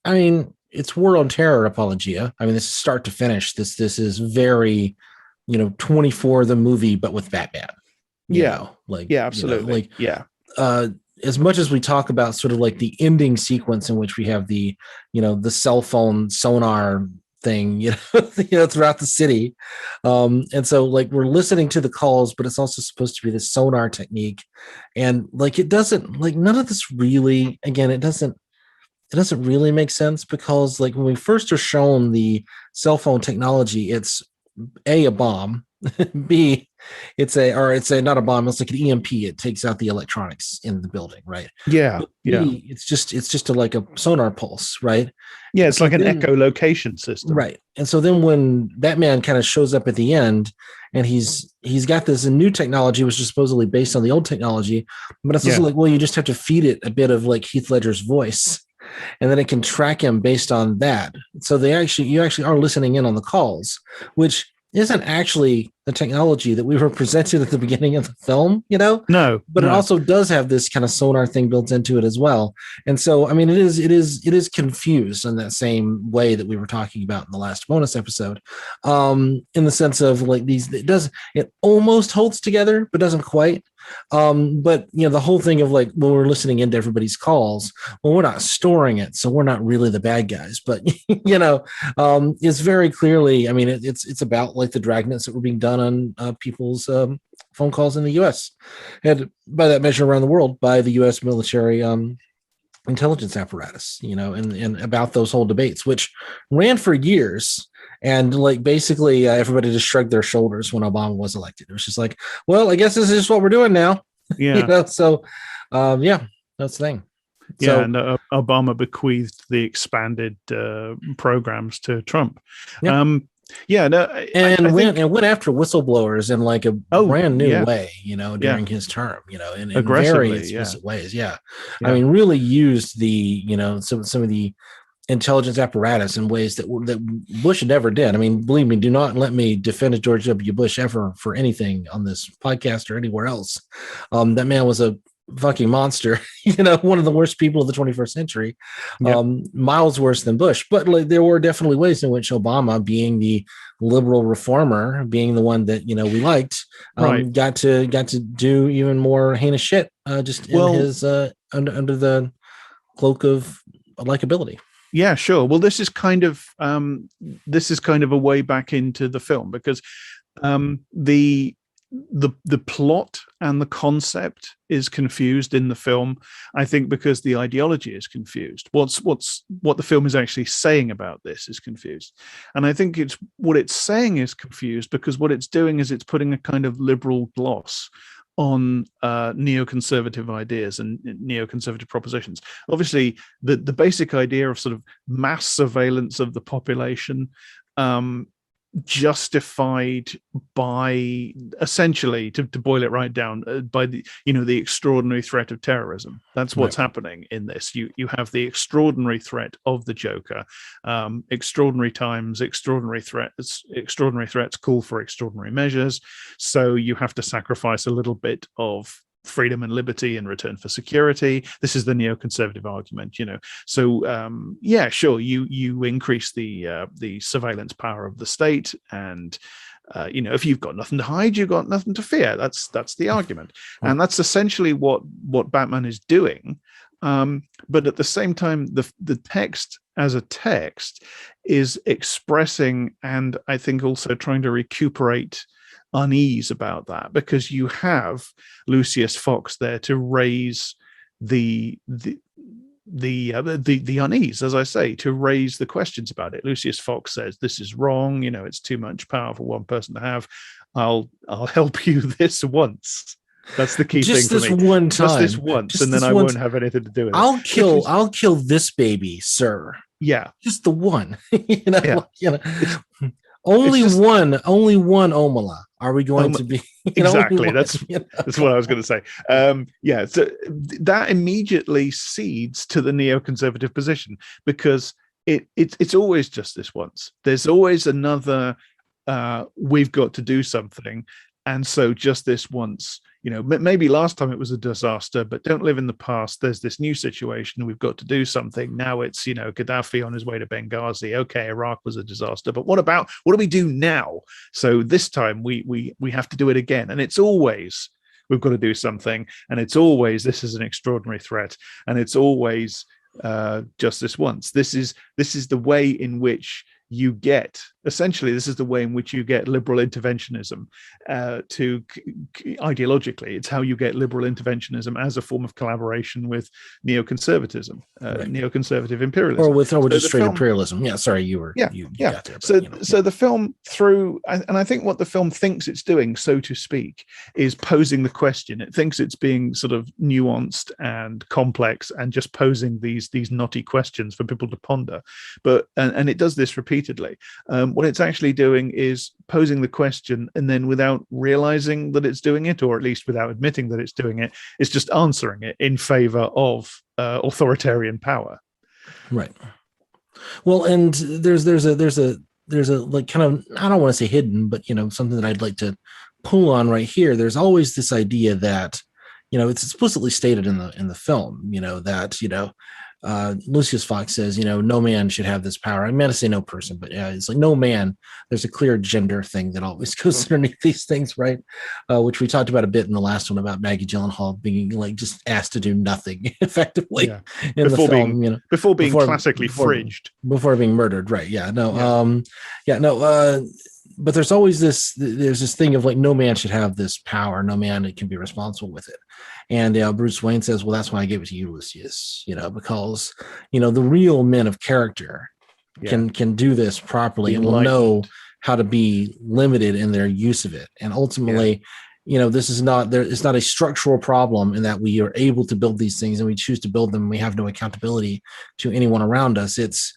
S1: I mean, it's war on terror apologia. I mean, this is start to finish. This is very, 24 the movie, but with Batman.
S2: Absolutely.
S1: As much as we talk about sort of like the ending sequence in which we have the, the cell phone sonar thing, throughout the city. And so like we're listening to the calls, but it's also supposed to be the sonar technique. And like, it doesn't, like, none of this really, again, it doesn't really make sense, because like when we first are shown the cell phone technology, it's a bomb, B, it's not a bomb, it's like an EMP. It takes out the electronics in the building, right?
S2: B,
S1: it's just like a sonar pulse, right?
S2: Yeah, it's like an echolocation system,
S1: right? And so then when Batman kind of shows up at the end, and he's got this new technology which is supposedly based on the old technology, but it's also like, well, you just have to feed it a bit of like Heath Ledger's voice, and then it can track him based on that. So you actually are listening in on the calls, which isn't actually the technology that we were presented at the beginning of the film,
S2: No,
S1: but it also does have this kind of sonar thing built into it as well. And so, I mean, it is confused in that same way that we were talking about in the last bonus episode, in the sense of like it almost holds together, but doesn't quite. But the whole thing of like when we're listening into everybody's calls, well, we're not storing it, so we're not really the bad guys. But it's very clearly, I mean, it's about like the dragnets that were being done on people's phone calls in the U.S. and by that measure around the world by the U.S. military intelligence apparatus, and about those whole debates, which ran for years. And like basically everybody just shrugged their shoulders when Obama was elected. It was just like, well, I guess this is just what we're doing now.
S2: Yeah.
S1: So that's the thing.
S2: Yeah, and Obama bequeathed the expanded programs to Trump.
S1: Yeah.
S2: And
S1: went after whistleblowers in like a brand new way, during his term, in very explicit ways. Yeah. I mean, really used the, some of the intelligence apparatus in ways that Bush never did. I mean, believe me, do not let me defend George W. Bush ever for anything on this podcast or anywhere else. That man was a fucking monster, one of the worst people of the 21st century, miles worse than Bush. But like, there were definitely ways in which Obama, being the liberal reformer, being the one that we liked, got to do even more heinous shit, just in his under the cloak of likability.
S2: Yeah, sure. Well, this is kind of a way back into the film, because the plot and the concept is confused in the film, I think, because the ideology is confused. What the film is actually saying about this is confused. And I think what it's saying is confused because what it's doing is it's putting a kind of liberal gloss on neoconservative ideas and neoconservative propositions. Obviously, the basic idea of sort of mass surveillance of the population, justified by, essentially, to boil it right down, by the extraordinary threat of terrorism. That's what's happening in this. You have the extraordinary threat of the Joker. Extraordinary times, extraordinary threats call for extraordinary measures. So you have to sacrifice a little bit of freedom and liberty in return for security. This is the neoconservative argument, So sure, you increase the surveillance power of the state, and if you've got nothing to hide, you've got nothing to fear. That's the argument, and that's essentially what Batman is doing. But at the same time, the text as a text is expressing, and I think also trying to recuperate unease about that, because you have Lucius Fox there to raise the unease, as I say, to raise the questions about it. Lucius Fox says, this is wrong, it's too much power for one person to have. I'll help you this once. That's the key
S1: just
S2: thing for
S1: me.
S2: One
S1: time.
S2: Just this once, just and then I won't have anything to do with it.
S1: I'll kill this baby, sir.
S2: Yeah.
S1: Just the one. Only one Omala are we going to be?
S2: Exactly. That's what I was going to say. So that immediately cedes to the neoconservative position, because it's always just this once. There's always another. We've got to do something, and so just this once. Maybe last time it was a disaster, but don't live in the past. There's this new situation. We've got to do something. Now it's, Gaddafi on his way to Benghazi. Okay, Iraq was a disaster, but what do we do now? So this time we have to do it again. And it's always, we've got to do something. And it's always, this is an extraordinary threat. And it's always just this once. This is the way in which you get, essentially, this is the way in which you get liberal interventionism ideologically. It's how you get liberal interventionism as a form of collaboration with neoconservatism, neoconservative imperialism.
S1: Or just straight imperialism. Yeah, sorry, you got there. But,
S2: so the film and I think what the film thinks it's doing, so to speak, is posing the question. It thinks it's being sort of nuanced and complex and just posing these knotty questions for people to ponder. But and it does this repeatedly. What it's actually doing is posing the question, and then without realizing that it's doing it, or at least without admitting that it's doing it, it's just answering it in favor of authoritarian power.
S1: Right. Well, and there's a there's a like kind of, I don't want to say hidden, but something that I'd like to pull on right here. There's always this idea that it's explicitly stated in the film, that Lucius Fox says, no man should have this power. I meant to say no person, but yeah, it's like no man. There's a clear gender thing that always goes underneath these things, right? Which we talked about a bit in the last one about Maggie Gyllenhaal being like just asked to do nothing effectively in the film,
S2: before being classically fridged,
S1: before being murdered, right? Yeah, no, but there's this thing of like no man should have this power, no man can be responsible with it. And Bruce Wayne says, well, that's why I gave it to you, Lucius, because the real men of character can do this properly and will know how to be limited in their use of it. And ultimately, this is not there. It's not a structural problem in that we are able to build these things and we choose to build them. And we have no accountability to anyone around us. It's,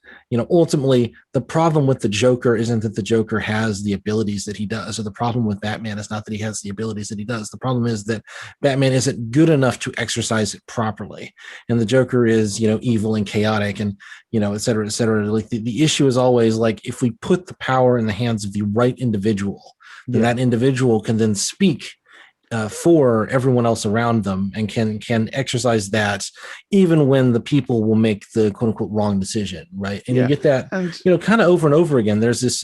S1: ultimately the problem with the Joker isn't that the Joker has the abilities that he does, or the problem with Batman is not that he has the abilities that he does. The problem is that Batman isn't good enough to exercise it properly. And the Joker is, evil and chaotic and, et cetera, et cetera. Like the issue is always like, if we put the power in the hands of the right individual, then that individual can then speak for everyone else around them and can exercise that even when the people will make the quote unquote wrong decision, right? And you get that kind of over and over again. There's this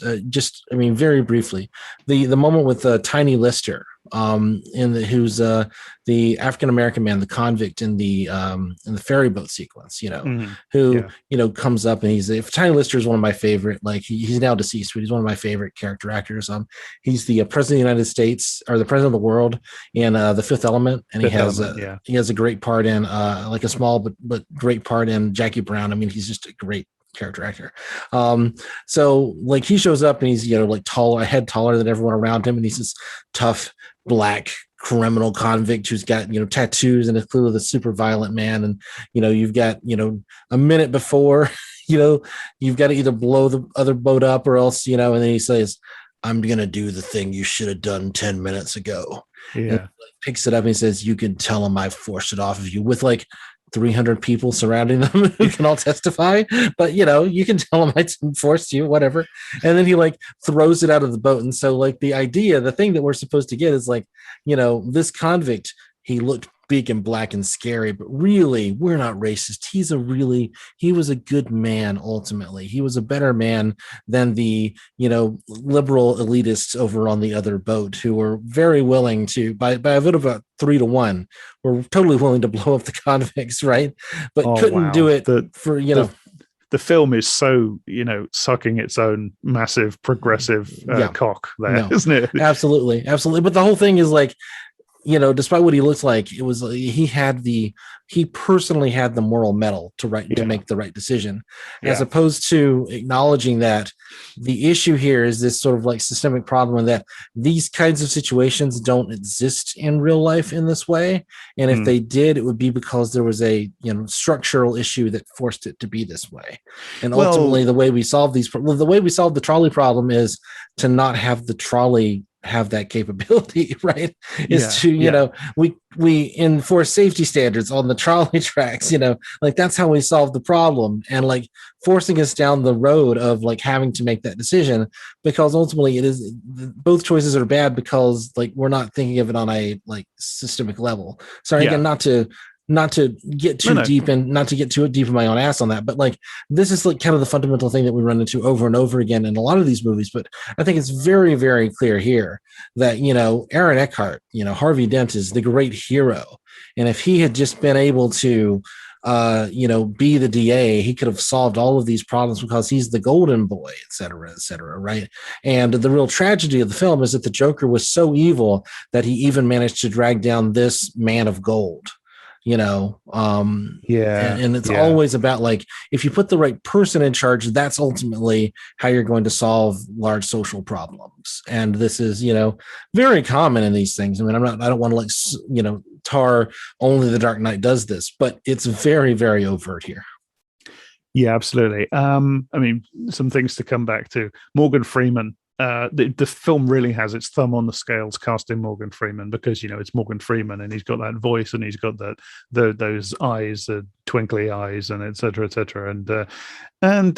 S1: very briefly, the moment with Tiny Lister, who's the African American man, the convict in the ferry boat sequence, who comes up and if Tiny Lister is one of my favorite, like he's now deceased, but he's one of my favorite character actors. He's the president of the United States, or the president of the world in The Fifth Element, and he has a great part in like a small but great part in Jackie Brown. I mean, he's just a great character actor. So like he shows up and he's like taller, a head taller than everyone around him, and he's this tough black criminal convict who's got tattoos and is clearly the super violent man. And you've got a minute before you've got to either blow the other boat up or else and then he says, I'm gonna do the thing you should have done 10 minutes ago. And he picks it up and he says, you can tell him I forced it off of you, with like 300 people surrounding them who can all testify, but you can tell them I forced you, whatever. And then he like throws it out of the boat. And so like the thing that we're supposed to get is like, this convict, he looked big and black and scary, but really we're not racist. He was a good man. Ultimately, he was a better man than the liberal elitists over on the other boat, who were very willing to, by a vote of about 3-1, were totally willing to blow up the convicts, right? But couldn't do it for
S2: the film is so sucking its own massive progressive cock there, isn't it?
S1: Absolutely. But the whole thing is like, despite what he looks like, it was he personally had the moral mettle to make the right decision, as opposed to acknowledging that the issue here is this sort of like systemic problem, and that these kinds of situations don't exist in real life in this way. And if they did, it would be because there was a structural issue that forced it to be this way. And ultimately, the way we solve the trolley problem is to not have the trolley have that capability, right? We enforce safety standards on the trolley tracks, like that's how we solve the problem. And like forcing us down the road of like having to make that decision, because ultimately both choices are bad, because like we're not thinking of it on a like systemic level. Sorry, again, not to get too deep and not to get too deep in my own ass on that, but like this is like kind of the fundamental thing that we run into over and over again in a lot of these movies. But I think it's very, very clear here that Aaron Eckhart, Harvey Dent is the great hero, and if he had just been able to be the DA, he could have solved all of these problems because he's the golden boy, et cetera, right? And the real tragedy of the film is that the Joker was so evil that he even managed to drag down this man of gold. And it's always about like, if you put the right person in charge, that's ultimately how you're going to solve large social problems. And this is very common in these things. I mean, I don't want to like tar only The Dark Knight does this, but it's very, very overt here.
S2: Yeah, absolutely. I mean, some things to come back to. Morgan Freeman the film really has its thumb on the scales casting Morgan Freeman, because it's Morgan Freeman and he's got that voice and he's got those eyes, the twinkly eyes, and etc. etc. And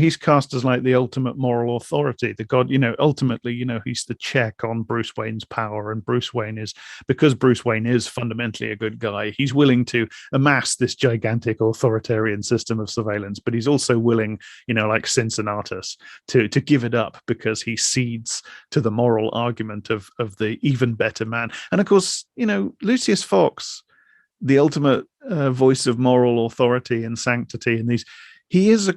S2: he's cast as like the ultimate moral authority, the god. Ultimately, he's the check on Bruce Wayne's power, and Bruce Wayne is, because Bruce Wayne is fundamentally a good guy, he's willing to amass this gigantic authoritarian system of surveillance, but he's also willing, like Cincinnatus, to give it up because he cedes to the moral argument of the even better man. And of course, Lucius Fox, the ultimate voice of moral authority and sanctity in these, he is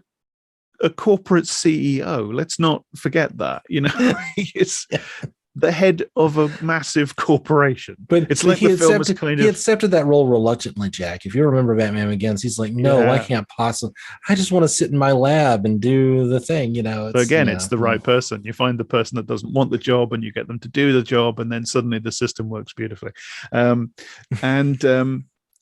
S2: a corporate CEO. Let's not forget that. He is the head of a massive corporation.
S1: But
S2: it's like the film is kind of...
S1: He accepted that role reluctantly, Jack. If you remember Batman Begins, he's like, no, I can't possibly. I just want to sit in my lab and do the thing,
S2: It's the right person. You find the person that doesn't want the job and you get them to do the job, and then suddenly the system works beautifully.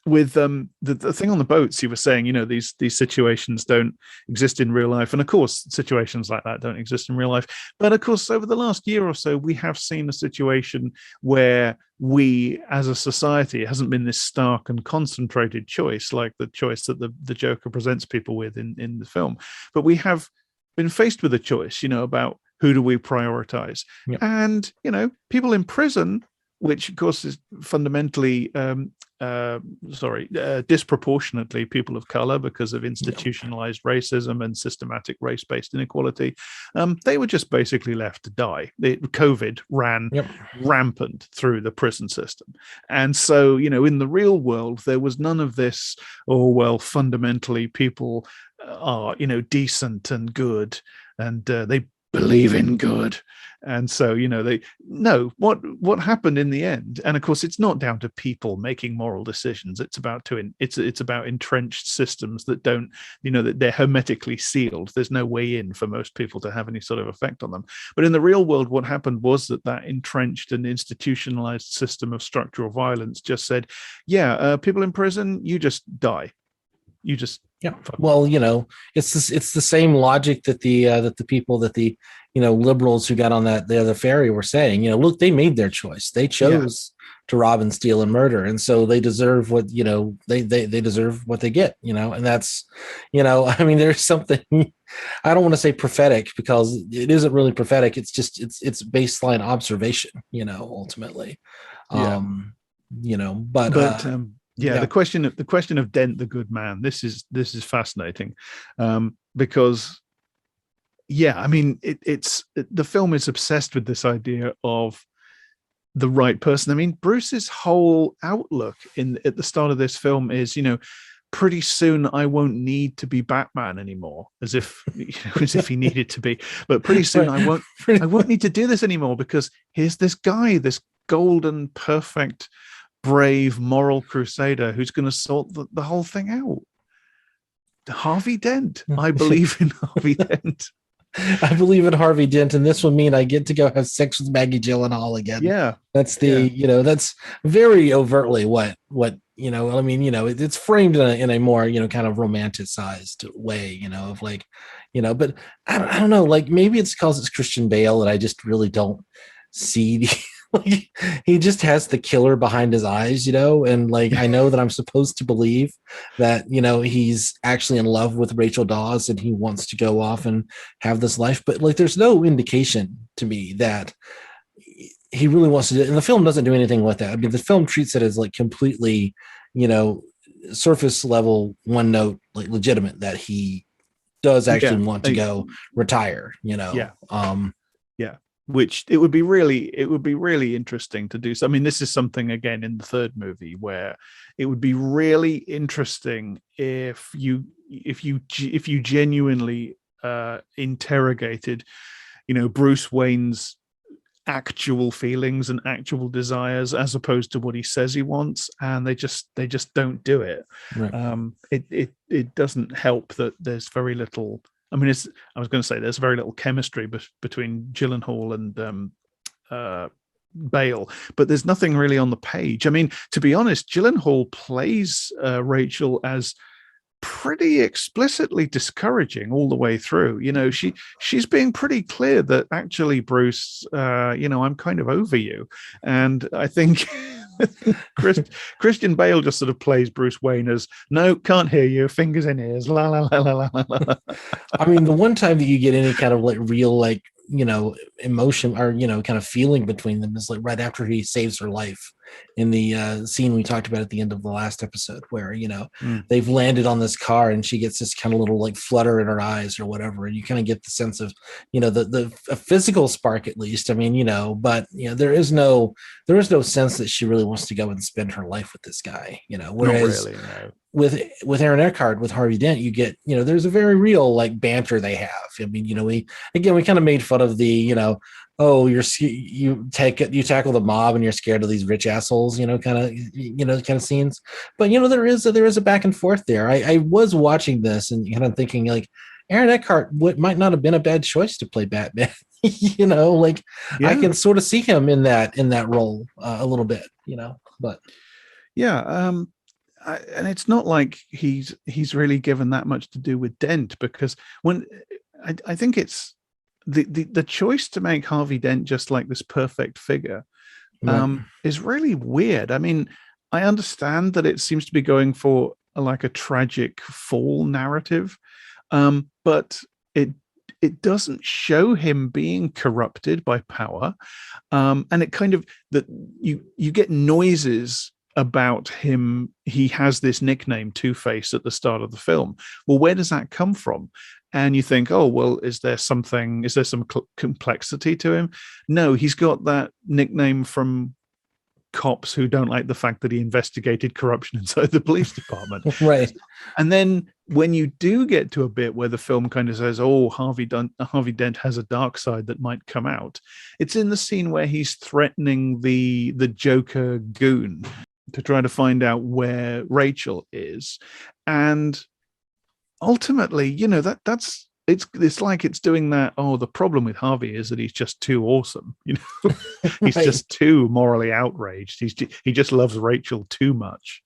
S2: With the thing on the boats, you were saying, these situations don't exist in real life. And of course, situations like that don't exist in real life. But of course, over the last year or so, we have seen a situation where we, as a society, it hasn't been this stark and concentrated choice, like the choice that the Joker presents people with in the film. But we have been faced with a choice, about who do we prioritize.
S1: Yep.
S2: And, people in prison, which of course is fundamentally disproportionately people of color because of institutionalized racism and systematic race-based inequality, they were just basically left to die. COVID ran rampant through the prison system. And so, in the real world, there was none of this, fundamentally people are, decent and good, and they believe in good. And so, what happened in the end, and of course it's not down to people making moral decisions, it's about entrenched systems that don't, that they're hermetically sealed. There's no way in for most people to have any sort of effect on them. But in the real world, what happened was that entrenched and institutionalized system of structural violence just said, people in prison, you just die. You just
S1: Well, it's the same logic that the people that the liberals who got on the other ferry were saying. Look, they made their choice. They chose to rob and steal and murder, and so they deserve what they deserve what they get. And that's there's something. I don't want to say prophetic because it isn't really prophetic. It's just it's baseline observation. Ultimately, the
S2: question of Dent the good man. This is fascinating, because it's the film is obsessed with this idea of the right person. Bruce's whole outlook at the start of this film is, pretty soon I won't need to be Batman anymore, as if he needed to be. But pretty soon I won't need to do this anymore, because here's this guy, this golden, perfect, brave moral crusader who's going to sort the whole thing out. Harvey Dent. I believe in Harvey Dent.
S1: I believe in Harvey Dent, and this will mean I get to go have sex with Maggie Gyllenhaal again. That's that's very overtly what it's framed in a more kind of romanticized way, of like, but I don't know, like maybe it's because it's Christian Bale that I just really don't see the like, he just has the killer behind his eyes, and like I know that I'm supposed to believe that he's actually in love with Rachel Dawes and he wants to go off and have this life, but like there's no indication to me that he really wants to do it. And the film doesn't do anything with that. The film treats it as like completely surface level, one note, like legitimate, that he does actually want to go retire.
S2: Which it would be really interesting to do. So, this is something again in the third movie where it would be really interesting if you genuinely interrogated, Bruce Wayne's actual feelings and actual desires as opposed to what he says he wants, and they just don't do it. Right. It doesn't help that there's very little. I was going to say there's very little chemistry between Gyllenhaal and Bale, but there's nothing really on the page. To be honest, Gyllenhaal plays Rachel as pretty explicitly discouraging all the way through. She's being pretty clear that actually, Bruce, I'm kind of over you. And I think Christian Bale just sort of plays Bruce Wayne as, no, can't hear you, fingers in ears, la la la la la la.
S1: I mean, the one time that you get any kind of like real like emotion or kind of feeling between them is like right after he saves her life in the scene we talked about at the end of the last episode, where they've landed on this car and she gets this kind of little like flutter in her eyes or whatever, and you kind of get the sense of the a physical spark, at least. I mean, but there is no sense that she really wants to go and spend her life with this guy, whereas
S2: Not really, no.
S1: with Aaron Eckhart, with Harvey Dent, you get, there's a very real like banter they have. I mean, we kind of made fun of the, oh, you tackle the mob and you're scared of these rich assholes, kind of scenes. But there is a back and forth there. I was watching this and kind of thinking like Aaron Eckhart might not have been a bad choice to play Batman. I can sort of see him in that role a little bit, but
S2: yeah. And it's not like he's really given that much to do with Dent, because when I think it's the choice to make Harvey Dent just like this perfect figure is really weird. I mean, I understand that it seems to be going for like a tragic fall narrative, but it doesn't show him being corrupted by power, and it kind of that you get noises about him. He has this nickname Two-Face at the start of the film. Well, where does that come from? And you think, oh, well, is there some complexity to him? No, he's got that nickname from cops who don't like the fact that he investigated corruption inside the police department.
S1: Right.
S2: And then when you do get to a bit where the film kind of says, oh, Harvey Dent has a dark side that might come out, it's in the scene where he's threatening the Joker goon to try to find out where Rachel is. And ultimately, it's like it's doing that. Oh, the problem with Harvey is that he's just too awesome. He's
S1: right.
S2: just too morally outraged. He just loves Rachel too much.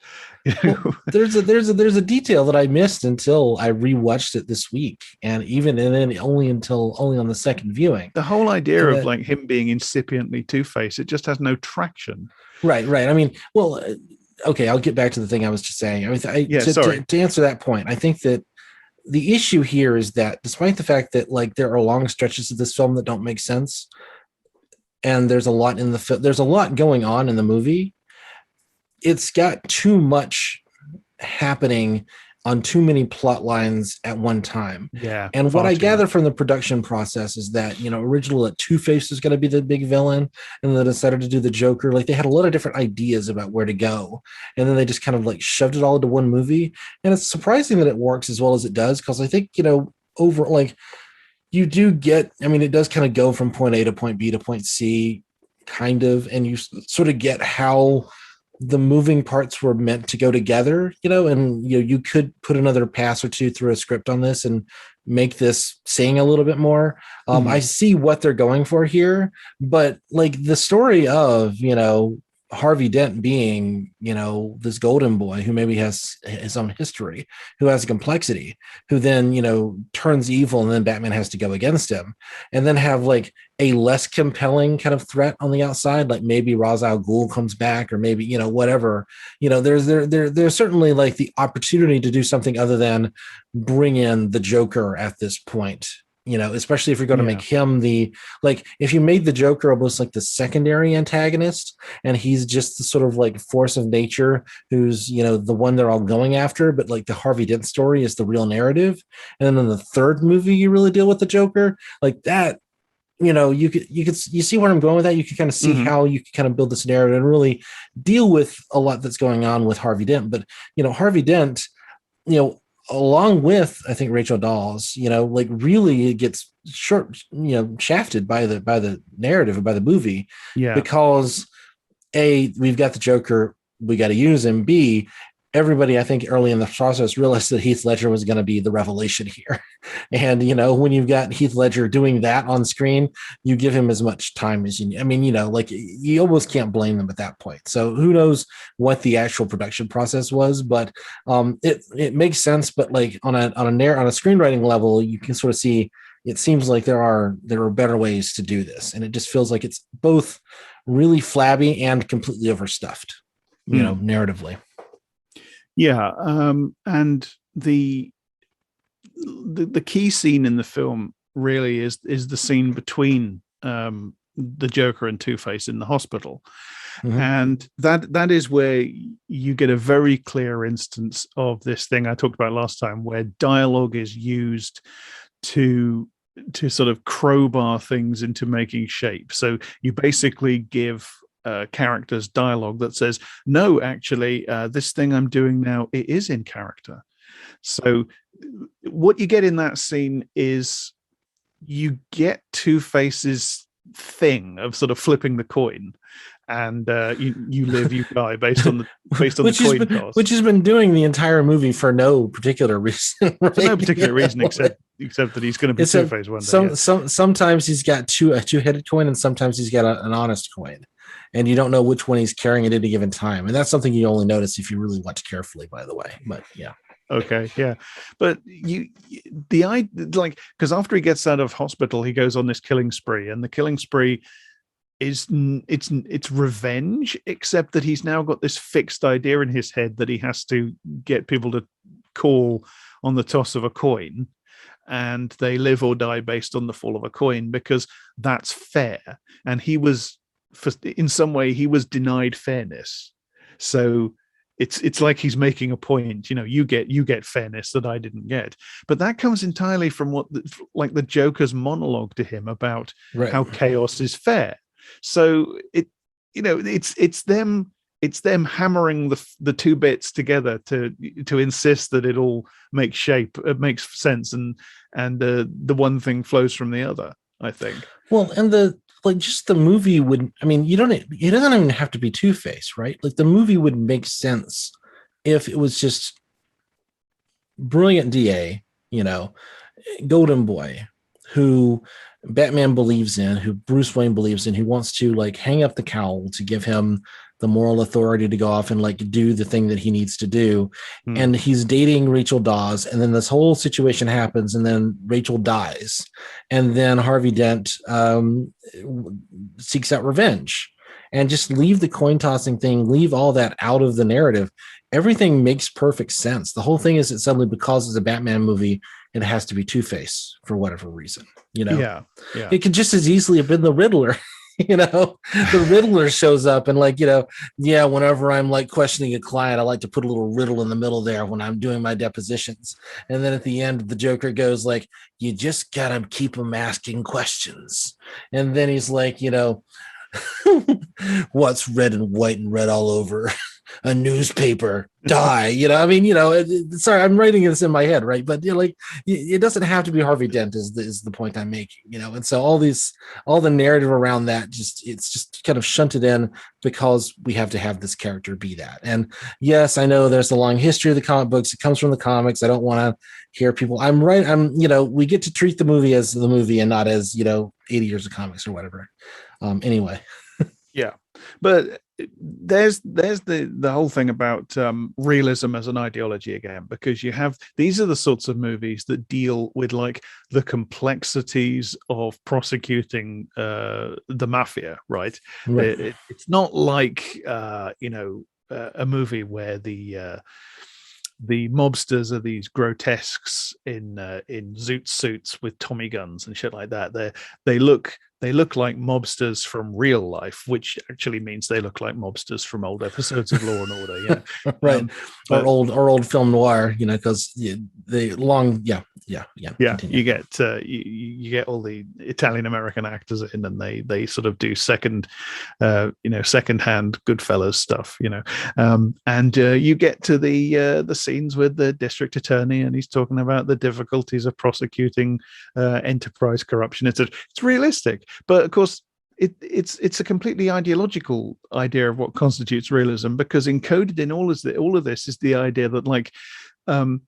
S1: Well, there's a detail that I missed until I rewatched it this week, and then only on the second viewing.
S2: The whole idea of like him being incipiently Two-Face, it just has no traction.
S1: Right. I mean, well, okay, I'll get back to the thing I was just saying. I mean, to answer that point, I think that the issue here is that despite the fact that like there are long stretches of this film that don't make sense, and there's a lot going on in the movie, it's got too much happening on too many plot lines at one time.
S2: Yeah.
S1: And what I gather from the production process is that, originally that Two-Face was going to be the big villain, and they decided to do the Joker. Like they had a lot of different ideas about where to go. And then they just kind of like shoved it all into one movie. And it's surprising that it works as well as it does. Cause I think, over like you do get, I mean, it does kind of go from point A to point B to point C kind of, and you sort of get how the moving parts were meant to go together, and you could put another pass or two through a script on this and make this sing a little bit more. I see what they're going for here, but like the story of, Harvey Dent being, this golden boy who maybe has his own history, who has a complexity, who then, turns evil, and then Batman has to go against him, and then have like a less compelling kind of threat on the outside, like maybe Ra's al Ghul comes back, or maybe, whatever, there's certainly like the opportunity to do something other than bring in the Joker at this point. Especially if you're going to make him if you made the Joker almost like the secondary antagonist, and he's just the sort of like force of nature who's, the one they're all going after, but like the Harvey Dent story is the real narrative. And then in the third movie, you really deal with the Joker like that. You see where I'm going with that. You can kind of see how you can kind of build this narrative and really deal with a lot that's going on with Harvey Dent. But, Harvey Dent, along with, I think, Rachel Dawes, like really it gets shafted by the narrative or by the movie. Yeah. Because A, we've got the Joker, we got to use him. B, everybody, I think, early in the process realized that Heath Ledger was going to be the revelation here. And, when you've got Heath Ledger doing that on screen, you give him as much time as you need. I mean, like you almost can't blame them at that point. So who knows what the actual production process was, but it makes sense. But like on a screenwriting level, you can sort of see it seems like there are better ways to do this. And it just feels like it's both really flabby and completely overstuffed, narratively.
S2: Yeah, and the key scene in the film really is the scene between the Joker and Two-Face in the hospital, and that is where you get a very clear instance of this thing I talked about last time, where dialogue is used to sort of crowbar things into making shape. So you basically give characters dialogue that says, no, actually, this thing I'm doing now, it is in character. So what you get in that scene is you get Two-Face's thing of sort of flipping the coin, and you live, you die based on the coin toss,
S1: which has been doing the entire movie for no particular reason. Right?
S2: For no particular reason, except that he's going to be Two-Face one day.
S1: Sometimes he's got a two-headed coin, and sometimes he's got an honest coin, and you don't know which one he's carrying at any given time. And that's something you only notice if you really watch carefully, by the way. But yeah.
S2: Okay, yeah, but because after he gets out of hospital, he goes on this killing spree, and the killing spree is it's revenge, except that he's now got this fixed idea in his head that he has to get people to call on the toss of a coin, and they live or die based on the fall of a coin, because that's fair. And in some way, he was denied fairness. So it's like he's making a point, you get fairness that I didn't get. But that comes entirely from the Joker's monologue to him about how chaos is fair. So it's them hammering the two bits together to insist that it all makes shape, it makes sense, and the one thing flows from the other, I think.
S1: Well, and just the movie would, I mean, it doesn't even have to be Two-Face, right? Like the movie would make sense if it was just brilliant DA, Golden Boy, who Batman believes in, who Bruce Wayne believes in, who wants to like hang up the cowl to give him the moral authority to go off and like do the thing that he needs to do. And he's dating Rachel Dawes, and then this whole situation happens, and then Rachel dies, and then Harvey Dent seeks out revenge. And just leave the coin tossing thing, leave all that out of the narrative. Everything makes perfect sense. The whole thing is that suddenly, because it's a Batman movie, it has to be Two-Face for whatever reason.
S2: Yeah.
S1: It could just as easily have been the Riddler. The Riddler shows up, and whenever I'm like questioning a client, I like to put a little riddle in the middle there when I'm doing my depositions. And then at the end, the Joker goes like, you just gotta keep him asking questions. And then he's like, what's red and white and red all over? A newspaper. Die. Sorry, I'm writing this in my head, right? But it doesn't have to be Harvey Dent is the point I'm making, and so all the narrative around that it's just kind of shunted in because we have to have this character be that. And yes, I know there's a long history of the comic books. It comes from the comics. I don't want to hear people. We get to treat the movie as the movie and not as 80 years of comics or whatever. Anyway.
S2: Yeah, but there's the whole thing about realism as an ideology again, because these are the sorts of movies that deal with like the complexities of prosecuting the mafia, right? It's not like a movie where the mobsters are these grotesques in zoot suits with Tommy guns and shit like that. They look like mobsters from real life, which actually means they look like mobsters from old episodes of Law and Order. Yeah,
S1: right. Or old film noir, because the long, yeah.
S2: Continue. You get all the Italian American actors in, and they sort of do second hand Goodfellas stuff, and you get to the scenes with the district attorney, and he's talking about the difficulties of prosecuting enterprise corruption. It's realistic, but of course it's a completely ideological idea of what constitutes realism, because encoded in all of this is the idea that like um,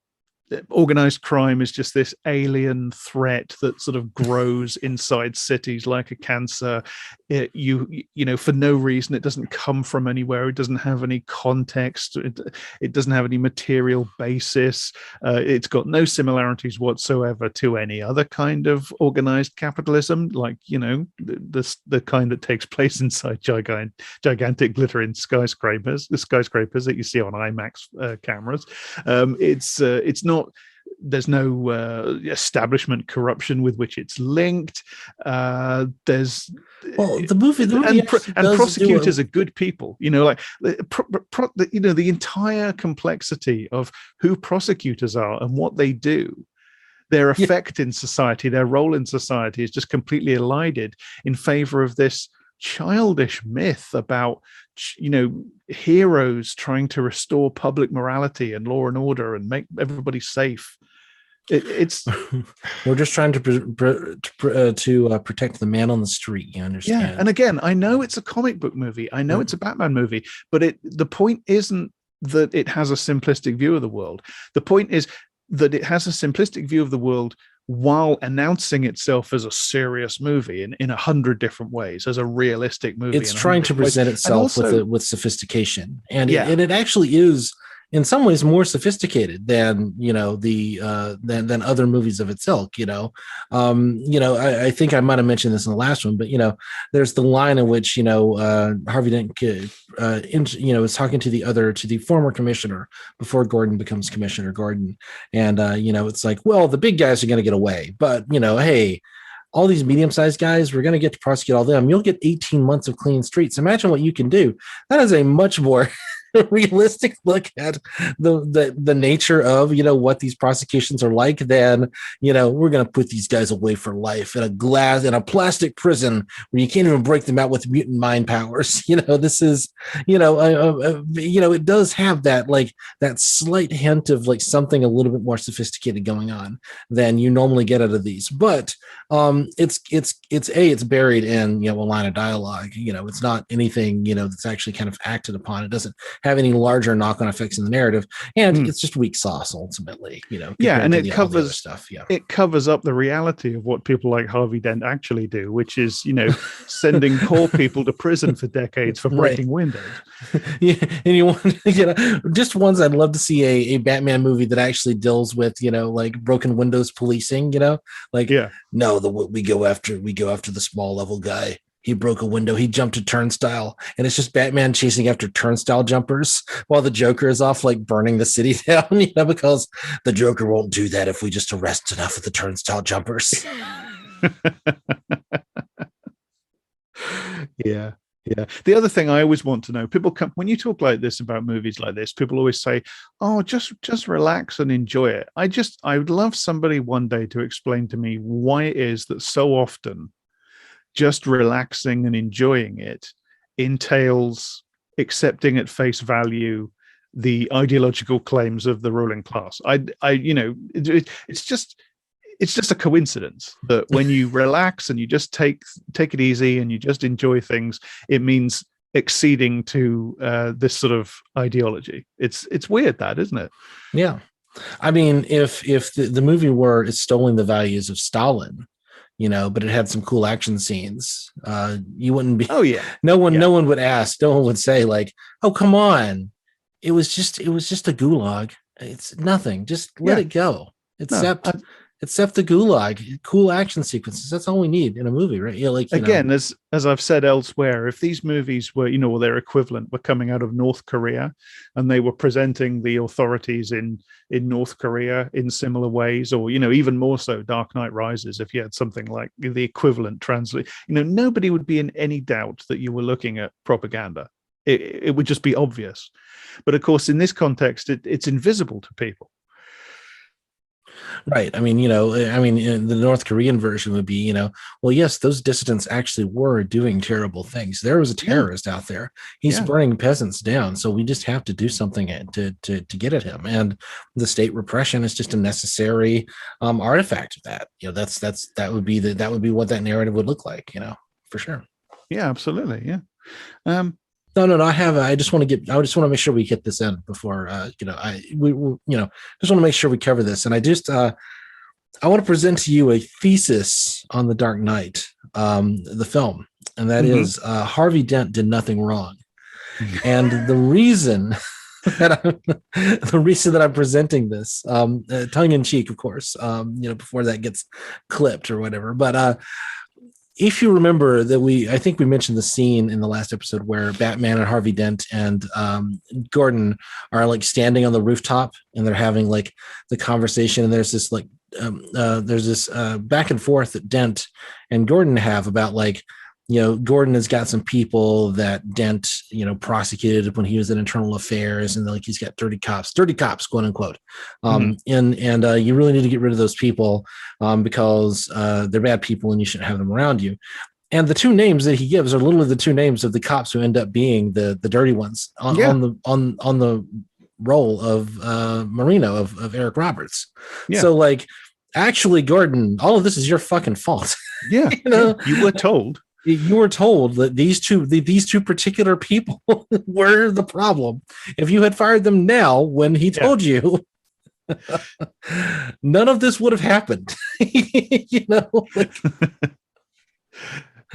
S2: organized crime is just this alien threat that sort of grows inside cities like a cancer. For no reason. It doesn't come from anywhere. It doesn't have any context. It doesn't have any material basis. It's got no similarities whatsoever to any other kind of organized capitalism, like the kind that takes place inside gigantic glittering skyscrapers, the skyscrapers that you see on IMAX cameras. It's not. There's no establishment corruption with which it's linked. There's
S1: the movie
S2: and prosecutors are good people. The entire complexity of who prosecutors are and what they do, their effect in society, their role in society is just completely elided in favor of this childish myth about heroes trying to restore public morality and law and order and make everybody safe. It's
S1: we're just trying to protect the man on the street. You understand?
S2: Yeah, and again, I know it's a comic book movie, I know it's a Batman movie, but the point isn't that it has a simplistic view of the world. The point is that it has a simplistic view of the world while announcing itself as a serious movie in 100 different ways, as a realistic movie.
S1: It's trying to present itself with sophistication, and it actually is in some ways more sophisticated than than other movies of its ilk. I think I might have mentioned this in the last one, but there's the line in which Harvey Dent is talking to the former commissioner before Gordon becomes Commissioner Gordon, and it's like, well, the big guys are going to get away, but hey, all these medium-sized guys, we're going to get to prosecute all them. You'll get 18 months of clean streets. Imagine what you can do. That is a much more realistic look at the nature of what these prosecutions are like than we're going to put these guys away for life in a plastic prison where you can't even break them out with mutant mind powers. This is it does have that slight hint of like something a little bit more sophisticated going on than you normally get out of these, but it's buried in a line of dialogue. It's not anything that's actually kind of acted upon. It doesn't have any larger knock-on effects in the narrative, and it's just weak sauce ultimately.
S2: And it covers stuff. It covers up the reality of what people like Harvey Dent actually do, which is sending poor people to prison for decades for breaking windows.
S1: Yeah, and you want just ones I'd love to see a Batman movie that actually deals with like broken windows policing. No, we go after the small level guy. He broke a window. He jumped a turnstile, and it's just Batman chasing after turnstile jumpers while the Joker is off like burning the city down. Because the Joker won't do that if we just arrest enough of the turnstile jumpers.
S2: Yeah. The other thing I always want to know, people come when you talk like this about movies like this, people always say, "Oh, just relax and enjoy it." I would love somebody one day to explain to me why it is that so often just relaxing and enjoying it entails accepting at face value the ideological claims of the ruling class. It's just a coincidence that when you relax and you just take it easy and you just enjoy things, it means acceding to this sort of ideology. It's weird, that, isn't it?
S1: Yeah. I mean, if the movie were extolling the values of Stalin, but it had some cool action scenes, you wouldn't be.
S2: Oh yeah.
S1: No one would ask. No one would say like, "Oh, come on, it was just a gulag. It's nothing. Just let it go." Except the gulag, cool action sequences. That's all we need in a movie, right?
S2: As I've said elsewhere, if these movies were, or their equivalent were coming out of North Korea, and they were presenting the authorities in North Korea in similar ways, or even more so, Dark Knight Rises, if you had something like the equivalent translate, nobody would be in any doubt that you were looking at propaganda. It would just be obvious. But of course, in this context, it's invisible to people.
S1: Right. I mean, the North Korean version would be, well, yes, those dissidents actually were doing terrible things. There was a terrorist out there. He's burning peasants down. So we just have to do something to get at him. And the state repression is just a necessary artifact of that. That would be what that narrative would look like, for sure.
S2: Yeah, absolutely. Yeah. Um,
S1: No. I just want to make sure we get this in before, just want to make sure we cover this. And I want to present to you a thesis on The Dark Knight, the film. And that is Harvey Dent did nothing wrong. And the reason that I'm presenting this, tongue in cheek, of course, before that gets clipped or whatever. But if you remember that I think we mentioned the scene in the last episode where Batman and Harvey Dent and Gordon are like standing on the rooftop and they're having like the conversation. And there's this like, back and forth that Dent and Gordon have about like, Gordon has got some people that Dent, prosecuted when he was in internal affairs, and like he's got dirty cops, quote unquote. And you really need to get rid of those people because they're bad people and you shouldn't have them around you. And the two names that he gives are literally the two names of the cops who end up being the dirty ones on the role of Marino of Eric Roberts. Yeah. So like, actually, Gordon, all of this is your fucking fault.
S2: Yeah. You were told.
S1: You were told that these two particular people were the problem. If you had fired them now when he told you, none of this would have happened.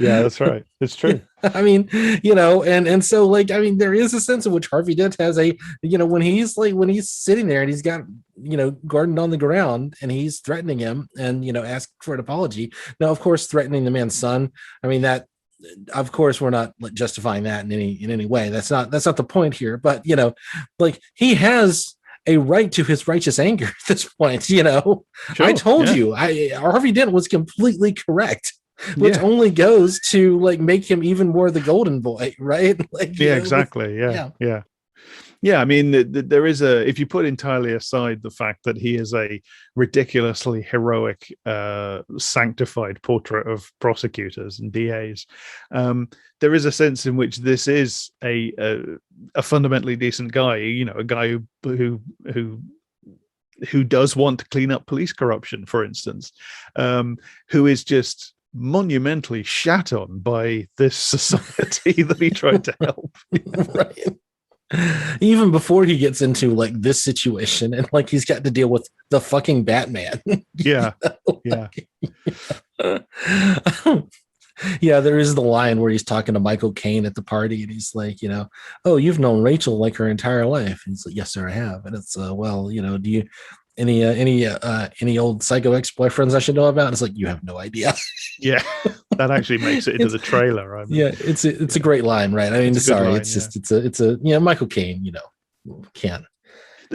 S2: Yeah, that's right. It's true.
S1: I mean, and so like, I mean, there is a sense in which Harvey Dent has when he's sitting there and he's got, Gordon on the ground and he's threatening him and, ask for an apology. Now, of course, threatening the man's son. I mean, that, of course, we're not justifying that in any way. That's not the point here. But, like he has a right to his righteous anger at this point. Sure, I told you, Harvey Dent was completely correct. Which only goes to like make him even more the golden boy, right? Like,
S2: exactly. Yeah. I mean, there is if you put entirely aside the fact that he is a ridiculously heroic, sanctified portrait of prosecutors and DAs, there is a sense in which this is a fundamentally decent guy. A guy who does want to clean up police corruption, for instance, who is just monumentally shat on by this society that he tried to help.
S1: Right. Even before he gets into like this situation and like he's got to deal with the fucking Batman.
S2: Yeah.
S1: Yeah, there is the line where he's talking to Michael Caine at the party and he's like, oh, you've known Rachel like her entire life. And he's like, yes, sir, I have. And it's do you any old psycho ex-boyfriends I should know about? It's like, you have no idea.
S2: Yeah, that actually makes it into the trailer. I mean,
S1: yeah, it's a great line, right? I mean, sorry, line, it's Michael Caine,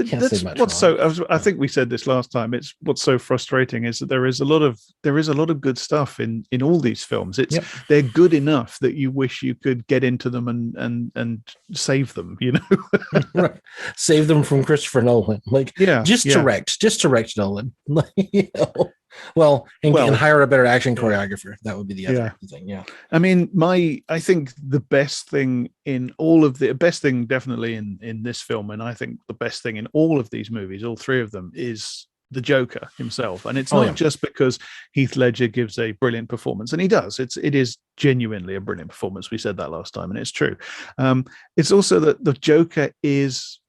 S1: can't say much wrong.
S2: I think we said this last time. It's what's so frustrating is that there is a lot of good stuff in all these films. They're good enough that you wish you could get into them and save them.
S1: Right. Save them from Christopher Nolan. Direct Nolan. And hire a better action choreographer. That would be the other thing. Yeah.
S2: I mean, I think the best thing in all of best thing definitely in this film, and I think the best thing in all of these movies, all three of them, is the Joker himself. And it's not just because Heath Ledger gives a brilliant performance, and he does. It is genuinely a brilliant performance. We said that last time, and it's true. It's also that the Joker is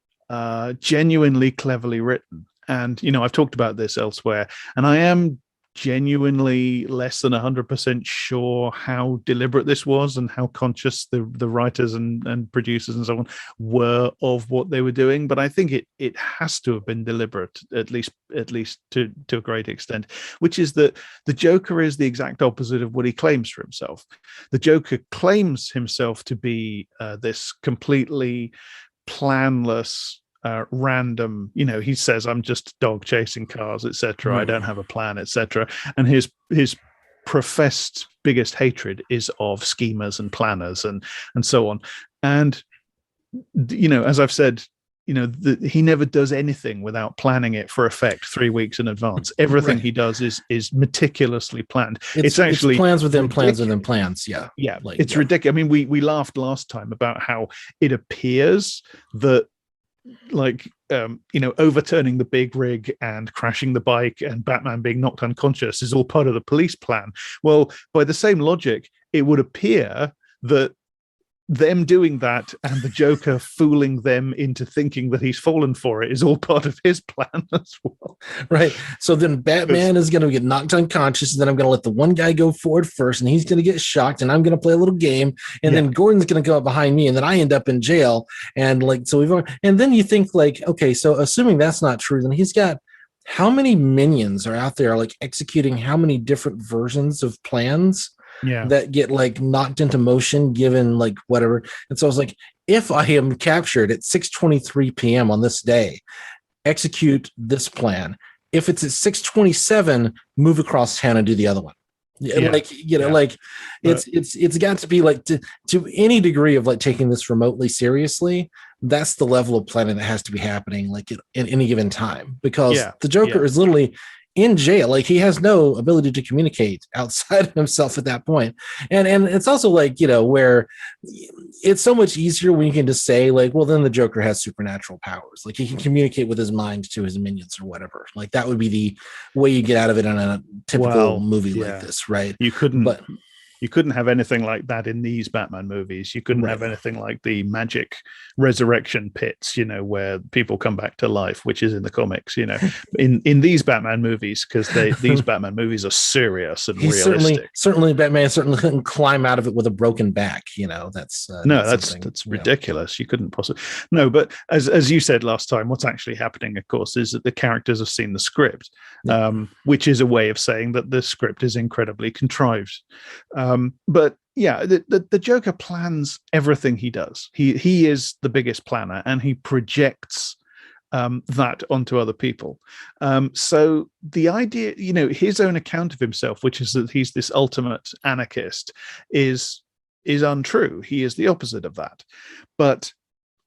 S2: genuinely cleverly written. And, I've talked about this elsewhere, and I am genuinely less than 100% sure how deliberate this was and how conscious the writers and producers and so on were of what they were doing. But I think it has to have been deliberate, at least to a great extent, which is that the Joker is the exact opposite of what he claims for himself. The Joker claims himself to be this completely planless, random, he says, I'm just a dog chasing cars, etc. Right. I don't have a plan, etc. And his professed biggest hatred is of schemers and planners and so on. And as I've said, he never does anything without planning it for effect 3 weeks in advance. Everything he does is meticulously planned. It's actually
S1: plans within plans within plans. Yeah.
S2: It's ridiculous. I mean, we laughed last time about how it appears that overturning the big rig and crashing the bike and Batman being knocked unconscious is all part of the police plan. Well, by the same logic, it would appear that them doing that and the Joker fooling them into thinking that he's fallen for it is all part of his plan as well.
S1: Right. So then Batman is going to get knocked unconscious, and then I'm going to let the one guy go forward first, and he's going to get shocked, and I'm going to play a little game, and then Gordon's going to go up behind me, and then I end up in jail. And like, so and then you think like, okay, so assuming that's not true, then he's got how many minions are out there like executing how many different versions of plans that get like knocked into motion given like whatever. And so I was like, if I am captured at 6:23 p.m. on this day, execute this plan. If it's at 6:27, move across town and do the other one. Like, like it's got to be like to any degree of like taking this remotely seriously. That's the level of planning that has to be happening like at any given time, because the Joker is literally in jail. Like, he has no ability to communicate outside of himself at that point. And it's also like, where it's so much easier when you can just say like, well, then the Joker has supernatural powers. Like, he can communicate with his mind to his minions or whatever. Like, that would be the way you get out of it in a typical movie like this, right?
S2: You couldn't have anything like that in these Batman movies. You couldn't have anything like the magic resurrection pits, where people come back to life, which is in the comics, in these Batman movies, because these Batman movies are serious and realistic.
S1: Certainly Batman certainly couldn't climb out of it with a broken back. That's
S2: ridiculous. You couldn't possibly. No, but as you said last time, what's actually happening, of course, is that the characters have seen the script, which is a way of saying that the script is incredibly contrived. But the Joker plans everything he does. He is the biggest planner, and he projects that onto other people. So the idea, his own account of himself, which is that he's this ultimate anarchist, is untrue. He is the opposite of that. But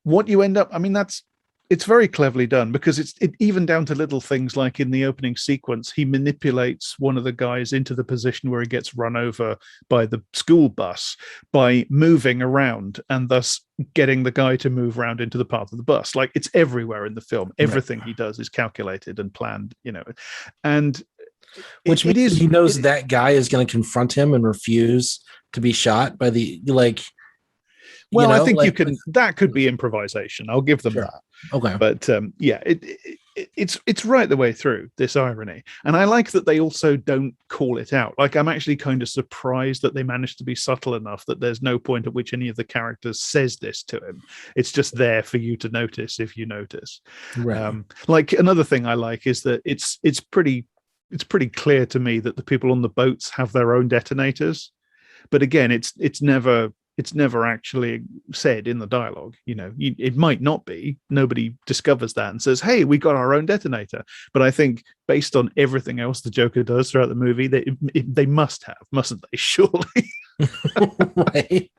S2: what you end up, it's very cleverly done, because it's even down to little things like in the opening sequence, he manipulates one of the guys into the position where he gets run over by the school bus by moving around, and thus getting the guy to move around into the path of the bus. Like, it's everywhere in the film. Everything he does is calculated and planned, and
S1: which means he knows that guy is going to confront him and refuse to be shot by the
S2: Well, I think that could be improvisation. I'll give them that.
S1: Okay.
S2: But it's right the way through, this irony. And I like that they also don't call it out. Like, I'm actually kind of surprised that they managed to be subtle enough that there's no point at which any of the characters says this to him. It's just there for you to notice if you notice.
S1: Right.
S2: Like, another thing I like is that it's pretty clear to me that the people on the boats have their own detonators. But again, it's never actually said in the dialogue. It might not be. Nobody discovers that and says, hey, we got our own detonator. But I think based on everything else the Joker does throughout the movie, they must have, mustn't they? Surely.
S1: Right.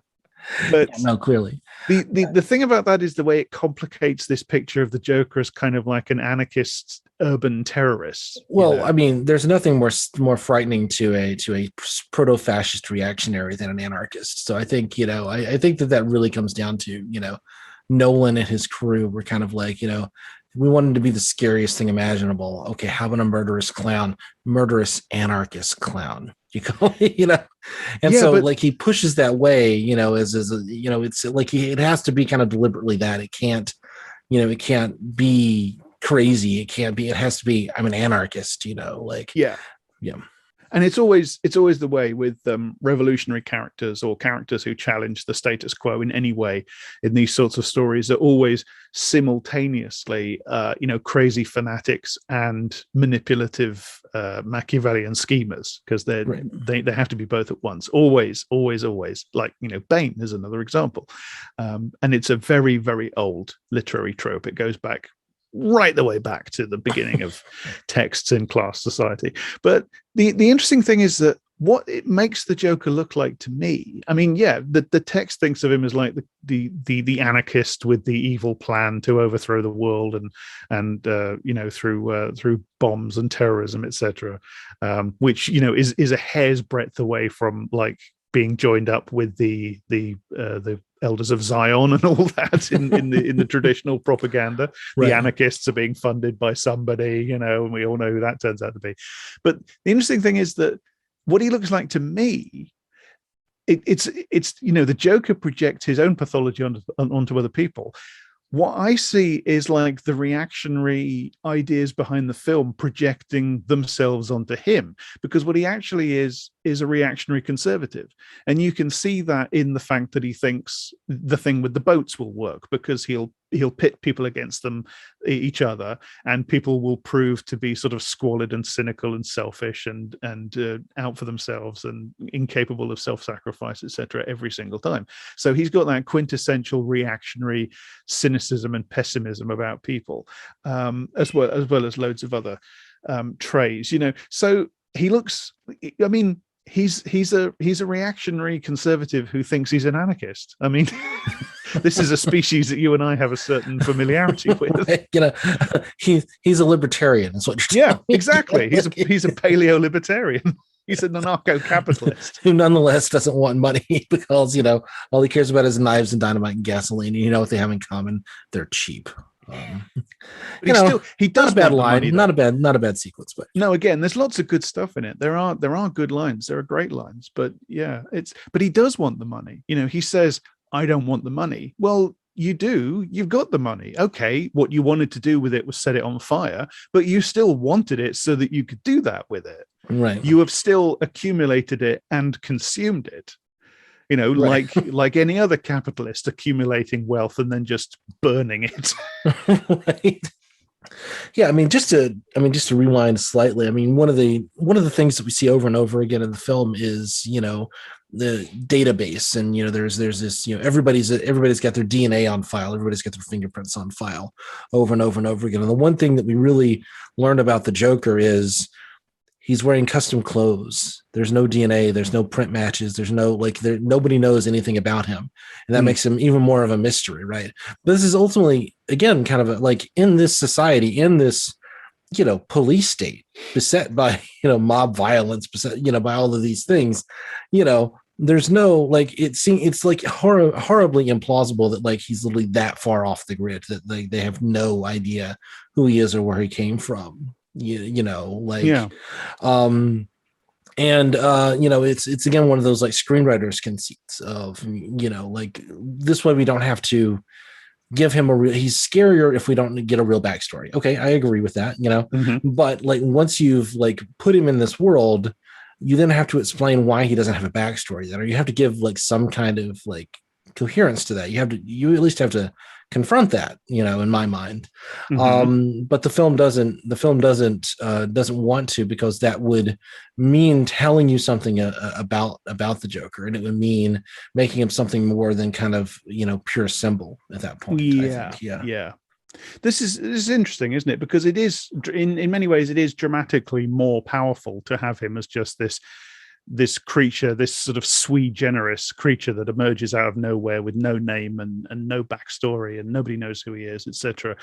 S1: But no, clearly.
S2: The thing about that is the way it complicates this picture of the Joker as kind of like an anarchist urban terrorist.
S1: Well, there's nothing more frightening to a proto-fascist reactionary than an anarchist. So I think, I think that really comes down to, Nolan and his crew were kind of like, we wanted to be the scariest thing imaginable. Okay, how about a murderous anarchist clown? And like, he pushes that way, it's like it has to be kind of deliberately that it can't be crazy. It has to be, I'm an anarchist,
S2: And it's always the way with revolutionary characters or characters who challenge the status quo in any way in these sorts of stories. Are always simultaneously, crazy fanatics and manipulative Machiavellian schemers, because they have to be both at once. Always. Like, Bane is another example, and it's a very, very old literary trope. It goes back right the way back to the beginning of texts in class society. But the interesting thing is that what it makes the Joker look like to me, the text thinks of him as like the anarchist with the evil plan to overthrow the world and through bombs and terrorism, etc., which is a hair's breadth away from like being joined up with the Elders of Zion and all that in the traditional propaganda. Right. The anarchists are being funded by somebody, and we all know who that turns out to be. But the interesting thing is that what he looks like to me it's the Joker projects his own pathology onto other people. What I see is like the reactionary ideas behind the film projecting themselves onto him, because what he actually is a reactionary conservative. And you can see that in the fact that he thinks the thing with the boats will work, because he'll pit people against each other, and people will prove to be sort of squalid and cynical and selfish and out for themselves and incapable of self-sacrifice, etc., every single time. So he's got that quintessential reactionary cynicism and pessimism about people, as well as loads of other traits. So he looks. I mean, he's a reactionary conservative who thinks he's an anarchist. I mean. This is a species that you and I have a certain familiarity with.
S1: Right. He's a libertarian. Is what you're telling me.
S2: Exactly. He's a paleo-libertarian. He's an anarcho-capitalist
S1: who nonetheless doesn't want money because all he cares about is knives and dynamite and gasoline. And what they have in common? They're cheap.
S2: But he does
S1: not a bad line,
S2: money,
S1: not a bad sequence, but
S2: no, again, there's lots of good stuff in it. There are good lines. There are great lines, but but he does want the money. He says, I don't want the money. Well, you do. You've got the money. Okay, what you wanted to do with it was set it on fire, but you still wanted it so that you could do that with it.
S1: Right.
S2: You have still accumulated it and consumed it. Right. like any other capitalist accumulating wealth and then just burning it.
S1: Right. Yeah, I mean, just to rewind slightly. I mean, one of the things that we see over and over again in the film is, the database, and there's this, everybody's got their DNA on file, everybody's got their fingerprints on file over and over and over again. And the one thing that we really learned about the Joker is he's wearing custom clothes. There's no DNA, there's no print matches, there's no nobody knows anything about him, and that makes him even more of a mystery, right? But this is ultimately, again, kind of in this society, in this police state beset by mob violence, beset by all of these things, there's no it's like horribly implausible that he's literally that far off the grid that they have no idea who he is or where he came from. It's again one of those screenwriters conceits of this way we don't have to give him he's scarier if we don't get a real backstory. Okay, I agree with that, but once you've put him in this world, you then have to explain why he doesn't have a backstory then, or you have to give some kind of coherence to that. You at least have to confront that, in my mind. But the film doesn't want to, because that would mean telling you something about the Joker, and it would mean making him something more than kind of pure symbol at that point.
S2: Yeah. This is interesting, isn't it? Because it is in many ways it is dramatically more powerful to have him as just this creature, this sort of sui generis creature that emerges out of nowhere with no name and no backstory, and nobody knows who he is, etc.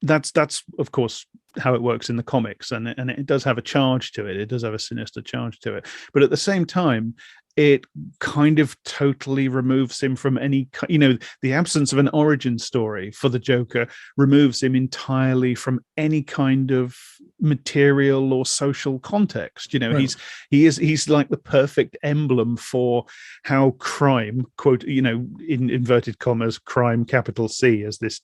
S2: That's of course how it works in the comics, and it does have a charge to it. It does have a sinister charge to it, but at the same time, it kind of totally removes him from any, the absence of an origin story for the Joker removes him entirely from any kind of material or social context. Right. He's like the perfect emblem for how crime, quote, in inverted commas, crime, capital C, as this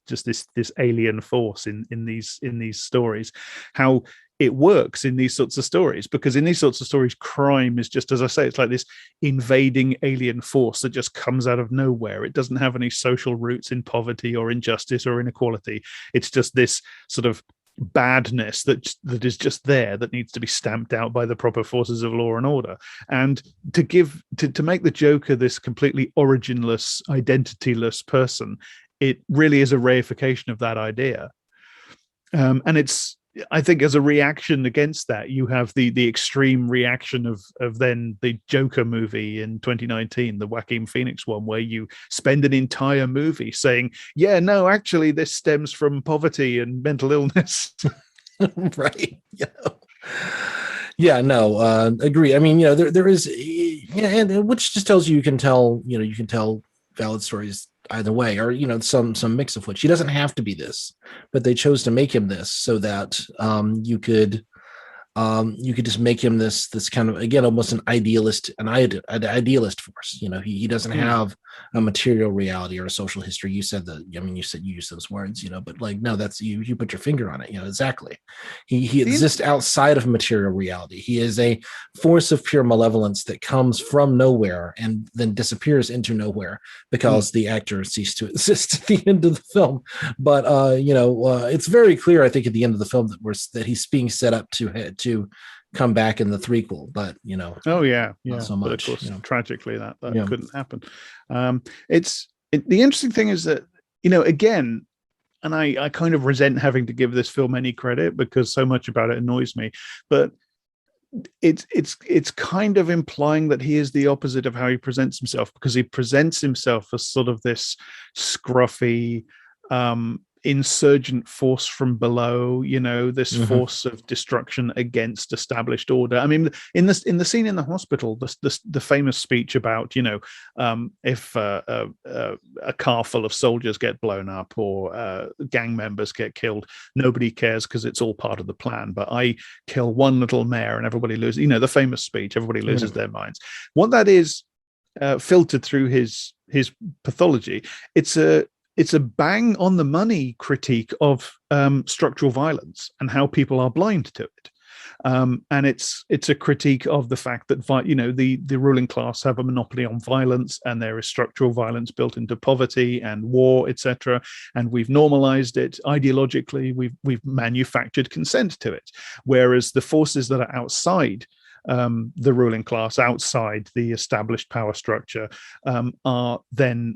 S2: alien force in these stories, how it works in these sorts of stories, because in these sorts of stories, crime is just, as I say, it's like this invading alien force that just comes out of nowhere. It doesn't have any social roots in poverty or injustice or inequality. It's just this sort of badness that is just there, that needs to be stamped out by the proper forces of law and order. And to make the Joker this completely originless, identityless person, it really is a reification of that idea. And it's, I think, as a reaction against that, you have the extreme reaction of then the Joker movie in 2019, the Joaquin Phoenix one, where you spend an entire movie saying, yeah, no, actually this stems from poverty and mental illness.
S1: Right. Yeah, no, agree. I mean, there is, and which just tells you can tell valid stories either way, or some mix of which. He doesn't have to be this, but they chose to make him this so that you could You could just make him this kind of, again, almost an idealist force. He doesn't have a material reality or a social history. You said that. I mean, you said you used those words, but like, no, that's you put your finger on it. Exactly. He exists outside of material reality. He is a force of pure malevolence that comes from nowhere and then disappears into nowhere because the actor ceased to exist at the end of the film. But it's very clear, I think, at the end of the film that he's being set up to come back in the threequel, but not so much.
S2: But of course, tragically, that couldn't happen. The interesting thing is that again, and I kind of resent having to give this film any credit because so much about it annoys me, but it's kind of implying that he is the opposite of how he presents himself, because he presents himself as sort of this scruffy insurgent force from below, this force of destruction against established order. I mean, in the scene in the hospital, the famous speech about if a car full of soldiers get blown up or gang members get killed, nobody cares because it's all part of the plan. But I kill one little mayor and everybody loses. The famous speech, everybody loses their minds. What that is, filtered through his pathology, it's a bang on the money critique of structural violence and how people are blind to it. And it's a critique of the fact that the ruling class have a monopoly on violence, and there is structural violence built into poverty and war, etc. And we've normalized it ideologically. We've manufactured consent to it, whereas the forces that are outside the ruling class, outside the established power structure, are then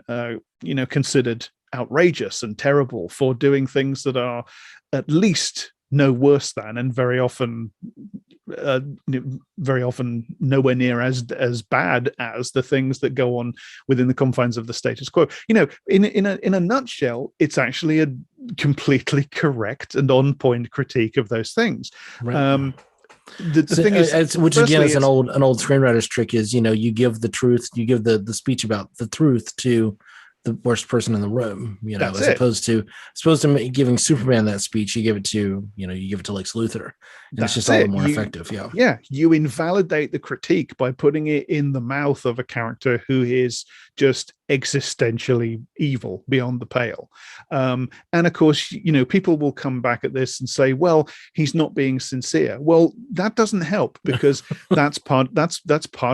S2: considered outrageous and terrible for doing things that are at least no worse than, and very often nowhere near as bad as the things that go on within the confines of the status quo. In a nutshell, it's actually a completely correct and on point critique of those things.
S1: Right.
S2: The thing is,
S1: which again is an old screenwriter's trick, is you give the truth, you give the speech about the truth to the worst person in the room, as opposed to giving Superman that speech, you give it to Lex Luthor, and it's just all the more effective.
S2: You invalidate the critique by putting it in the mouth of a character who is just existentially evil beyond the pale. And of course, people will come back at this and say, well, he's not being sincere. Well, that doesn't help, because that's part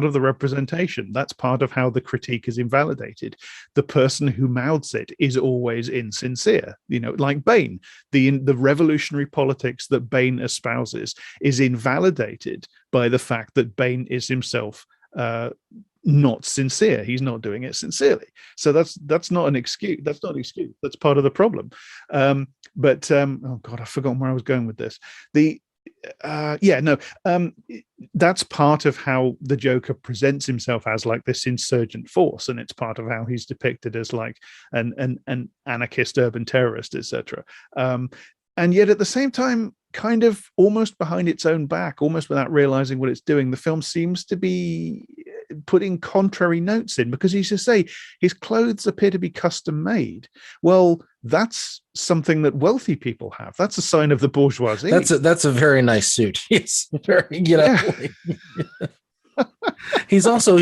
S2: of the representation. That's part of how the critique is invalidated. The person who mouths it is always insincere. Like Bane, the revolutionary politics that Bane espouses is invalidated by the fact that Bane is himself not sincere. He's not doing it sincerely. So that's not an excuse. That's not an excuse. That's part of the problem. Oh God, I've forgotten where I was going with this. That's part of how the Joker presents himself, as like this insurgent force, and it's part of how he's depicted as like an anarchist, urban terrorist, etc. And yet at the same time, kind of almost behind its own back, almost without realizing what it's doing, the film seems to be putting contrary notes in, because he's to say his clothes appear to be custom made. Well, that's something that wealthy people have. That's a sign of the bourgeoisie.
S1: That's a very nice suit. Yes, very, He's also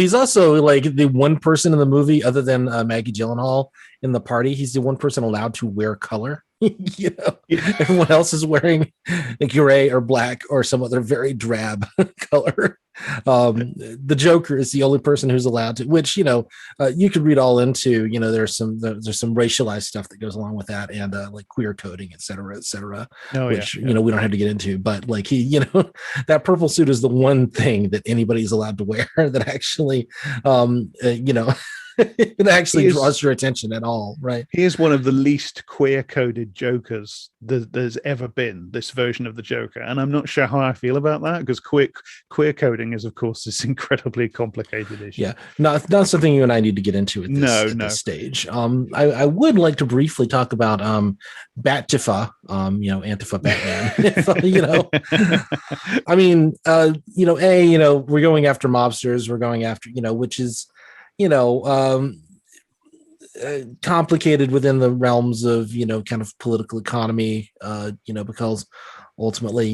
S1: like the one person in the movie, other than Maggie Gyllenhaal in the party, he's the one person allowed to wear color. Everyone else is wearing gray or black or some other very drab color. The Joker is the only person who's allowed to, which you could read all into. There's some racialized stuff that goes along with that, and like queer coding, et cetera, which we don't have to get into. But like that purple suit is the one thing that anybody's allowed to wear that actually it actually draws your attention at all, right?
S2: He is one of the least queer-coded Jokers there's ever been, this version of the Joker. And I'm not sure how I feel about that, because queer coding is, of course, this incredibly complicated issue.
S1: Yeah, not something you and I need to get into at this stage. I would like to briefly talk about Bat-Tifa, Antifa Batman. I mean, we're going after mobsters, we're going after, which is complicated within the realms of kind of political economy, because ultimately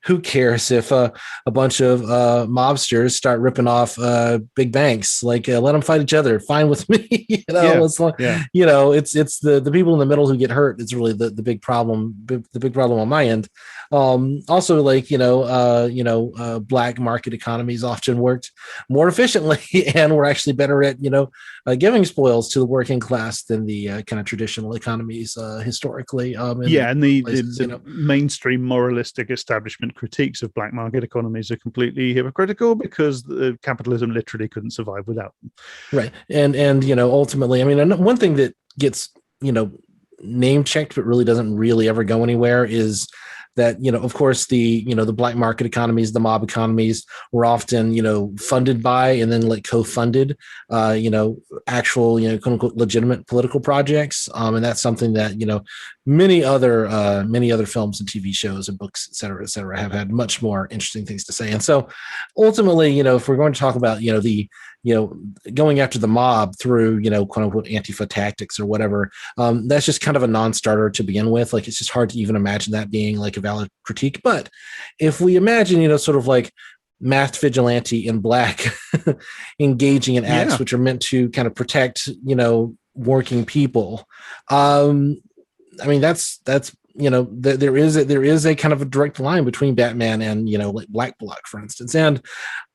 S1: who cares if a bunch of mobsters start ripping off big banks? Like, let them fight each other. Fine with me. It's like, it's the people in the middle who get hurt. It's really the big problem. The big problem on my end. Also, like, black market economies often worked more efficiently and were actually better at giving spoils to the working class than the kind of traditional economies historically.
S2: And the mainstream moralistic establishment critiques of black market economies are completely hypocritical because capitalism literally couldn't survive without them.
S1: Right. And ultimately, I mean, one thing that gets, name checked, but really doesn't really ever go anywhere is that, of course, the black market economies, the mob economies were often, funded by and then like co-funded, actual, quote unquote, legitimate political projects. And that's something that, many other films and TV shows and books, et cetera, have had much more interesting things to say. And so ultimately, if we're going to talk about, going after the mob through, quote unquote, Antifa tactics or whatever, that's just kind of a non-starter to begin with. Like, it's just hard to even imagine that being like a valid critique. But if we imagine, sort of like masked vigilante in black engaging in acts which are meant to kind of protect, working people, I mean, that's there is a kind of a direct line between Batman and like Black Bloc, for instance. And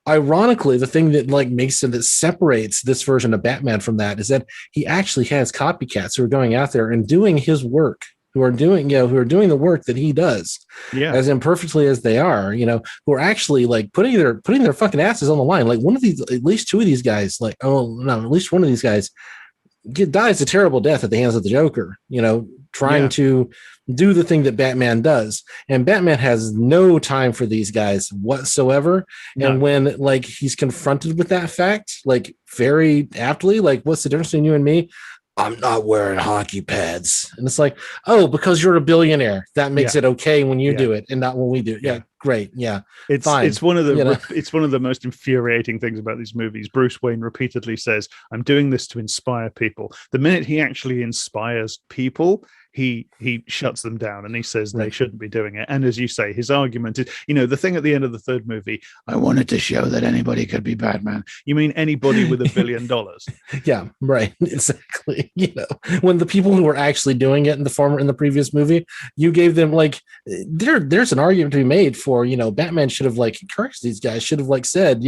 S1: ironically, the thing that like makes it that separates this version of Batman from that is that he actually has copycats who are going out there and doing his work, who are doing the work that he does, as imperfectly as they are, who are actually like putting their fucking asses on the line. Like at least two of these guys, at least one of these guys dies a terrible death at the hands of the Joker, trying to do the thing that Batman does. And Batman has no time for these guys whatsoever. No. And when like he's confronted with that fact, like very aptly, like, what's the difference between you and me? I'm not wearing hockey pads. And it's like, oh, because you're a billionaire, that makes it okay when you do it and not when we do it. Yeah, great. Yeah.
S2: It's fine. It's one of the most infuriating things about these movies. Bruce Wayne repeatedly says, I'm doing this to inspire people. The minute he actually inspires people, he shuts them down and he says they shouldn't be doing it. And as you say, his argument is, the thing at the end of the third movie, I wanted to show that anybody could be Batman. You mean anybody with $1 billion?
S1: Yeah, right. Exactly. When the people who were actually doing it in the previous movie, you gave them like, there's an argument to be made for, Batman should have like encouraged these guys, should have like said,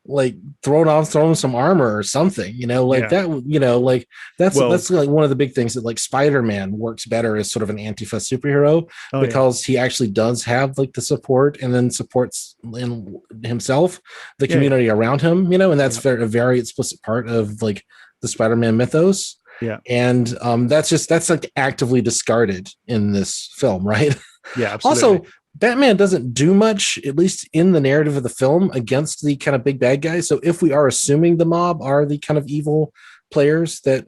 S1: like thrown some armor or something, that, that's like one of the big things that like Spider-Man works better as sort of an Antifa superhero because he actually does have like the support and then supports in himself, the community around him, and that's a very explicit part of like the Spider-Man mythos.
S2: Yeah.
S1: And that's like actively discarded in this film, right?
S2: Yeah, absolutely.
S1: Also, Batman doesn't do much, at least in the narrative of the film, against the kind of big bad guys. So if we are assuming the mob are the kind of evil players that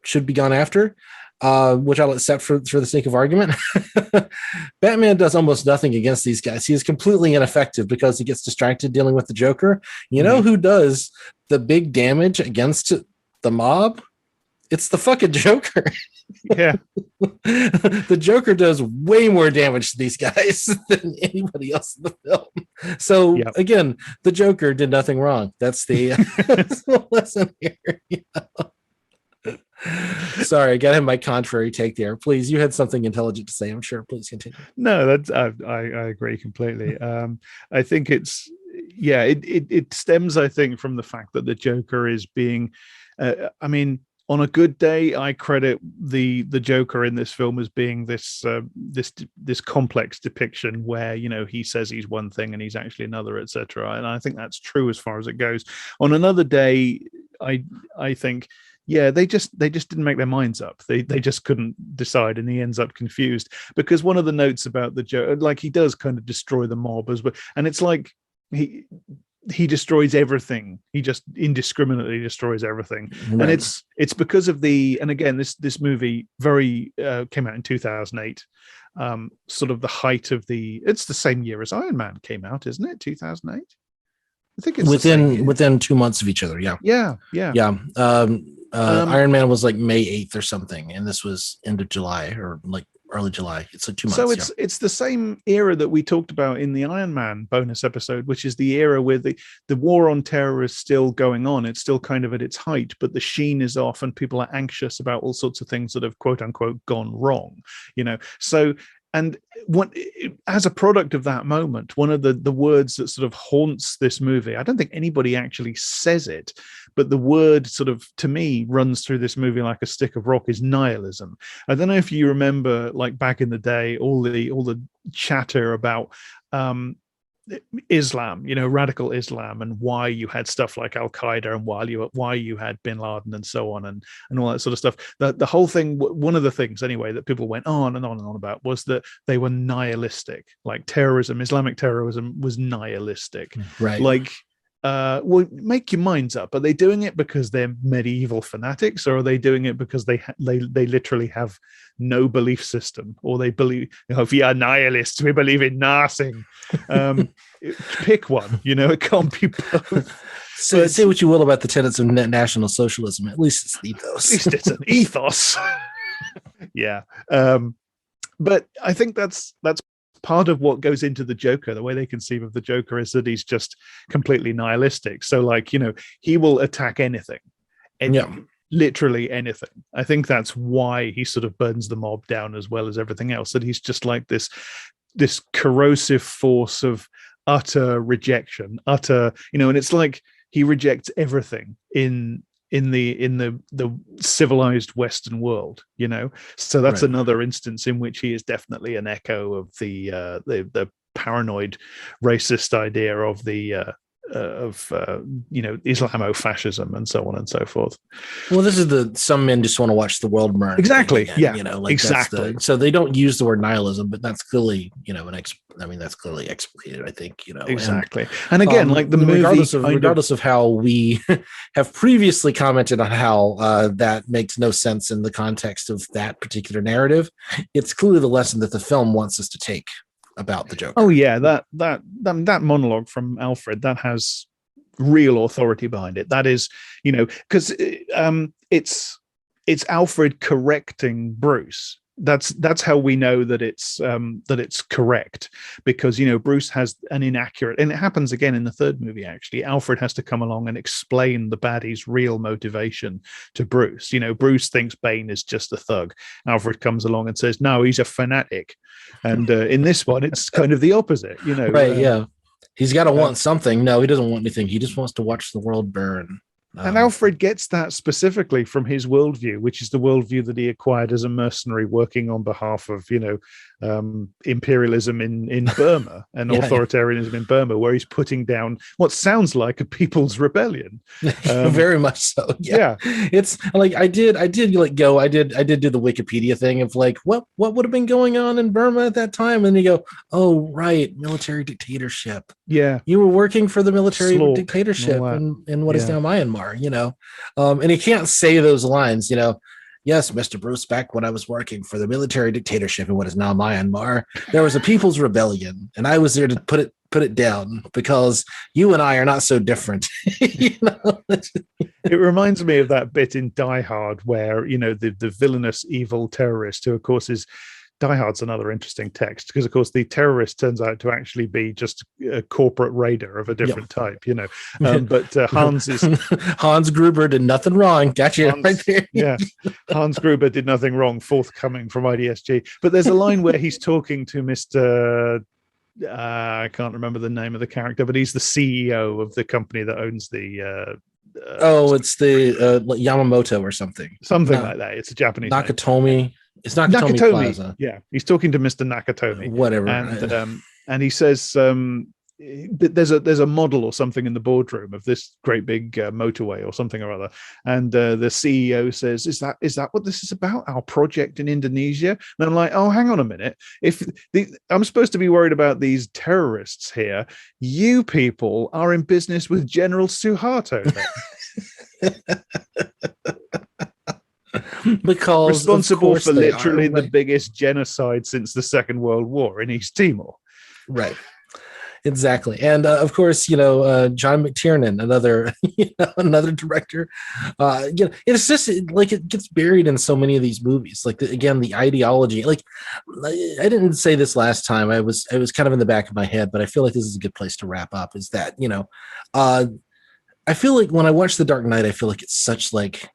S1: should be gone after, which I'll accept for the sake of argument, Batman does almost nothing against these guys. He is completely ineffective because he gets distracted dealing with the Joker. Know who does the big damage against the mob? It's the fucking Joker.
S2: Yeah.
S1: The Joker does way more damage to these guys than anybody else in the film. So again, the Joker did nothing wrong. That's the lesson here. Sorry, I got him my contrary take there. Please, you had something intelligent to say, I'm sure. Please continue.
S2: No, that's I agree completely. I think it stems, I think, from the fact that the Joker is being on a good day, I credit the Joker in this film as being this complex depiction where he says he's one thing and he's actually another, etc. And I think that's true as far as it goes. On another day, I think they just didn't make their minds up. They just couldn't decide, and he ends up confused because one of the notes about the Joker, like, he does kind of destroy the mob as well, and it's like he destroys everything. He just indiscriminately destroys everything. Right. And it's because of and again, this movie came out in 2008, sort of the height of it's the same year as Iron Man came out, isn't it? 2008. I think it's within
S1: 2 months of each other.
S2: Yeah.
S1: Iron Man was like May 8th or something, and this was end of July or like early July. It's like 2 months.
S2: So it's the same era that we talked about in the Iron Man bonus episode, which is the era where the war on terror is still going on. It's still kind of at its height, but the sheen is off and people are anxious about all sorts of things that have quote unquote gone wrong, So, and as a product of that moment, one of the words that sort of haunts this movie, I don't think anybody actually says it, but the word sort of, to me, runs through this movie like a stick of rock, is nihilism. I don't know if you remember, like back in the day, all the chatter about Islam, radical Islam, and why you had stuff like Al Qaeda, and why you had Bin Laden, and so on, and all that sort of stuff. The whole thing, one of the things anyway that people went on and on and on about, was that they were nihilistic. Like terrorism, Islamic terrorism was nihilistic.
S1: Right.
S2: Like, well, make your minds up. Are they doing it because they're medieval fanatics, or are they doing it because they literally have no belief system, or they believe, if we are nihilists, we believe in nothing? Pick one. It can't be both.
S1: So say what you will about the tenets of National Socialism. At least it's an ethos.
S2: At least it's an ethos. Yeah. But I think that's part of what goes into the Joker. The way they conceive of the Joker is that he's just completely nihilistic. So, like, he will attack anything. Literally anything. I think that's why he sort of burns the mob down as well as everything else. That he's just like this corrosive force of utter rejection, and it's like he rejects everything in the civilized Western world, So that's right. Another instance in which he is definitely an echo of the paranoid racist idea of Islamofascism and so on and so forth.
S1: Well, this is some men just want to watch the world burn.
S2: Exactly.
S1: Again,
S2: yeah. Exactly.
S1: So they don't use the word nihilism, but that's clearly, that's clearly explicated, I think,
S2: Exactly. And again, like the movie,
S1: regardless of how we have previously commented on how that makes no sense in the context of that particular narrative, it's clearly the lesson that the film wants us to take about the Joker.
S2: Oh yeah, that monologue from Alfred, that has real authority behind it. That is, because it's Alfred correcting Bruce. That's how we know that it's correct, because Bruce has an inaccurate, and it happens again in the third movie. Actually, Alfred has to come along and explain the baddie's real motivation to Bruce. Bruce thinks Bane is just a thug. Alfred comes along and says, no, he's a fanatic. And in this one, it's kind of the opposite.
S1: Right? Yeah, he's got to want something. No, he doesn't want anything. He just wants to watch the world burn.
S2: And Alfred gets that specifically from his worldview, which is the worldview that he acquired as a mercenary working on behalf of, imperialism in Burma and authoritarianism in Burma, where he's putting down what sounds like a people's rebellion.
S1: Very much so. Yeah. It's like I did do the Wikipedia thing of like what would have been going on in Burma at that time, and you go, oh right, military dictatorship.
S2: Yeah,
S1: you were working for the military dictatorship in what is now Myanmar. And he can't say those lines. Yes, Mr. Bruce, back when I was working for the military dictatorship in what is now Myanmar, there was a people's rebellion, and I was there to put it down because you and I are not so different.
S2: It reminds me of that bit in Die Hard where, the villainous evil terrorist, who of course is, Die Hard's another interesting text, because of course the terrorist turns out to actually be just a corporate raider of a different type, but
S1: Hans Gruber did nothing wrong. Gotcha. Right there.
S2: Yeah, Hans Gruber did nothing wrong, forthcoming from IDSG. But there's a line where he's talking to Mr. I can't remember the name of the character, but he's the CEO of the company that owns the
S1: it's the Yamamoto or something
S2: like that. It's a Japanese
S1: Nakatomi
S2: name.
S1: It's Nakatomi Plaza.
S2: Yeah, he's talking to Mr. Nakatomi.
S1: Whatever.
S2: And he says there's a model or something in the boardroom of this great big motorway or something or other. And the CEO says, "Is that what this is about? Our project in Indonesia?" And I'm like, "Oh, hang on a minute. I'm supposed to be worried about these terrorists here. You people are in business with General Suharto."
S1: Because
S2: responsible for literally the biggest genocide since the Second World War in East Timor.
S1: Right. Exactly. And of course, John McTiernan, another another director. It's just like it gets buried in so many of these movies. Like again, the ideology. Like I didn't say this last time. I was kind of in the back of my head, but I feel like this is a good place to wrap up. Is that I feel like when I watch The Dark Knight, I feel like it's such like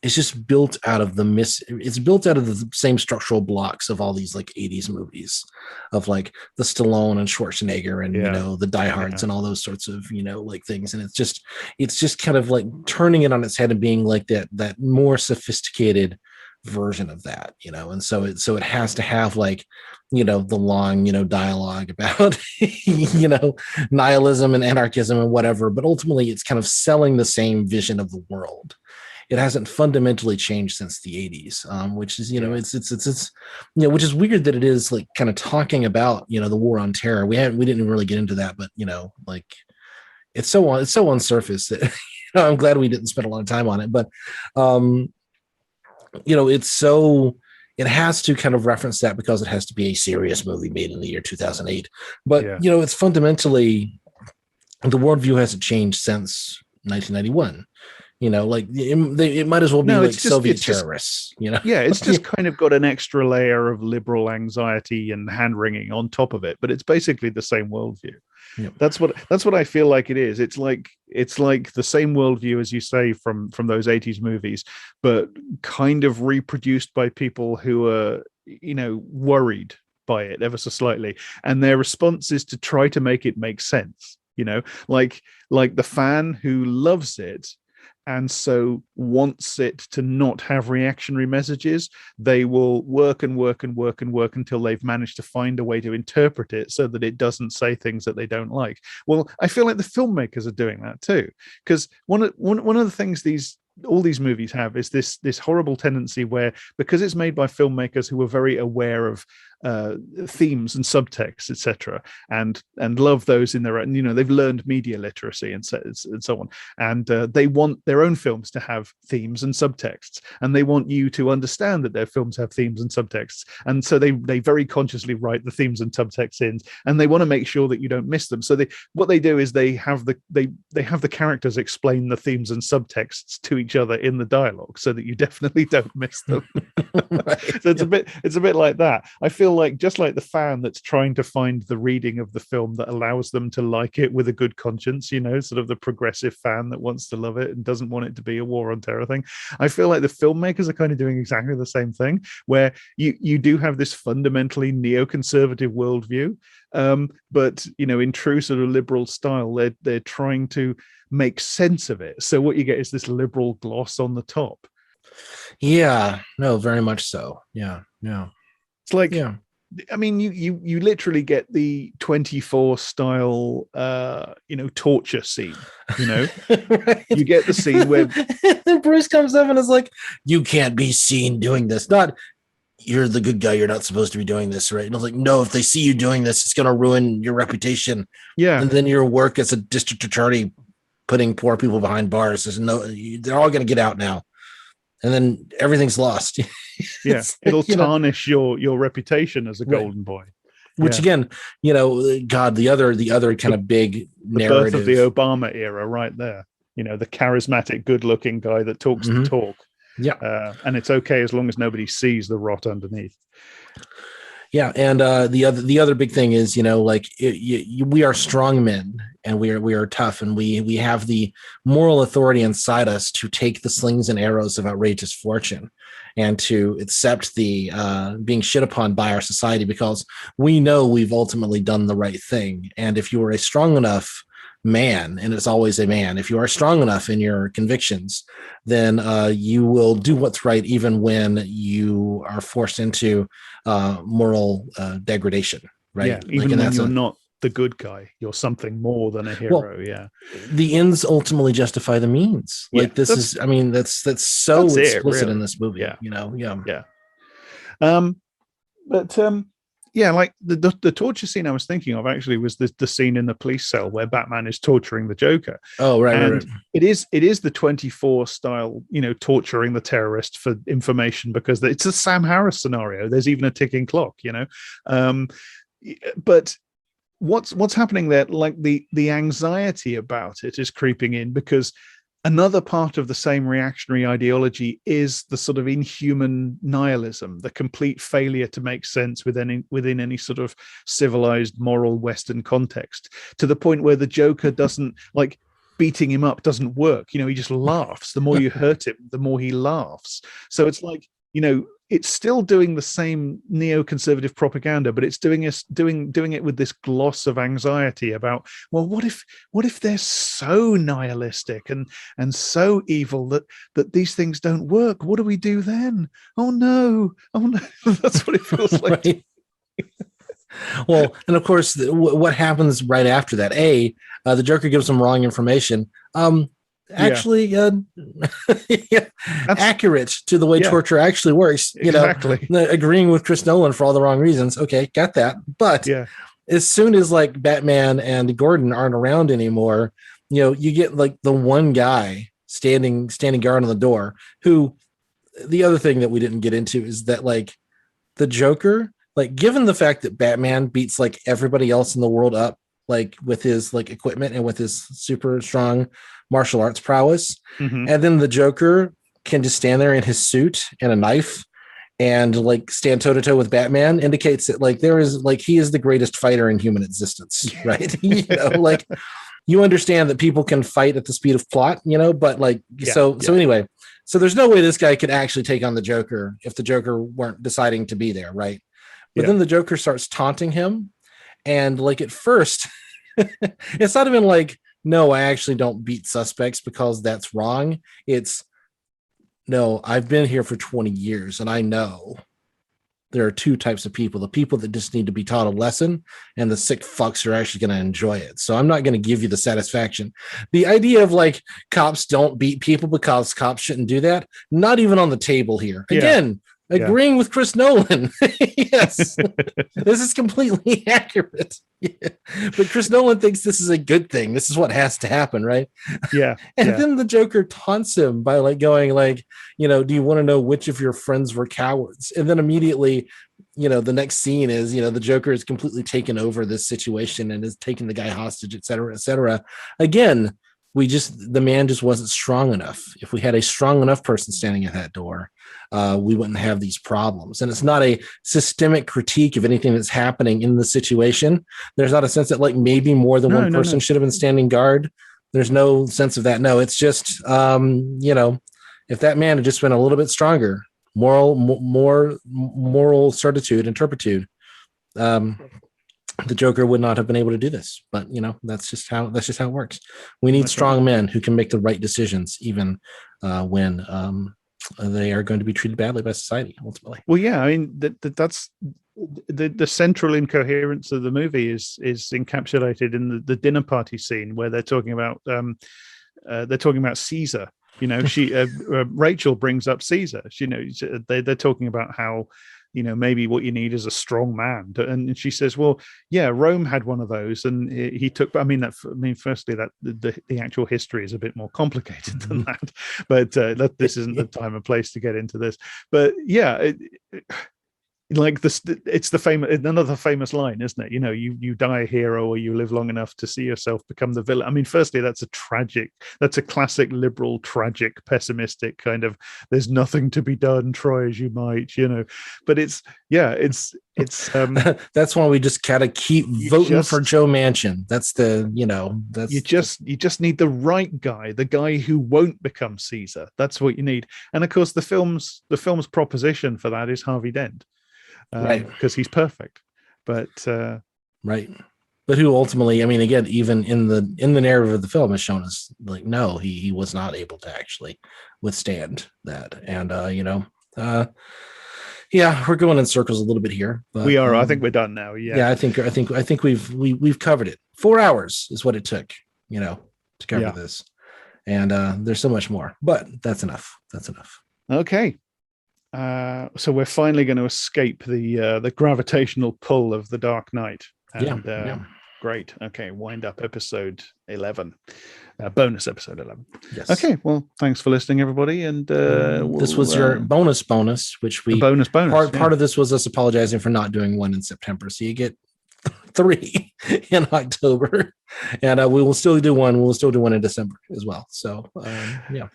S1: it's just built out of it's built out of the same structural blocks of all these like 80s movies of like the Stallone and Schwarzenegger and the diehards and all those sorts of like things. And it's just kind of like turning it on its head and being like that more sophisticated version of that, and so it has to have like the long dialogue about nihilism and anarchism and whatever, but ultimately it's kind of selling the same vision of the world. It hasn't fundamentally changed since the 80s, which is, it's which is weird that it is like kind of talking about, the war on terror. We didn't really get into that, but, like it's so on surface that, I'm glad we didn't spend a lot of time on it, but, it has to kind of reference that because it has to be a serious movie made in the year 2008. But, it's fundamentally, the worldview hasn't changed since 1991. Like it might as well be Soviet terrorists.
S2: It's just kind of got an extra layer of liberal anxiety and hand wringing on top of it, but it's basically the same worldview.
S1: Yep.
S2: That's what I feel like it is. It's like the same worldview as you say from those 80s movies, but kind of reproduced by people who are worried by it ever so slightly, and their response is to try to make it make sense. Like the fan who loves it and so wants it to not have reactionary messages, they will work and work and work and work until they've managed to find a way to interpret it so that it doesn't say things that they don't like. Well, I feel like the filmmakers are doing that too, because one of the things all these movies have is this horrible tendency where, because it's made by filmmakers who are very aware of themes and subtext, etc., and love those in their own, they've learned media literacy and so on, and they want their own films to have themes and subtexts, and they want you to understand that their films have themes and subtexts, and so they very consciously write the themes and subtexts in, and they want to make sure that you don't miss them. So what they do is they have the characters explain the themes and subtexts to each other in the dialogue so that you definitely don't miss them. Right. So it's a bit like that. I feel like just like the fan that's trying to find the reading of the film that allows them to like it with a good conscience, sort of the progressive fan that wants to love it and doesn't want it to be a war on terror thing. I feel like the filmmakers are kind of doing exactly the same thing, where you do have this fundamentally neoconservative worldview, but in true sort of liberal style, they're trying to make sense of it. So what you get is this liberal gloss on the top.
S1: Yeah, no, very much so. Yeah.
S2: It's like, I mean, you literally get the 24 style, torture scene. Right. You get the scene where
S1: Bruce comes up and is like, "You can't be seen doing this. Not you're the good guy. You're not supposed to be doing this, right?" And I was like, "No, if they see you doing this, it's going to ruin your reputation.
S2: Yeah,
S1: and then your work as a district attorney, putting poor people behind bars. They're all going to get out now." And then everything's lost.
S2: Yeah, it'll tarnish your reputation as a golden boy.
S1: Which again, God, the other kind of big narrative,
S2: birth of the Obama era, right there. The charismatic, good-looking guy that talks the talk.
S1: Yeah,
S2: and it's okay as long as nobody sees the rot underneath.
S1: Yeah, and the other big thing is, we are strong men, and we are tough, and we have the moral authority inside us to take the slings and arrows of outrageous fortune, and to accept the being shit upon by our society, because we know we've ultimately done the right thing. And if you are a strong enough man, and it's always a man, if you are strong enough in your convictions, then you will do what's right, even when you are forced into moral degradation, right?
S2: Yeah, even when you're not the good guy, you're something more than a hero.
S1: Well, the ends ultimately justify the means. Like that's so explicit really. In this movie.
S2: Like the torture scene I was thinking of actually was the scene in the police cell where Batman is torturing the Joker.
S1: Oh, right, and right.
S2: It is the 24 style, torturing the terrorist for information, because it's a Sam Harris scenario. There's even a ticking clock, but what's happening there, like the anxiety about it is creeping in, because another part of the same reactionary ideology is the sort of inhuman nihilism, the complete failure to make sense within any sort of civilized, moral Western context, to the point where the Joker doesn't, like, beating him up doesn't work. He just laughs. The more you hurt him, the more he laughs. So it's like, it's still doing the same neoconservative propaganda, but it's doing it with this gloss of anxiety about, well, what if they're so nihilistic and so evil that these things don't work? What do we do then? Oh no. That's what it feels like.
S1: Right. Well, and of course, what happens right after that? The Joker gives them wrong information. Actually, accurate to the way torture actually works.
S2: Exactly.
S1: Agreeing with Chris Nolan for all the wrong reasons. Okay, got that. But as soon as like Batman and Gordon aren't around anymore, you get like the one guy standing guard on the door. Who, the other thing that we didn't get into is that like the Joker, like given the fact that Batman beats like everybody else in the world up, like with his like equipment and with his super strong martial arts prowess, and then the Joker can just stand there in his suit and a knife and like stand toe to toe with Batman, indicates that like he is the greatest fighter in human existence, right? Like you understand that people can fight at the speed of plot, but like so anyway, so there's no way this guy could actually take on the Joker if the Joker weren't deciding to be there, right? But then the Joker starts taunting him, and like at first, it's not even like, no, I actually don't beat suspects because that's wrong. It's, no, I've been here for 20 years and I know there are two types of people: the people that just need to be taught a lesson, and the sick fucks who are actually going to enjoy it. So I'm not going to give you the satisfaction. The idea of like cops don't beat people because cops shouldn't do that, not even on the table here. Again, agreeing with Chris Nolan. Yes, this is completely accurate. But Chris Nolan thinks this is a good thing. This is what has to happen, right? And then the Joker taunts him by like going like, do you want to know which of your friends were cowards? And then immediately, the next scene is, the Joker is completely taken over this situation and is taking the guy hostage, et cetera, et cetera. Again, the man just wasn't strong enough. If we had a strong enough person standing at that door, we wouldn't have these problems. And it's not a systemic critique of anything that's happening in the situation. There's not a sense that like maybe more than one person should have been standing guard. There's no sense of that. No, it's just, if that man had just been a little bit stronger, more moral certitude and turpitude, the Joker would not have been able to do this. But that's just how it works. We need strong men who can make the right decisions, even when they are going to be treated badly by society ultimately.
S2: Well, yeah, I mean that's the central incoherence of the movie is encapsulated in the dinner party scene where they're talking about Caesar. She Rachel brings up Caesar. They're talking about how maybe what you need is a strong man. And she says, well, yeah, Rome had one of those, and he took. Firstly, that the actual history is a bit more complicated than that. But this isn't the time and place to get into this. But yeah. Like this, it's another famous line, isn't it? You die a hero, or you live long enough to see yourself become the villain. Firstly, that's a classic liberal, tragic, pessimistic kind of. There's nothing to be done. Try as you might, But it's
S1: that's why we just gotta keep voting for Joe Manchin. That's that's
S2: you just need the right guy, the guy who won't become Caesar. That's what you need. And of course, the film's proposition for that is Harvey Dent.
S1: Right,
S2: because he's perfect, but
S1: right, but who ultimately, again, even in the narrative of the film is shown as like, no, he was not able to actually withstand that. And we're going in circles a little bit here, but
S2: we are. I think we're done now.
S1: I think we've covered it. 4 hours is what it took, to cover this, and there's so much more, but that's enough.
S2: Okay. So we're finally going to escape the gravitational pull of the Dark Knight. And, great. Okay, wind up episode 11, bonus episode 11.
S1: Yes.
S2: Okay. Well, thanks for listening, everybody. And
S1: this was your bonus, which we
S2: bonus.
S1: Part of this was us apologizing for not doing one in September. So you get 3 in October, and we will still do one. We'll still do one in December as well. So yeah.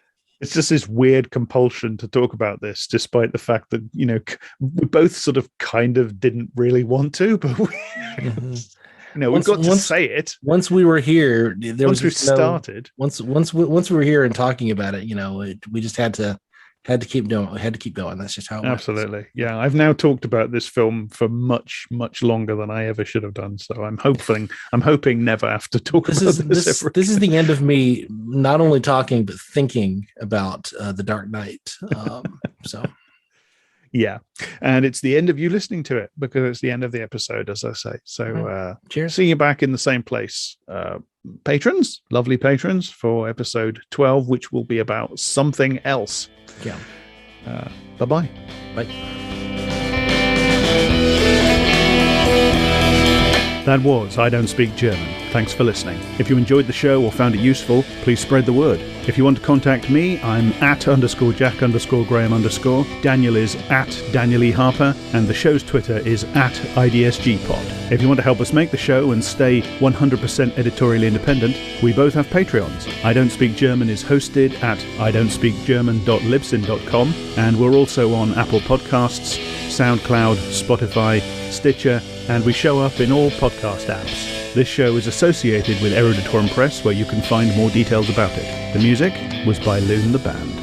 S2: It's just this weird compulsion to talk about this, despite the fact that, we both sort of kind of didn't really want to, but we've got to say it.
S1: Once we were here,
S2: once we started.
S1: Once we were here and talking about it, we just had to keep doing. We had to keep going. That's just how it
S2: Absolutely.
S1: went.
S2: Yeah. I've now talked about this film for much, much longer than I ever should have done. So I'm hoping never have to talk about this.
S1: This is the end of me not only talking but thinking about The Dark Knight. So
S2: yeah, and it's the end of you listening to it, because it's the end of the episode, as I say. So
S1: cheers.
S2: See you back in the same place. Patrons, lovely patrons, for episode 12, which will be about something else.
S1: Yeah.
S2: Bye-bye.
S1: Bye.
S2: That was I Don't Speak German. Thanks for listening. If you enjoyed the show or found it useful, please spread the word. If you want to contact me, I'm @_Jack_Graham_. Daniel is @Daniel E. Harper, and the show's Twitter is @IDSGpod. If you want to help us make the show and stay 100% editorially independent, we both have Patreons. I Don't Speak German is hosted at idon'tspeakgerman.libsyn.com, and we're also on Apple Podcasts, SoundCloud, Spotify, Stitcher, and we show up in all podcast apps. This show is associated with Eruditorum Press, where you can find more details about it. The music was by Loon the Band.